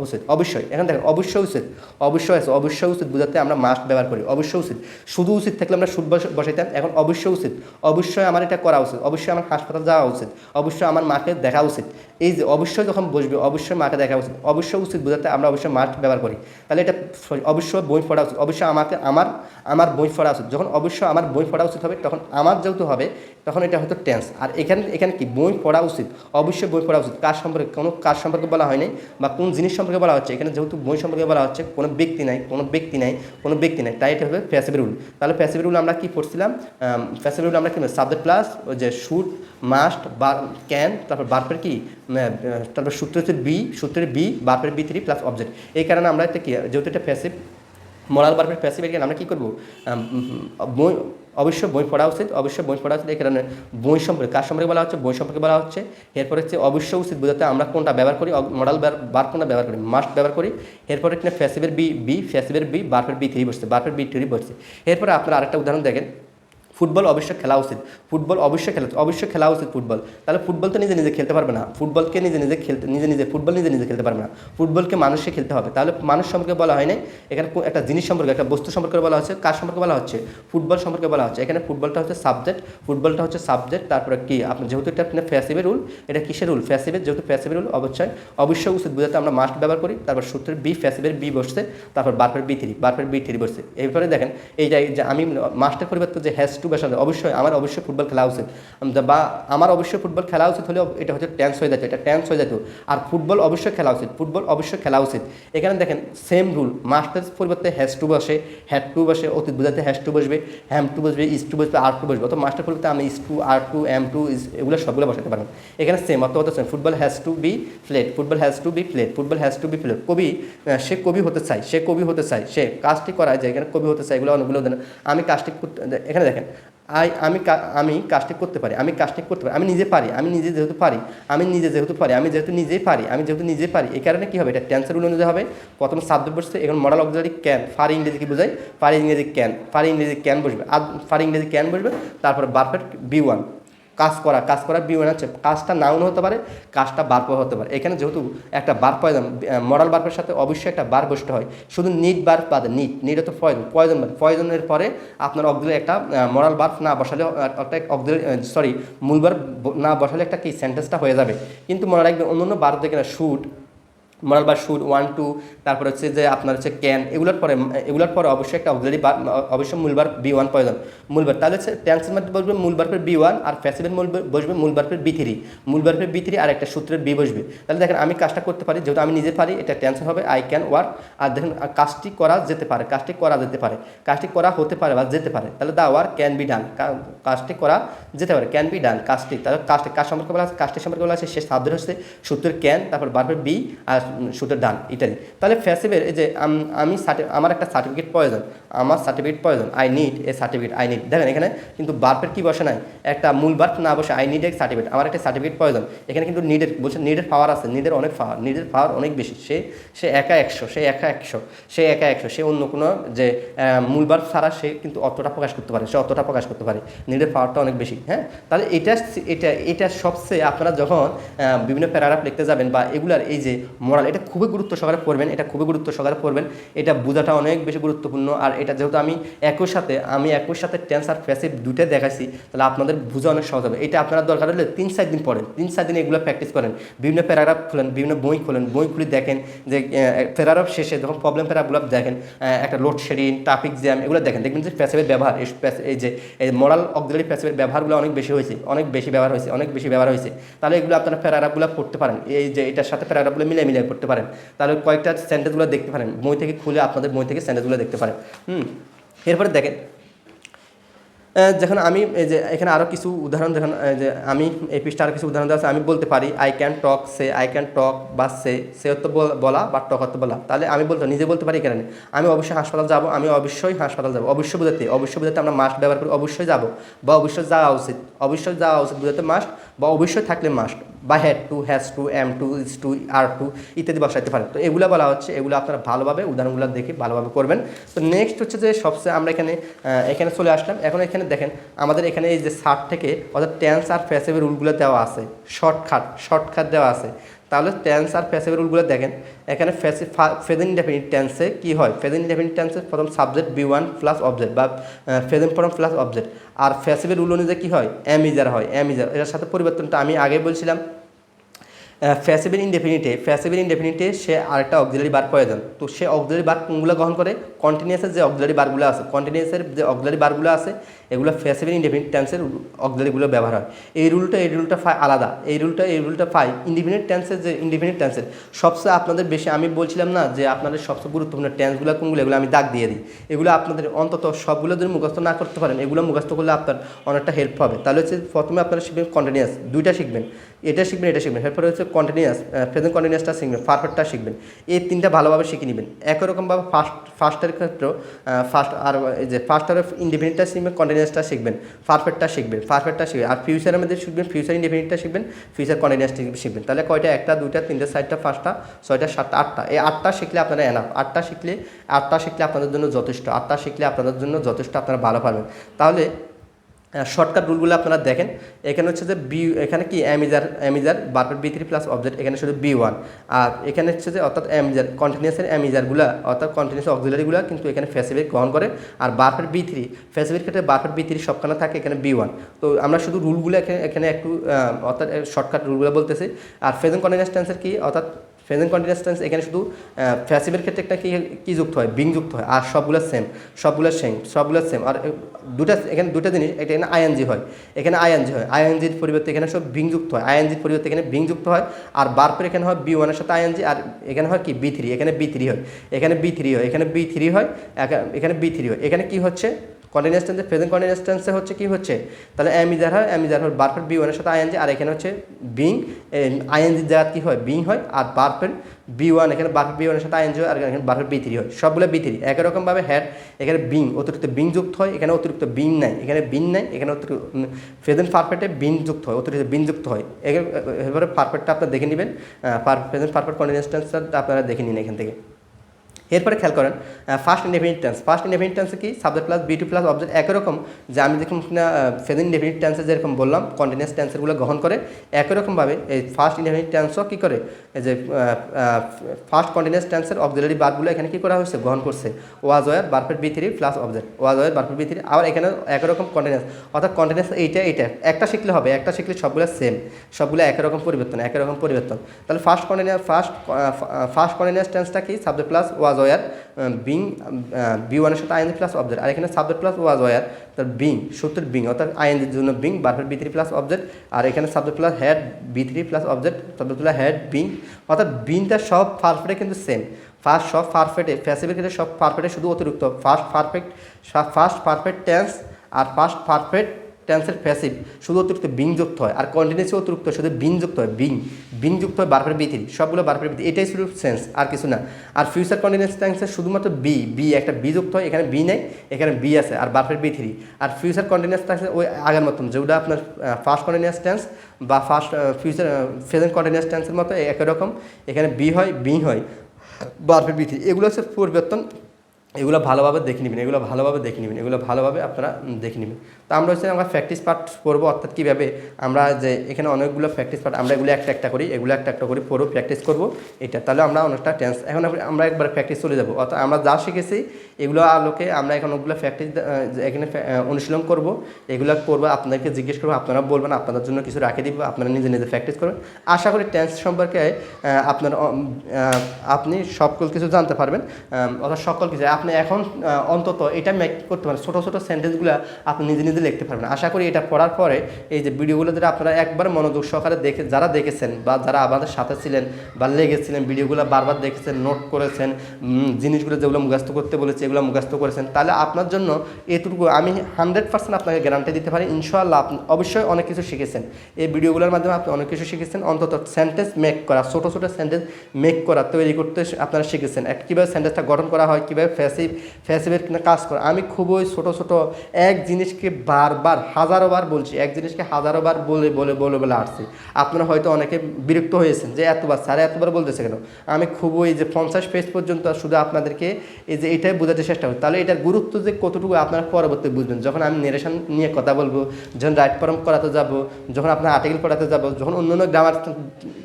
উচিত, অবশ্যই। এখানে দেখেন অবশ্যই উচিত, অবশ্যই উচিত বোঝাতে আমরা মাস্ট ব্যবহার করি, অবশ্যই উচিত। শুধু উচিত থাকলে আমরা শুড বসাইতাম, এখন অবশ্যই উচিত, অবশ্যই আমার এটা করা উচিত, অবশ্যই আমার হাসপাতাল যাওয়া উচিত, অবশ্যই আমার মাকে দেখা উচিত। এই যে অবশ্যই যখন বসবে, অবশ্যই মাকে দেখা উচিত, অবশ্যই উচিত বোঝাতে আমরা অবশ্যই মাস্ট ব্যবহার করি। তাহলে এটা অবশ্যই বই পড়া উচিত, অবশ্যই আমার বই পড়া উচিত। যখন অবশ্যই আমার বই পড়া উচিত হবে, তখন আমার যেহেতু হবে, তখন এটা হয়তো টেন্স। আর এখানে কি? বই পড়া উচিত, অবশ্যই বই পড়া উচিত। কার সম্পর্কে? কোনো কার সম্পর্কে বলা হয়নি বা কোন জিনিস সম্পর্কে বলা হচ্ছে, এখানে যেহেতু বই সম্পর্কে বলা হচ্ছে, কোনো ব্যক্তি নাই, তাই এটা হবে প্যাসিভ রুল। তাহলে প্যাসিভ রুল আমরা কি পড়ছিলাম? প্যাসিভ রুল আমরা কি সাবজেক্ট প্লাস যে শুড, মাস্ট বা ক্যান, তারপর বার্বের কি, তারপর সূত্রের বি বার্বের বি থ্রি প্লাস অবজেক্ট। এই কারণে আমরা এটা কি, যেহেতু এটা প্যাসিভ মোরাল বার্বের প্যাসিভ, এর আমরা কী করবো? বই অবশ্যই বই পড়া উচিত, এই কারণে বই সম্পর্কে কার সম্পর্কে বলা হচ্ছে? বই সম্পর্কে বলা হচ্ছে। এরপর হচ্ছে অবশ্যই উচিত বোঝাতে আমরা কোনটা ব্যবহার করি? মডাল বার্ব কোনটা ব্যবহার করি? মাস্ট ব্যবহার করি। এরপরে এখানে প্যাসিভের বি বার্বের বি থ্রি বসছে, এরপরে আপনারা আরেকটা উদাহরণ দেখেন। ফুটবল অবশ্যই খেলা উচিত, খেলা উচিত ফুটবল। তাহলে ফুটবল তো নিজে খেলতে পারবে না, ফুটবল নিজে খেলতে পারবে না, ফুটবলকে মানুষকে খেলতে হবে। তাহলে মানুষ সম্পর্কে বলা হয় নাই, এখানে একটা জিনিস সম্পর্কে, একটা বস্তু সম্পর্কে বলা হচ্ছে। কার সম্পর্কে বলা হচ্ছে? ফুটবল সম্পর্কে বলা হচ্ছে। এখানে ফুটবলটা হচ্ছে সাবজেক্ট, তারপরে কি আপনার যেহেতু এটা আপনার প্যাসিভের রুল, এটা কিসের রুল? প্যাসিভের, যেহেতু প্যাসিভের রুল অবশ্যই উচিত বোঝাতে আমরা মাস্ট ব্যবহার করি। তারপর সূত্রের বি, প্যাসিভের বি বসছে, তারপর বার্বের বি থ্রি বসছে। এরপরে দেখেন এইটা যে আমি মাস্টের পরিবর্তে যে হ্যাজ টু বসাতে, আমার অবশ্যই ফুটবল খেলা উচিত, বা আমার অবশ্যই ফুটবল খেলা উচিত হলেও এটা হচ্ছে টেন্স হয়ে যেত, আর ফুটবল অবশ্যই খেলা উচিত। এখানে দেখেন সেম রুল, মাস্টের পরিবর্তে হ্যাজ টু বসে, হ্যাড টু বসে, অতীত বোঝাতে হ্যাজ টু বসবে, হ্যাম টু বসবে, ইজ টু বসবে, আর টু বসবে। অত মাস্টার পরিবর্তে আমি is to, are to, am to, is, এগুলো সবগুলো বসাতে পারবেন। এখানে সেম অর্থ same, football has to be played, কবি, সে কবি হতে চায়, সে কাজটি করায় যায়, এখানে কবি হতে চায়, এগুলো অনেকগুলো। আমি কাজটি করতে, এখানে দেখেন আমি কাজটি করতে পারি, আমি নিজে পারি, আমি যেহেতু নিজে পারি, এই কারণে কী হবে? এটা টেন্সের রুল অনুযায়ী হবে। প্রথম সাবজেক্ট বসছে, এখন মডাল অক্সিলারি ক্যান, ফার ইংরেজি কি বোঝায়? ফার ইংরেজি ক্যান বসবে, তারপরে বার্বের বি ওয়ান, কাজ করা বি ওয়ান হচ্ছে, কাজটা নাউন হতে পারে, কাজটা বার্ব হতে পারে। এখানে যেহেতু একটা বার্ব প্রয়োজন, মডাল বার্বের সাথে অবশ্যই একটা বার্ব বসতে হয়। শুধু নিট বার্ব বাদে, নিট হতো পয়জনের পরে আপনার অক্সিলারি একটা মডাল বার্ব না বসালে, একটা অক্সিলারি মূল বার্ব না বসালে একটা কি সেন্টেন্সটা হয়ে যাবে। কিন্তু মনে রাখবেন অন্য বার্ব দেখে না, মডাল বা শুড, ওয়ান টু, তারপর হচ্ছে যে আপনার হচ্ছে ক্যান, এগুলোর পরে অবশ্যই একটা অক্সিলারি অবশ্যই মূলবার বি ওয়ান প্রয়োজন, তাহলে হচ্ছে টেন্সের মধ্যে বসবে মূলবার্বের বি ওয়ান, আর প্যাসিভের বসবে মূলবার্বের বি থ্রি, আর একটা সূত্রের বি বসবে। তাহলে দেখেন আমি কাজটা করতে পারি, যেহেতু আমি নিজে পারি, এটা টেন্সের হবে আই ক্যান ওয়ার্ক। আর দেখেন কাজটি করা যেতে পারে, কাজটি করা হতে পারে বা যেতে পারে। তাহলে the work can be done, কাজটি করা যেতে পারে, ক্যান বি ডান, তাহলে কাজ সম্পর্কে বলা আছে, কাজটি সম্পর্কে বলা আছে, সে সাবজেক্ট হচ্ছে সূত্রের ক্যান, তারপর বার্বের বি, আর শুটের ডান ইত্যাদি। তাহলে ফ্যাসিভের এই যে আমি আমার একটা সার্টিফিকেট প্রয়োজন, আমার সার্টিফিকেট প্রয়োজন, I need A certificate, I need. দেখেন এখানে কিন্তু বার্বের কি বসে নাই, একটা মূল বার্ব না বসে আই নিড এ সার্টিফিকেট, আমার একটা সার্টিফিকেট প্রয়োজন। এখানে কিন্তু নিডের বলছে, নিডের পাওয়ার আছে, নিডের অনেক পাওয়ার, নিডের পাওয়ার অনেক বেশি। সে একা 100, সে অন্য কোনো যে মূল বার্ব ছাড়া সে কিন্তু অতটা প্রকাশ করতে পারে, সে অতটা প্রকাশ করতে পারে, নিডের পাওয়ারটা অনেক বেশি। হ্যাঁ, তাহলে এটা সবচেয়ে আপনারা যখন বিভিন্ন প্যারাগ্রাফ লিখতে যাবেন বা এগুলার এই যে মোরাল, এটা খুবই গুরুত্ব সহকারে পড়বেন, এটা খুবই গুরুত্ব সহকারে পড়বেন, এটা বোঝাটা অনেক বেশি গুরুত্বপূর্ণ। আর এটা যেহেতু আমি একই সাথে টেন্স আর প্যাসিভ দুটোই দেখাইছি, তাহলে আপনাদের বোঝা অনেক সহজ হবে। এটা আপনারা দরকার হলে 3-4 দিন পড়েন, 3-4 দিন এগুলো প্র্যাকটিস করেন, বিভিন্ন প্যারাগ্রাফ খুলেন, বিভিন্ন বই খুলে দেখেন যে প্যারাগ্রাফ শেষে যখন প্রবলেম প্যারাগুলো দেখেন, একটা লোডশেডিং, ট্রাফিক জ্যাম, এগুলো দেখেন যে প্যাসিভের ব্যবহার, এই যে মোরাল অক্সিলারি প্যাসিভের ব্যবহারগুলো অনেক বেশি ব্যবহার হয়েছে। তাহলে এগুলো আপনারা প্যারাগ্রাফগুলো পড়তে পারেন, এই যে এটার সাথে প্যারাগ্রাফগুলো মিলিয়ে পড়তে পারেন। তাহলে কয়েকটা সেন্টেন্সগুলো দেখতে পারেন, বই থেকে খুলে আপনাদের বই থেকে সেন্টেন্সগুলো দেখতে পারেন। এরপরে দেখেন, যখন আমি এই যে এখানে আরও কিছু উদাহরণ, যখন যে আমি এই পৃষ্ঠা আরও কিছু উদাহরণ দেওয়া আছে, আমি বলতে পারি I can talk, I can talk বা সে অর্থ বলা বা টক অর্থ বলা। তাহলে আমি নিজে বলতে পারি এখানে আমি অবশ্যই হাসপাতাল যাব, অবশ্যই বোঝাতে আমরা মাস্ট ব্যবহার করি, অবশ্যই যাব বা অবশ্যই যাওয়া উচিত বোঝাতে মাস্ট বা অবশ্যই থাকলে মাস্ট, বা had to, has to, am to, is to, are to ইত্যাদি বসাইতে পারেন। তো এগুলো বলা হচ্ছে, এগুলো আপনারা ভালোভাবে উদাহরণগুলো দেখে ভালোভাবে করবেন। তো নেক্সট হচ্ছে যে সবচেয়ে আমরা এখানে চলে আসলাম। এখন এখানে দেখেন আমাদের এখানে এই যে শার্ট থেকে অর্থাৎ টেন্স আর প্যাসিভের রুলগুলো দেওয়া আছে, শর্টকাট দেওয়া আছে। তাহলে টেন্স আর প্যাসিভের রুলগুলো দেখেন। এখানে প্রেজেন্ট ইনডেফিনিট টেন্সে কী হয়, প্রেজেন্ট ইনডেফিনিট টেন্সে প্রথম সাবজেক্ট B1 প্লাস অবজেক্ট বা প্রেজেন্ট ফর্ম প্লাস অবজেক্ট। আর প্যাসিভের রুল অনুযায়ী কী হয়, এমিজার হয়, এটার সাথে পরিবর্তনটা আমি আগে বলছিলাম। প্যাসিভের ইনডেফিনিটে সে আরেকটা অক্সিলারি বার প্রয়োজন। তো সে অক্সিলারি বার কোনগুলো গ্রহণ করে, কন্টিনিউয়াসের যে অক্সিলারি বারগুলো আছে, এগুলো প্যাসিভ ইনডেফিনিট টেন্সের অক্সিলারিগুলো ব্যবহার হয়। এই রুলটা আলাদা, এই রুলটা পাই ইনডিফিনিট টেন্সের সবচেয়ে আপনাদের বেশি। আমি বলছিলাম না যে আপনাদের সবচেয়ে গুরুত্বপূর্ণ টেন্সগুলো কোনগুলো, এগুলো আমি দাগ দিয়ে দিই। এগুলো আপনাদের অন্তত সবগুলো যদি মুখস্থ না করতে পারেন, এগুলো মুখস্থ করলে আপনার অনেকটা হেল্প হবে। তাহলে হচ্ছে প্রথমে আপনারা শিখবেন কন্টিনিউয়াস, দুইটা শিখবেন, এটা শিখবেন। এরপরে হচ্ছে কন্টিনিউয়াস, প্রেজেন্ট কন্টিনিউয়াসটা শিখবেন, পারফেক্টটা শিখবেন। এই তিনটা ভালোভাবে শিখে নেবেন। একই রকমভাবে ফার্স্টের ক্ষেত্রেও ফার্স্ট আর ইনডিফিনিটটা শিখবেন, কন্টিনিউয়াসটা শিখবেন, পারফেক্টটা শিখবেন। আর ফিউচারের মধ্যে শিখবেন, ফিউচার ইনডিফিনিটটা শিখবেন, ফিউচার কন্টিনিউয়াসটা শিখবেন। তাহলে কয়টা, 1টা 2টা 3টা 4টা 5টা 6টা 7টা 8টা। এই 8টা শিখলে আপনারা এনাফ, 8টা শিখলে আপনাদের জন্য যথেষ্ট, আপনারা ভালো পারবেন। তাহলে শর্টকাট রুলগুলো আপনারা দেখেন। এখানে হচ্ছে যে এখানে কি এমিজার বারবার B3 প্লাস অবজেক্ট, এখানে শুধু B1। আর এখানে হচ্ছে যে অর্থাৎ কন্টিনিউয়াসের এমিজারগুলো অর্থাৎ কন্টিনিউয়াস অক্সিলারিগুলো কিন্তু এখানে প্যাসিভে গ্রহণ করে। আর বারবার B3 প্যাসিভের ক্ষেত্রে বারবার B3 সবখানে থাকে, এখানে B1। তো আমরা শুধু রুলগুলো এখানে একটু অর্থাৎ শর্টকাট রুলগুলো বলতেছি। আর প্রেজেন্ট কন্টিনিউয়াস টেন্সের কি, অর্থাৎ প্রেজেন্ট কন্টিনিউয়াস টেন্স এখানে শুধু প্যাসিভের ক্ষেত্রে একটা কি যুক্ত হয়, বিং যুক্ত হয়। আর সবগুলো সেম। আর এখানে দুটো জিনিস, এটা এখানে আইএনজি হয়, আইএনজির পরিবর্তে এখানে সব বিং যুক্ত হয়, আইএনজির পরিবর্তে এখানে বিং যুক্ত হয়। আর বারপর এখানে হয় B1 এর সাথে আইএনজি, আর এখানে হয় কি B3, এখানে B3 হয়, এখানে এখানে কি হচ্ছে কন্টিনিউয়াস টেন্সে, প্রেজেন্ট কন্টিনিউয়াস টেন্সে হচ্ছে কি হচ্ছে, তাহলে এমিজার হয় বারপর B1 এর সাথে আইএনজি। আর এখানে হচ্ছে বিং, আইএনজির জায়গা কি হয়, বিং হয়। আর বারপর B1, এখানে বারপর B1 এর সাথে আইএনজি হয়, আর এখানে বারপর B3 হয়, সবগুলো B3। একই রকমভাবে হ্যাড, এখানে বিং, অতিরিক্ত বিং যুক্ত হয়, এখানে অতিরিক্ত বিং নাই, এখানে অতিরিক্ত প্রেজেন্ট পারফেক্টে বিং যুক্ত হয়, অতিরিক্ত বিং যুক্ত হয়। এবারে পারফেক্টটা আপনারা দেখে নেবেন, প্রেজেন্ট পারফেক্ট কন্টিনিউয়াস টেন্সটা আপনারা দেখে নিন এখান থেকে। এরপরে খেয়াল করেন ফার্স্ট ইনডেফিনিট টেন্সে কি subject plus B2 plus object. একই রকম যে আমি দেখুন প্রেজেন্ট ইনডেফিনিট টেন্সে যেরকম বললাম কন্টিনিউয়াস টেন্সেরগুলো গ্রহণ করে, একই রকমভাবে এই ফার্স্ট ইনডেফিনিট টেন্সও কী করে, যে ফার্স্ট কন্টিনিউয়াস টেন্সের অক্সিলারি বারগুলো এখানে কী করা হয়েছে, গ্রহণ করছে। ওয়াজ ওয়ার বারপেট B3 প্লাস অবজেক্ট, আবার এখানে একই রকম কন্টিনিউয়াস, অর্থাৎ কন্টিনিউয়াস এইটা একটা শিখলে হবে, একটা শিখলে সবগুলো সেম, সবগুলো একই রকম পরিবর্তন। তাহলে ফার্স্ট কন্টিনিউয়াস টেন্সটা কি subject plus was were being, B1 এর সাথে আইএনজি প্লাস অবজেক্ট। আর এখানে সাবজেক্ট প্লাস ওয়াজ ওয়ার, তার বিং সূত্রের বিং, অর্থাৎ আইএনজির জন্য বিং, বারবার B3 প্লাস অবজেক্ট। আর এখানে subject plus had B3 plus object, subject plus had being, অর্থাৎ বিংটা সব পারফেক্টে কিন্তু সেম। সব পারফেক্টে, প্যাসিভের ক্ষেত্রে সব পারফেক্টে শুধু অতিরিক্ত ফার্স্ট পারফেক্ট টেন্স আর ফার্স্ট পারফেক্ট টেন্সের প্যাসিভ শুধু অতিরিক্ত বিং যুক্ত হয়, আর কন্টিনিউসি অতিরিক্ত শুধু বিং যুক্ত হয়, বিং যুক্ত হয় ভার্বের বি3, সবগুলো ভার্বের বি3, এটাই শুধু সেন্স আর কিছু না। আর ফিউচার কন্টিনিউয়াস টেন্সে শুধুমাত্র বি একটা বি যুক্ত হয়, এখানে বি নেই, এখানে বি আছে আর ভার্বের বি3। আর ফিউচার কন্টিনিউয়াস টেন্সে ওই আগের মতন যেগুলো আপনার ফার্স্ট কন্টিনিউয়াস টেন্স বা ফার্স্ট ফিউচার প্রেজেন্ট কন্টিনিউয়াস টেন্সের মতো একই রকম, এখানে বি হয় ভার্বের বি3। এগুলো হচ্ছে পরিবর্তন, এগুলো ভালোভাবে দেখে নেবেন, এগুলো ভালোভাবে আপনারা দেখে নেবেন। তো আমরা আমরা প্র্যাকটিস পার্ট পড়বো, অর্থাৎ কীভাবে আমরা যে এখানে অনেকগুলো প্র্যাকটিস পার্ট আমরা এগুলো একটা করি, পড়বো, প্র্যাকটিস করবো এটা, তাহলে আমরা অনেকটা টেন্স এখন আমরা একবার প্র্যাকটিস চলে যাবো। অর্থাৎ আমরা যা শিখেছি এগুলো আলোকে আমরা এখন ওগুলো প্র্যাকটিস এখানে অনুশীলন করবো, এগুলো করবো, আপনাদেরকে জিজ্ঞেস করবো, আপনারা বলবেন, আপনাদের জন্য কিছু রাখে দিব, আপনারা নিজে প্র্যাকটিস করবেন। আশা করি টেন্স সম্পর্কে আপনি সকল কিছু জানতে পারবেন, অর্থাৎ সকল কিছু আপনি এখন অন্তত এটা মেক করতে পারেন, ছোটো ছোটো সেন্টেন্সগুলো আপনি নিজে লিখতে পারবেন। আশা করি এটা পড়ার পরে এই যে ভিডিওগুলো যেটা আপনারা একবার মনোযোগ সহকারে যারা দেখেছেন বা যারা আমাদের সাথে ছিলেন বা লেগেছিলেন, ভিডিওগুলো বারবার দেখেছেন, নোট করেছেন, জিনিসগুলো যেগুলো মুখস্থ করতে বলেছে এগুলো মুখস্থ করেছেন, তাহলে আপনার জন্য এটুকু আমি 100% আপনাকে গ্যারান্টি দিতে পারি, ইনশাআল্লাহ আপনি অবশ্যই অনেক কিছু শিখেছেন। এই ভিডিওগুলোর মাধ্যমে আপনি অনেক কিছু শিখেছেন, অন্তত সেন্টেন্স মেক করা, ছোটো ছোটো সেন্টেন্স মেক করা, তৈরি করতে আপনারা শিখেছেন, কীভাবে সেন্টেন্সটা গঠন করা হয়, কীভাবে ফ্যাসিভের কাজ করা। আমি খুবই ছোটো এক জিনিসকে বারবার হাজারো বার বলছি, এক জিনিসকে হাজারো বার বলে আসছি। আপনারা হয়তো অনেকে বিরক্ত হয়েছেন যে এতবার বলতেছে কেন। আমি খুবই যে 50 পেজ পর্যন্ত শুধু আপনাদেরকে এই যে এটাই বোঝাতে চেষ্টা করি, তাহলে এটার গুরুত্ব যে কতটুকু আপনারা পরবর্তী বুঝবেন, যখন আমি নেরেশন নিয়ে কথা বলবো, যখন রাইট ফর্ম করাতে যাব, যখন আপনার আর্টিকেল পড়াতে যাব, যখন অন্য গ্রামার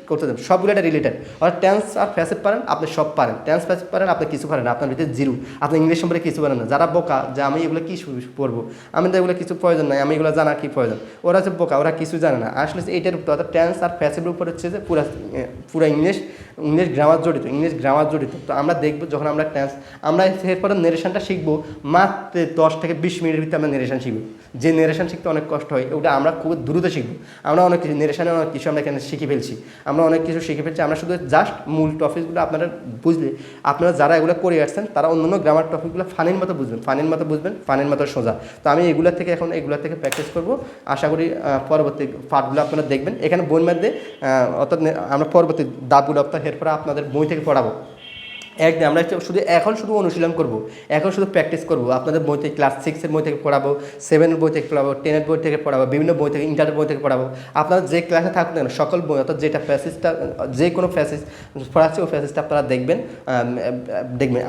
করতে যাবেন, সবগুলো এটা রিলেটেড। অর্থাৎ টেন্স আর প্যাসিভ পারেন আপনি সব পারেন, টেন্স প্যাসিভ পারেন আপনি কিছু পারেন, আপনার ভিতরে জিরো, আপনি ইংলিশ সম্পর্কে কিছু পারেন না। যারা বোকা যে আমি এগুলো কী পড়বো, আমি তো এগুলো কিছু প্রয়োজন নাই, আমি এগুলো জানার কী প্রয়োজন, ওরা হচ্ছে বোকা, ওরা কিছু জানে না। আসলে এইটার উপর অর্থাৎ টেন্স আর প্যাসিভের উপর হচ্ছে যে পুরো ইংলিশ গ্রামার জড়িত। তো আমরা দেখবো যখন আমরা টেন্স, আমরা এরপরে নেরেশনটা শিখবো, মাত্র 10 থেকে 20 মিনিটের ভিতরে আমরা নেরেশন শিখবো। যে নেরেশন শিখতে অনেক কষ্ট হয়, ওটা আমরা খুব দ্রুত শিখবো। আমরা অনেক কিছু নেরেশনে অনেক কিছু আমরা এখানে শিখে ফেলছি, আমরা শুধু জাস্ট মূল টপিকগুলো আপনারা বুঝলে, আপনারা যারা এগুলো করে আসছেন তারা অন্যান্য গ্রামার টপিকগুলো ফানির মতো বুঝবেন, ফানির মতো সোজা। তো আমি এগুলো থেকে প্র্যাকটিস করবো। আশা করি পরবর্তী পার্টগুলো আপনারা দেখবেন এখানে বইয়ের মধ্যে, অর্থাৎ আমরা পরবর্তী দাবগুলো এরপরে আপনাদের বই থেকে পড়াবো। একদিন আমরা শুধু অনুশীলন করবো, এখন শুধু প্র্যাকটিস করবো। আপনাদের বই থেকে ক্লাস 6-এর বই থেকে পড়াবো, 7-এর বই থেকে পড়াবো, 10-এর বই থেকে পড়াবো, বিভিন্ন বই থেকে, ইন্টারের বই থেকে পড়াবো। আপনারা যে ক্লাসে থাকুন না সকল বই, অর্থাৎ যেটা প্যাসেজটা যে কোনো প্যাসেজ পড়াচ্ছে ওই প্যাসেজটা আপনারা দেখবেন।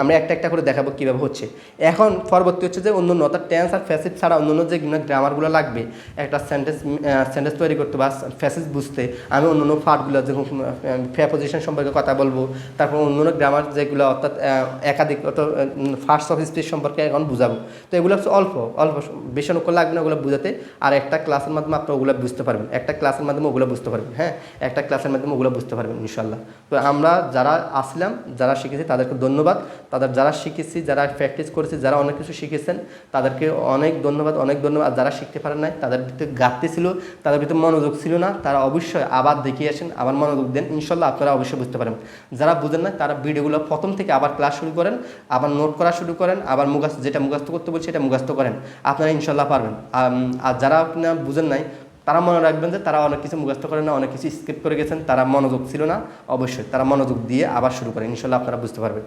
আমরা একটা করে দেখাবো কীভাবে হচ্ছে। এখন পরবর্তী হচ্ছে যে অন্য অর্থাৎ টেন্স আর প্যাসেজ ছাড়া অন্য যে গ্রামারগুলো লাগবে একটা সেন্টেন্স তৈরি করতে বা প্যাসেজ বুঝতে, আমি অন্য পার্টগুলো যেমন প্রিপোজিশন সম্পর্কে কথা বলবো, তারপর অন্য গ্রামার যে অর্থাৎ একাধিক ফার্স্ট অফ স্পিচ সম্পর্কে এখন বুঝাবো। তো এগুলো হচ্ছে অল্প বেশি অনুকূল লাগবে না ওগুলো বুঝাতে, আর একটা ক্লাসের মাধ্যমে আপনি ওগুলো বুঝতে পারবেন, হ্যাঁ একটা ক্লাসের মাধ্যমে ওগুলো বুঝতে পারবেন ইনশাল্লাহ। তো আমরা যারা আসলাম, যারা শিখেছি তাদেরকে ধন্যবাদ, যারা শিখেছি, যারা প্র্যাকটিস করেছি, যারা অনেক কিছু শিখেছেন তাদেরকে অনেক ধন্যবাদ। যারা শিখতে পারেন নাই, তাদের ভিতরে ঘাটতি ছিল, তাদের ভিতরে মনোযোগ ছিল না, তারা অবশ্যই আবার দেখিয়ে আসেন, আবার মনোযোগ দেন, ইনশাল্লাহ আপনারা অবশ্যই বুঝতে পারবেন। যারা বুঝেন না তারা ভিডিওগুলো প্রথম থেকে আবার ক্লাস শুরু করেন, আবার নোট করা শুরু করেন, আবার যেটা মুখস্থ করতে বলছি সেটা মুখস্থ করেন, আপনারা ইনশাল্লাহ পারবেন। আর যারা আপনারা বুঝেন নাই তারা মনে রাখবেন যে তারা অনেক কিছু মুখস্থ করেন না, অনেক কিছু স্কিপ করে গেছেন, তারা মনোযোগ ছিল না, অবশ্যই তারা মনোযোগ দিয়ে আবার শুরু করেন, ইনশাল্লাহ আপনারা বুঝতে পারবেন।